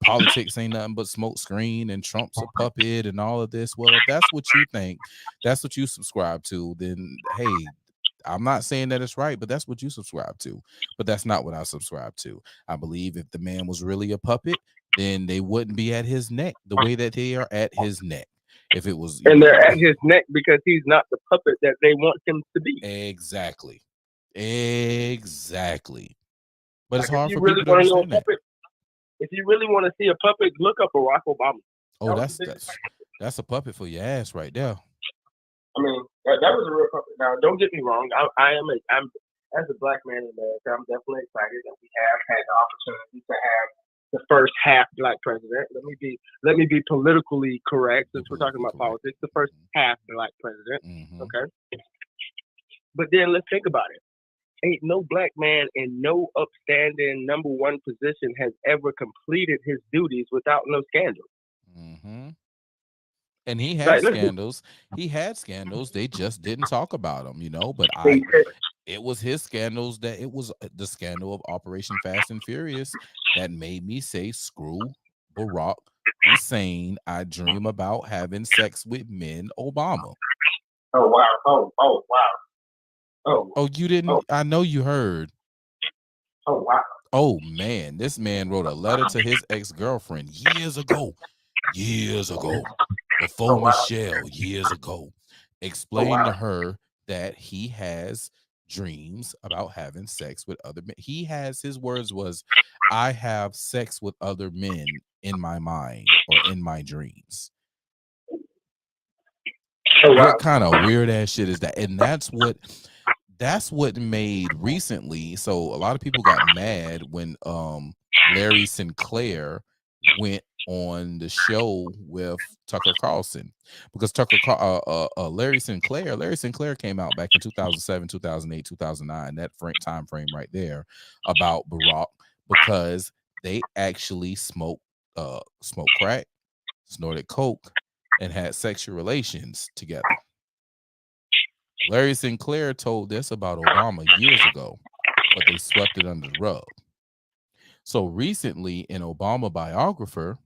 S1: politics ain't nothing but smoke screen and Trump's a puppet and all of this. Well, if that's what you think, that's what you subscribe to, then hey, I'm not saying that it's right, but that's what you subscribe to. But that's not what I subscribe to. I believe if the man was really a puppet, then they wouldn't be at his neck the way that they are at his neck. If it was,
S8: and they're at his neck because he's not the puppet that they want him to be.
S1: Exactly. Exactly. But it's
S8: Like,
S1: hard
S8: if you
S1: for
S8: really
S1: people to
S8: want to know a
S1: understand that.
S8: puppet, if you really want to see a puppet, look up Barack Obama.
S1: Oh,
S8: That was the biggest
S1: that's a puppet for your ass right there.
S8: I mean, that was a real puppet. Now, don't get me wrong. I'm as a black man in America, I'm definitely excited that we have had the opportunity to have the first half black president. Let me be politically correct since we're talking about politics. The first half black president. Okay. But then let's think about it. Ain't no black man in no upstanding number one position has ever completed his duties without no scandal.
S1: And he had scandals. He had scandals. They just didn't talk about them, you know. But it was his scandals it was the scandal of Operation Fast and Furious that made me say, screw Barack Hussein. I dream about having sex with men, Obama.
S8: Oh wow! Oh wow!
S1: Oh, you didn't? Oh. I know you heard.
S8: Oh wow!
S1: Oh man, this man wrote a letter to his ex-girlfriend years ago, before Michelle, years ago, explained to her that he has dreams about having sex with other men. He has, his words was, I have sex with other men in my mind or in my dreams. What kind of weird ass shit is that? And that's what made recently. So a lot of people got mad when Larry Sinclair went on the show with Tucker Carlson, because Larry Sinclair came out back in 2007, 2008, 2009, that time frame right there, about Barack, because they actually smoked crack, snorted coke, and had sexual relations together. Larry Sinclair told this about Obama years ago, but they swept it under the rug. So recently, an Obama biographer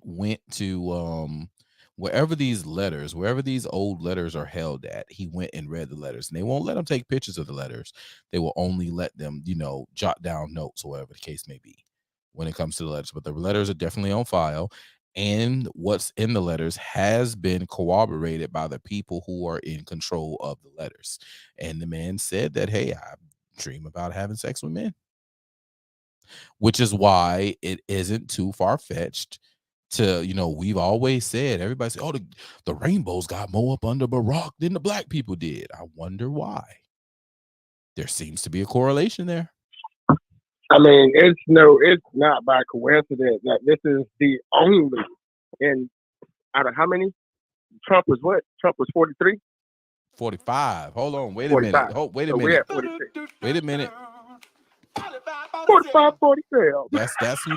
S1: went to wherever these old letters are held at. He went and read the letters, and they won't let him take pictures of the letters. They will only let them, jot down notes or whatever the case may be when it comes to the letters. But the letters are definitely on file, and what's in the letters has been corroborated by the people who are in control of the letters. And the man said that, hey, I dream about having sex with men, which is why it isn't too far-fetched to, we've always said, everybody say, oh, the rainbows got more up under Barack than the black people did. I wonder why. There seems to be a correlation there.
S8: I mean, it's not by coincidence that this is the only, and out of how many? Trump was what? Trump was 43?
S1: 45. Hold on. Wait a
S8: 45.
S1: minute. Wait a minute.
S8: We're at 46.
S1: Wait a minute.
S8: 45, 47.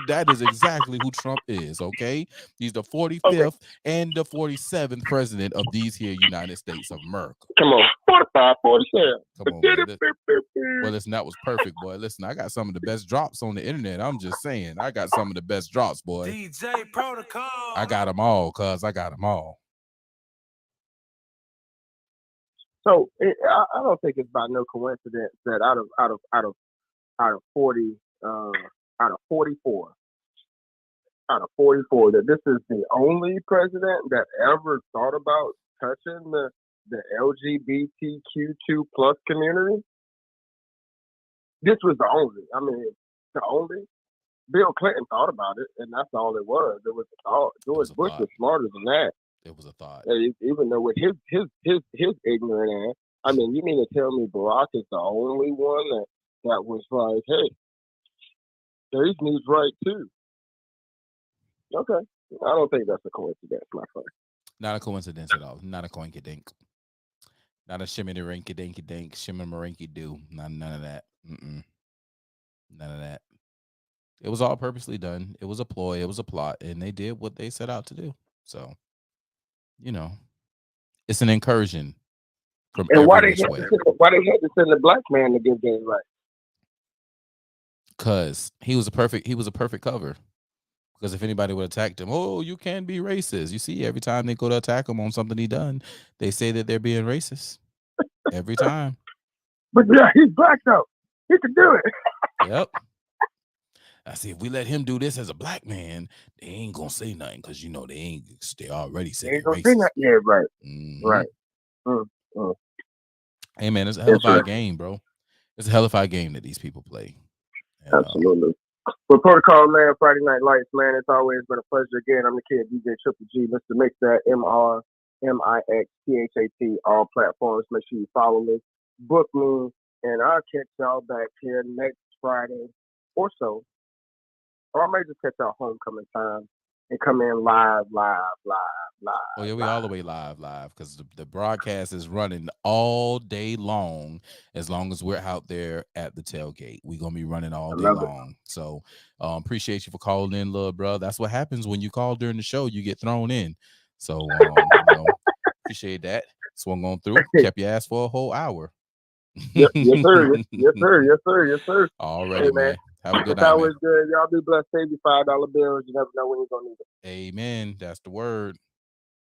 S1: That is exactly who Trump is, okay? He's the 45th and the 47th president of these here United States of America.
S8: Come on, 45, 47.
S1: Come on, man. Well, listen, that was perfect, boy. Listen, I got some of the best drops on the internet. I'm just saying, I got some of the best drops, boy.
S3: DJ Protocol.
S1: I got them all, cuz I got them all.
S8: So I don't think it's by no coincidence that out of 44, that this is the only president that ever thought about touching the LGBTQ2+ community. this was the only. I mean, the only. Bill Clinton thought about it, and that's all it was. It was a thought. George Bush was smarter than that.
S1: It was a thought.
S8: Even though with his ignorant ass. I mean, you mean to tell me Barack is the only one that was like, hey, Dave needs right too. Okay. I don't think that's a coincidence, my friend.
S1: Not a coincidence at all. Not a coinkydink. Not a shimmy rinky dinky dink, shimmy marinky do. None of that. None of that. It was all purposely done. It was a ploy. It was a plot, and they did what they set out to do. So, it's an incursion from
S8: and why they
S1: every way.
S8: had to send the black man to give Dave right?
S1: Because he was a perfect cover. Because if anybody would attack him, oh, you can't be racist. You see, every time they go to attack him on something he done, they say that they're being racist. Every time.
S8: But yeah, he's black though. He can do it.
S1: Yep. I see. If we let him do this as a black man, they ain't gonna say nothing because they already said
S8: ain't gonna say nothing. Yeah, right. Right.
S1: Hey man, it's a hellified game, bro. It's a hellified game that these people play. And,
S8: absolutely. Well, Protocol, man, Friday Night Lights, man, it's always been a pleasure. Again, I'm the kid, DJ Triple G, Mr. Mix That, MRMIXTHAT, all platforms. Make sure you follow me, book me, and I'll catch y'all back here next Friday or so. Or I may just catch y'all homecoming time and come in live.
S1: Oh yeah, we all the way live because the broadcast is running all day long as we're out there at the tailgate. We're gonna be running all day long. So appreciate you for calling in, little bro. That's what happens when you call during the show, you get thrown in. So appreciate that. Swung on through, kept your ass for a whole hour.
S8: Yes, sir. Yes, sir.
S1: All righty, hey, man. Have a good
S8: it's
S1: night,
S8: always
S1: man.
S8: good. Y'all be blessed. Save you $5 bills. You never know when you're gonna need it.
S1: Amen. That's the word.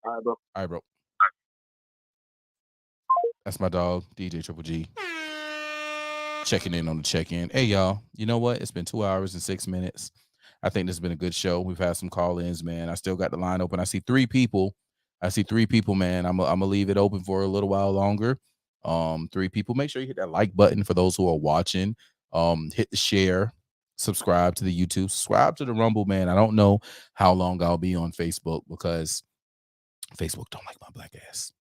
S8: All right, bro.
S1: That's my dog, DJ Triple G. Checking in on the check-in. Hey, y'all. You know what? It's been 2 hours and 6 minutes. I think this has been a good show. We've had some call-ins, man. I still got the line open. I see three people, man. I'm gonna leave it open for a little while longer. 3 people. Make sure you hit that like button for those who are watching. Hit the share. Subscribe to the YouTube. Subscribe to the Rumble, man. I don't know how long I'll be on Facebook because Facebook don't like my black ass.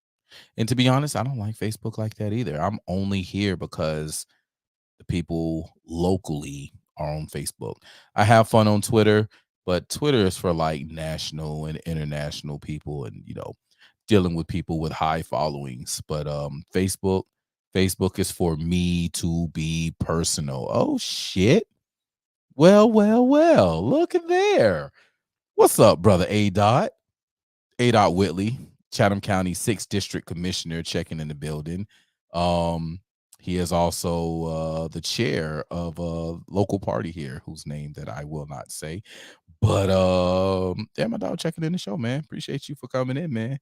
S1: And to be honest, I don't like Facebook like that either. I'm only here because the people locally are on Facebook. I have fun on Twitter, but Twitter is for like national and international people and, dealing with people with high followings. But Facebook is for me to be personal. Oh, shit. Well, look at there. What's up, brother A. Whitley, Chatham County 6th District Commissioner, checking in the building. He is also the chair of a local party here, whose name that I will not say. But yeah, my dog checking in the show, man. Appreciate you for coming in, man.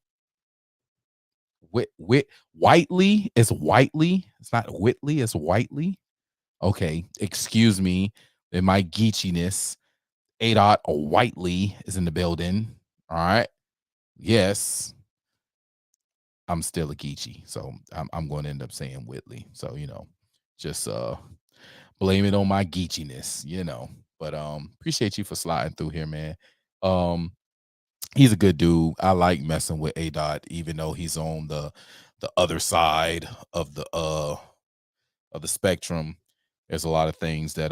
S1: Whiteley is Whiteley. It's not Whitley, it's Whiteley. Okay, excuse me. In my geechiness, A. Whiteley is in the building. All right. Yes. I'm still a geechee, so I'm going to end up saying Whitley. So, just blame it on my geechiness, But appreciate you for sliding through here, man. He's a good dude. I like messing with A. even though he's on the other side of the spectrum. There's a lot of things that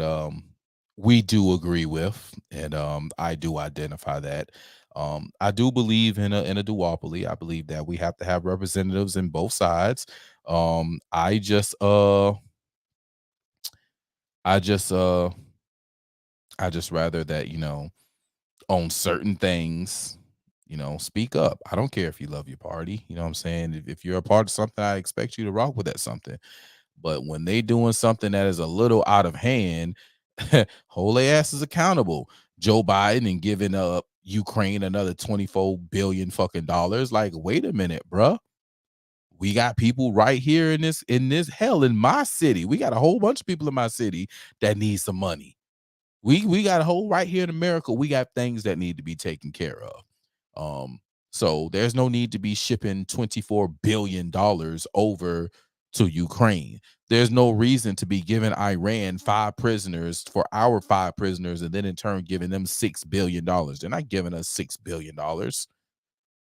S1: we do agree with, and I do identify that. I do believe in a duopoly. I believe that we have to have representatives in both sides. I just rather that, on certain things, speak up. I don't care if you love your party. You know what I'm saying? If you're a part of something, I expect you to rock with that something. But when they doing something that is a little out of hand, hold their asses accountable. Joe Biden and giving up Ukraine another $24 billion fucking dollars. Like, wait a minute, bruh. We got people right here in this hell in my city. We got a whole bunch of people in my city that need some money. We got a whole right here in America. We got things that need to be taken care of. So there's no need to be shipping $24 billion over to Ukraine. There's no reason to be giving Iran 5 prisoners for our 5 prisoners and then in turn giving them $6 billion. They're not giving us $6 billion.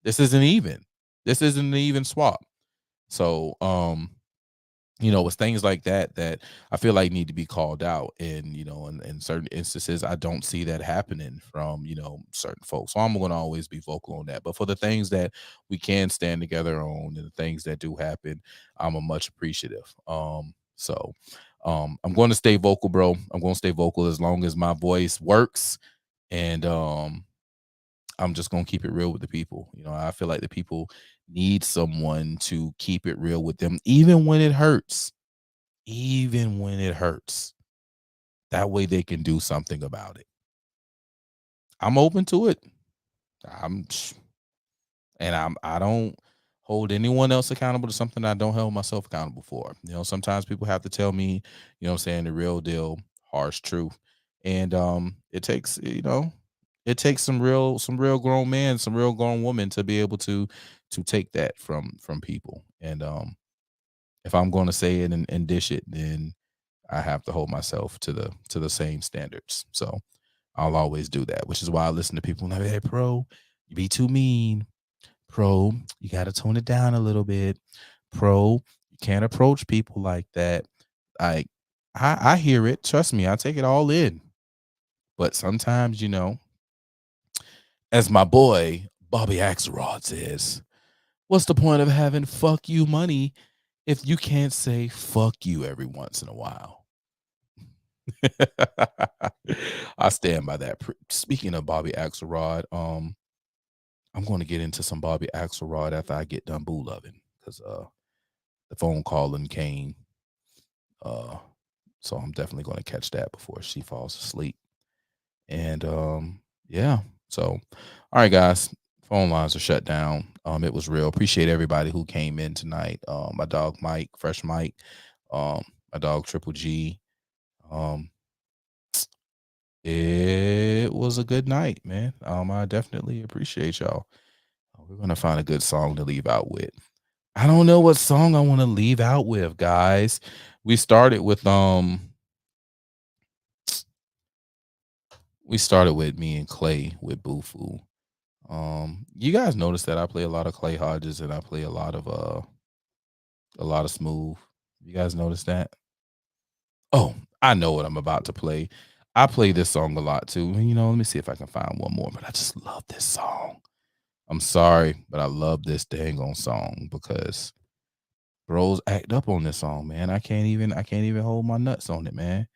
S1: This isn't even. This isn't an even swap. So, you know, it's things like that that I feel like need to be called out. And, you know, in certain instances, I don't see that happening from, you know, certain folks. So I'm going to always be vocal on that. But for the things that we can stand together on and the things that do happen, I'm a much appreciative. So I'm going to stay vocal, bro. I'm going to stay vocal as long as my voice works. And I'm just going to keep it real with the people. You know, I feel like the people need someone to keep it real with them, even when it hurts. Even when it hurts. That way they can do something about it. I'm open to it. I don't hold anyone else accountable to something I don't hold myself accountable for. You know, sometimes people have to tell me, you know what I'm saying, the real deal, harsh truth. And it takes, you know, it takes some real grown men, some real grown women to be able to take that from people. And if I'm going to say it and dish it, then I have to hold myself to the same standards. So I'll always do that, which is why I listen to people like, hey, Pro, you be too mean. Pro, you got to tone it down a little bit. Pro, you can't approach people like that. I hear it. Trust me, I take it all in. But sometimes, you know, as my boy Bobby Axelrod says, what's the point of having fuck you money if you can't say fuck you every once in a while? I stand by that. Speaking of Bobby Axelrod, I'm going to get into some Bobby Axelrod after I get done boo loving, because the phone calling came. So I'm definitely going to catch that before she falls asleep. And yeah. So all right, guys. Phone lines are shut down. It was real. Appreciate everybody who came in tonight. My dog Mike, Fresh Mike, my dog Triple G. It was a good night, man. I definitely appreciate y'all. We're gonna find a good song to leave out with. I don't know what song I want to leave out with, guys. We started with me and Clay with Boo-Foo. You guys notice that I play a lot of Clay Hodges and I play a lot of Smooth. You guys notice that? Oh, I know what I'm about to play. I play this song a lot too. You know, let me see if I can find one more, but I just love this song. I'm sorry, but I love this dang on song because bros act up on this song, man. I can't even hold my nuts on it, man.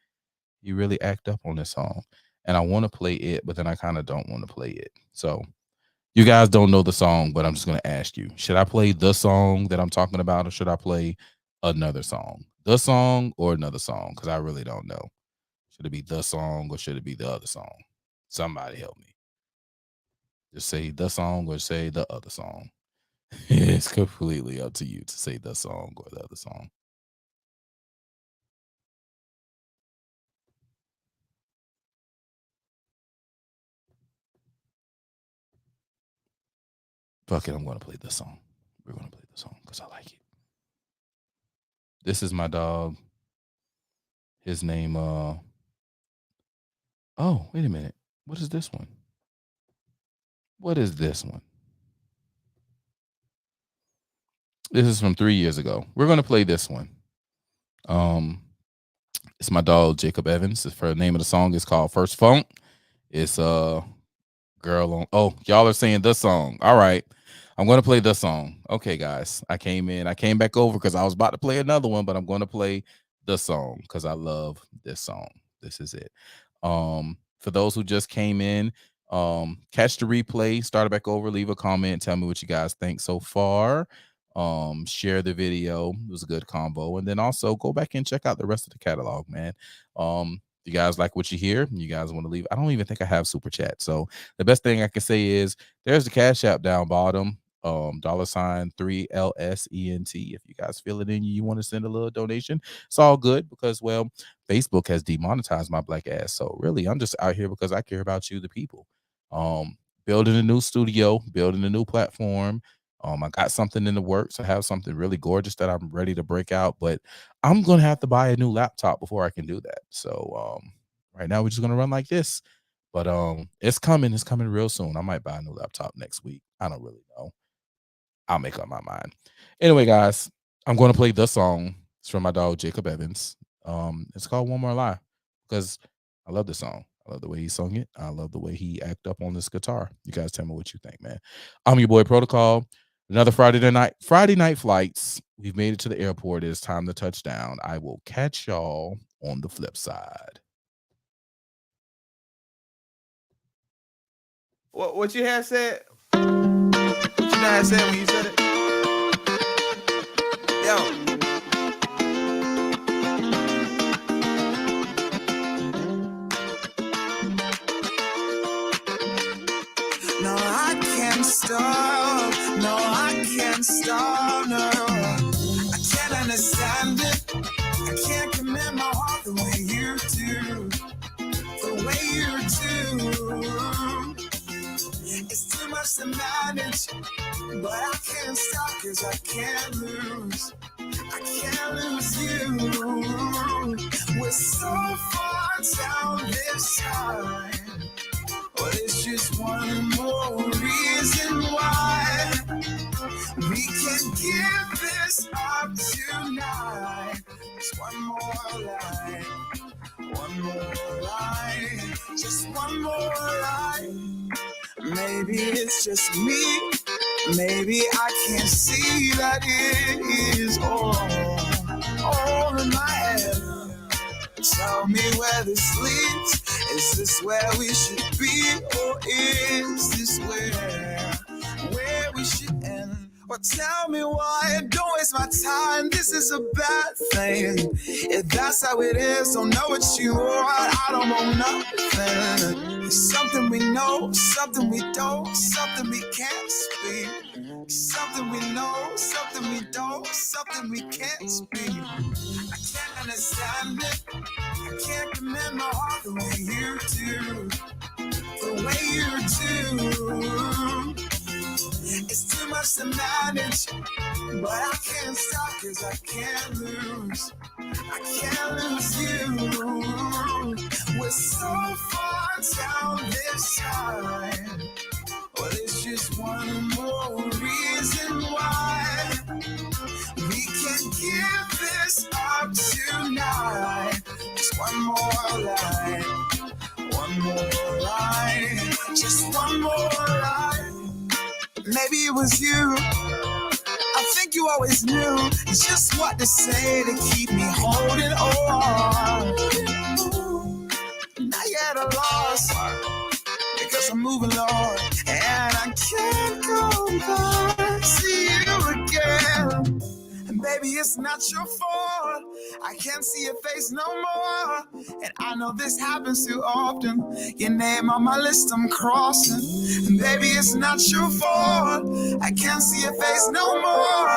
S1: You really act up on this song. And I want to play it, but then I kind of don't want to play it. So you guys don't know the song, but I'm just going to ask you, should I play the song that I'm talking about, or should I play another song? The song or another song? Because I really don't know. Should it be the song or should it be the other song? Somebody help me. Just say the song or say the other song. It's completely up to you to say the song or the other song. Fuck it, I'm going to play this song. We're going to play the song because I like it. This is my dog. His name, oh, wait a minute. What is this one? What is this one? This is from 3 years ago. We're going to play this one. It's my dog, Jacob Evans. The name of the song is called First Funk. It's girl on. Oh, y'all are saying the song. All right. I'm going to play the song. Okay, guys. I came back over because I was about to play another one, but I'm going to play the song because I love this song. This is it. For those who just came in, catch the replay, start back over, leave a comment, tell me what you guys think so far. Share the video. It was a good combo. And then also go back and check out the rest of the catalog, man. You guys like what you hear, you guys want to leave. I don't even think I have super chat. So the best thing I can say is there's the Cash App down bottom. $3LSENT. If you guys feel it in you want to send a little donation, it's all good because, well, Facebook has demonetized my black ass. So really, I'm just out here because I care about you, the people. Building a new studio, building a new platform. I got something in the works. I have something really gorgeous that I'm ready to break out, but I'm gonna have to buy a new laptop before I can do that. So right now we're just gonna run like this. But it's coming. It's coming real soon. I might buy a new laptop next week. I don't really know. I'll make up my mind. Anyway, guys, I'm going to play the song. It's from my dog Jacob Evans. It's called One More Lie because I love the song. I love the way he sung it. I love the way he acted up on this guitar. You guys tell me what you think, man. I'm your boy Protocol. Another Friday night flights. We've made it to the airport. It's time to touch down. I will catch y'all on the flip side.
S12: What you had said? What you had said when you said it? Yo.
S2: No, I can't stop. No, I can't stop. No, I can't understand it. I can't commit my heart the way you do. The way you do. It's too much to manage, but I can't stop 'cause I can't lose. I can't lose you. We're so far down this time, but it's just one more reason why we can give this up tonight. Just one more lie, one more lie, just one more lie. Maybe it's just me. Maybe I can't see that it is all in my head. Tell me where this leads. Is this where we should be, or is this where we should end? Or tell me why, don't waste my time. This is a bad thing. If that's how it is, don't know what you want. I don't want nothing. It's something we know, something we don't, something we can't speak. Something we know, something we don't, something we can't speak. I can't understand it. I can't commit my heart the way you do. The way you do. It's too much to manage, but I can't stop 'cause I can't lose. I can't lose you. We're so far down this time, but it's just one more reason why we can give this up tonight. Just one more lie, one more lie, just one more lie. Maybe it was you. I think you always knew just what to say to keep me holding on. Now you're at a loss because I'm moving on, and I can't go back to you again. And baby, it's not your fault. I can't see your face no more, and I know this happens too often. Your name on my list, I'm crossing. And baby, it's not your fault. I can't see your face no more,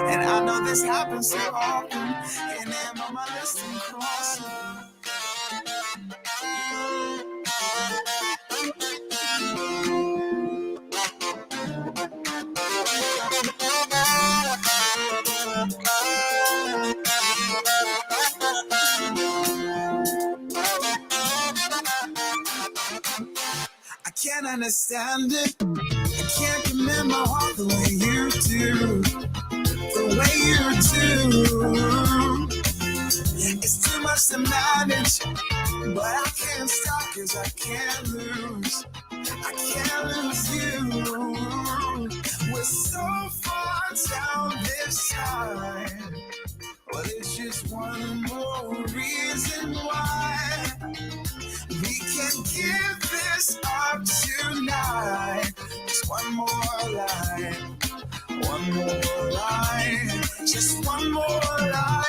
S2: and I know this happens too often. Your name on my list, I'm crossing. I can't understand it. I can't commit my heart the way you do. The way you do. It's too much to manage, but I can't stop 'cause I can't lose. I can't lose you. We're so far down this time, but it's just one more reason why we can give this up tonight. Just one more lie, one more lie, just one more lie.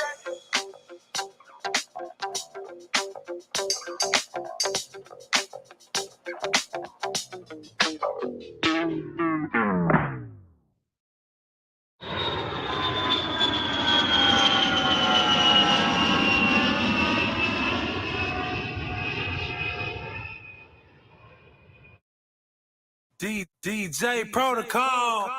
S3: DJ Protocol.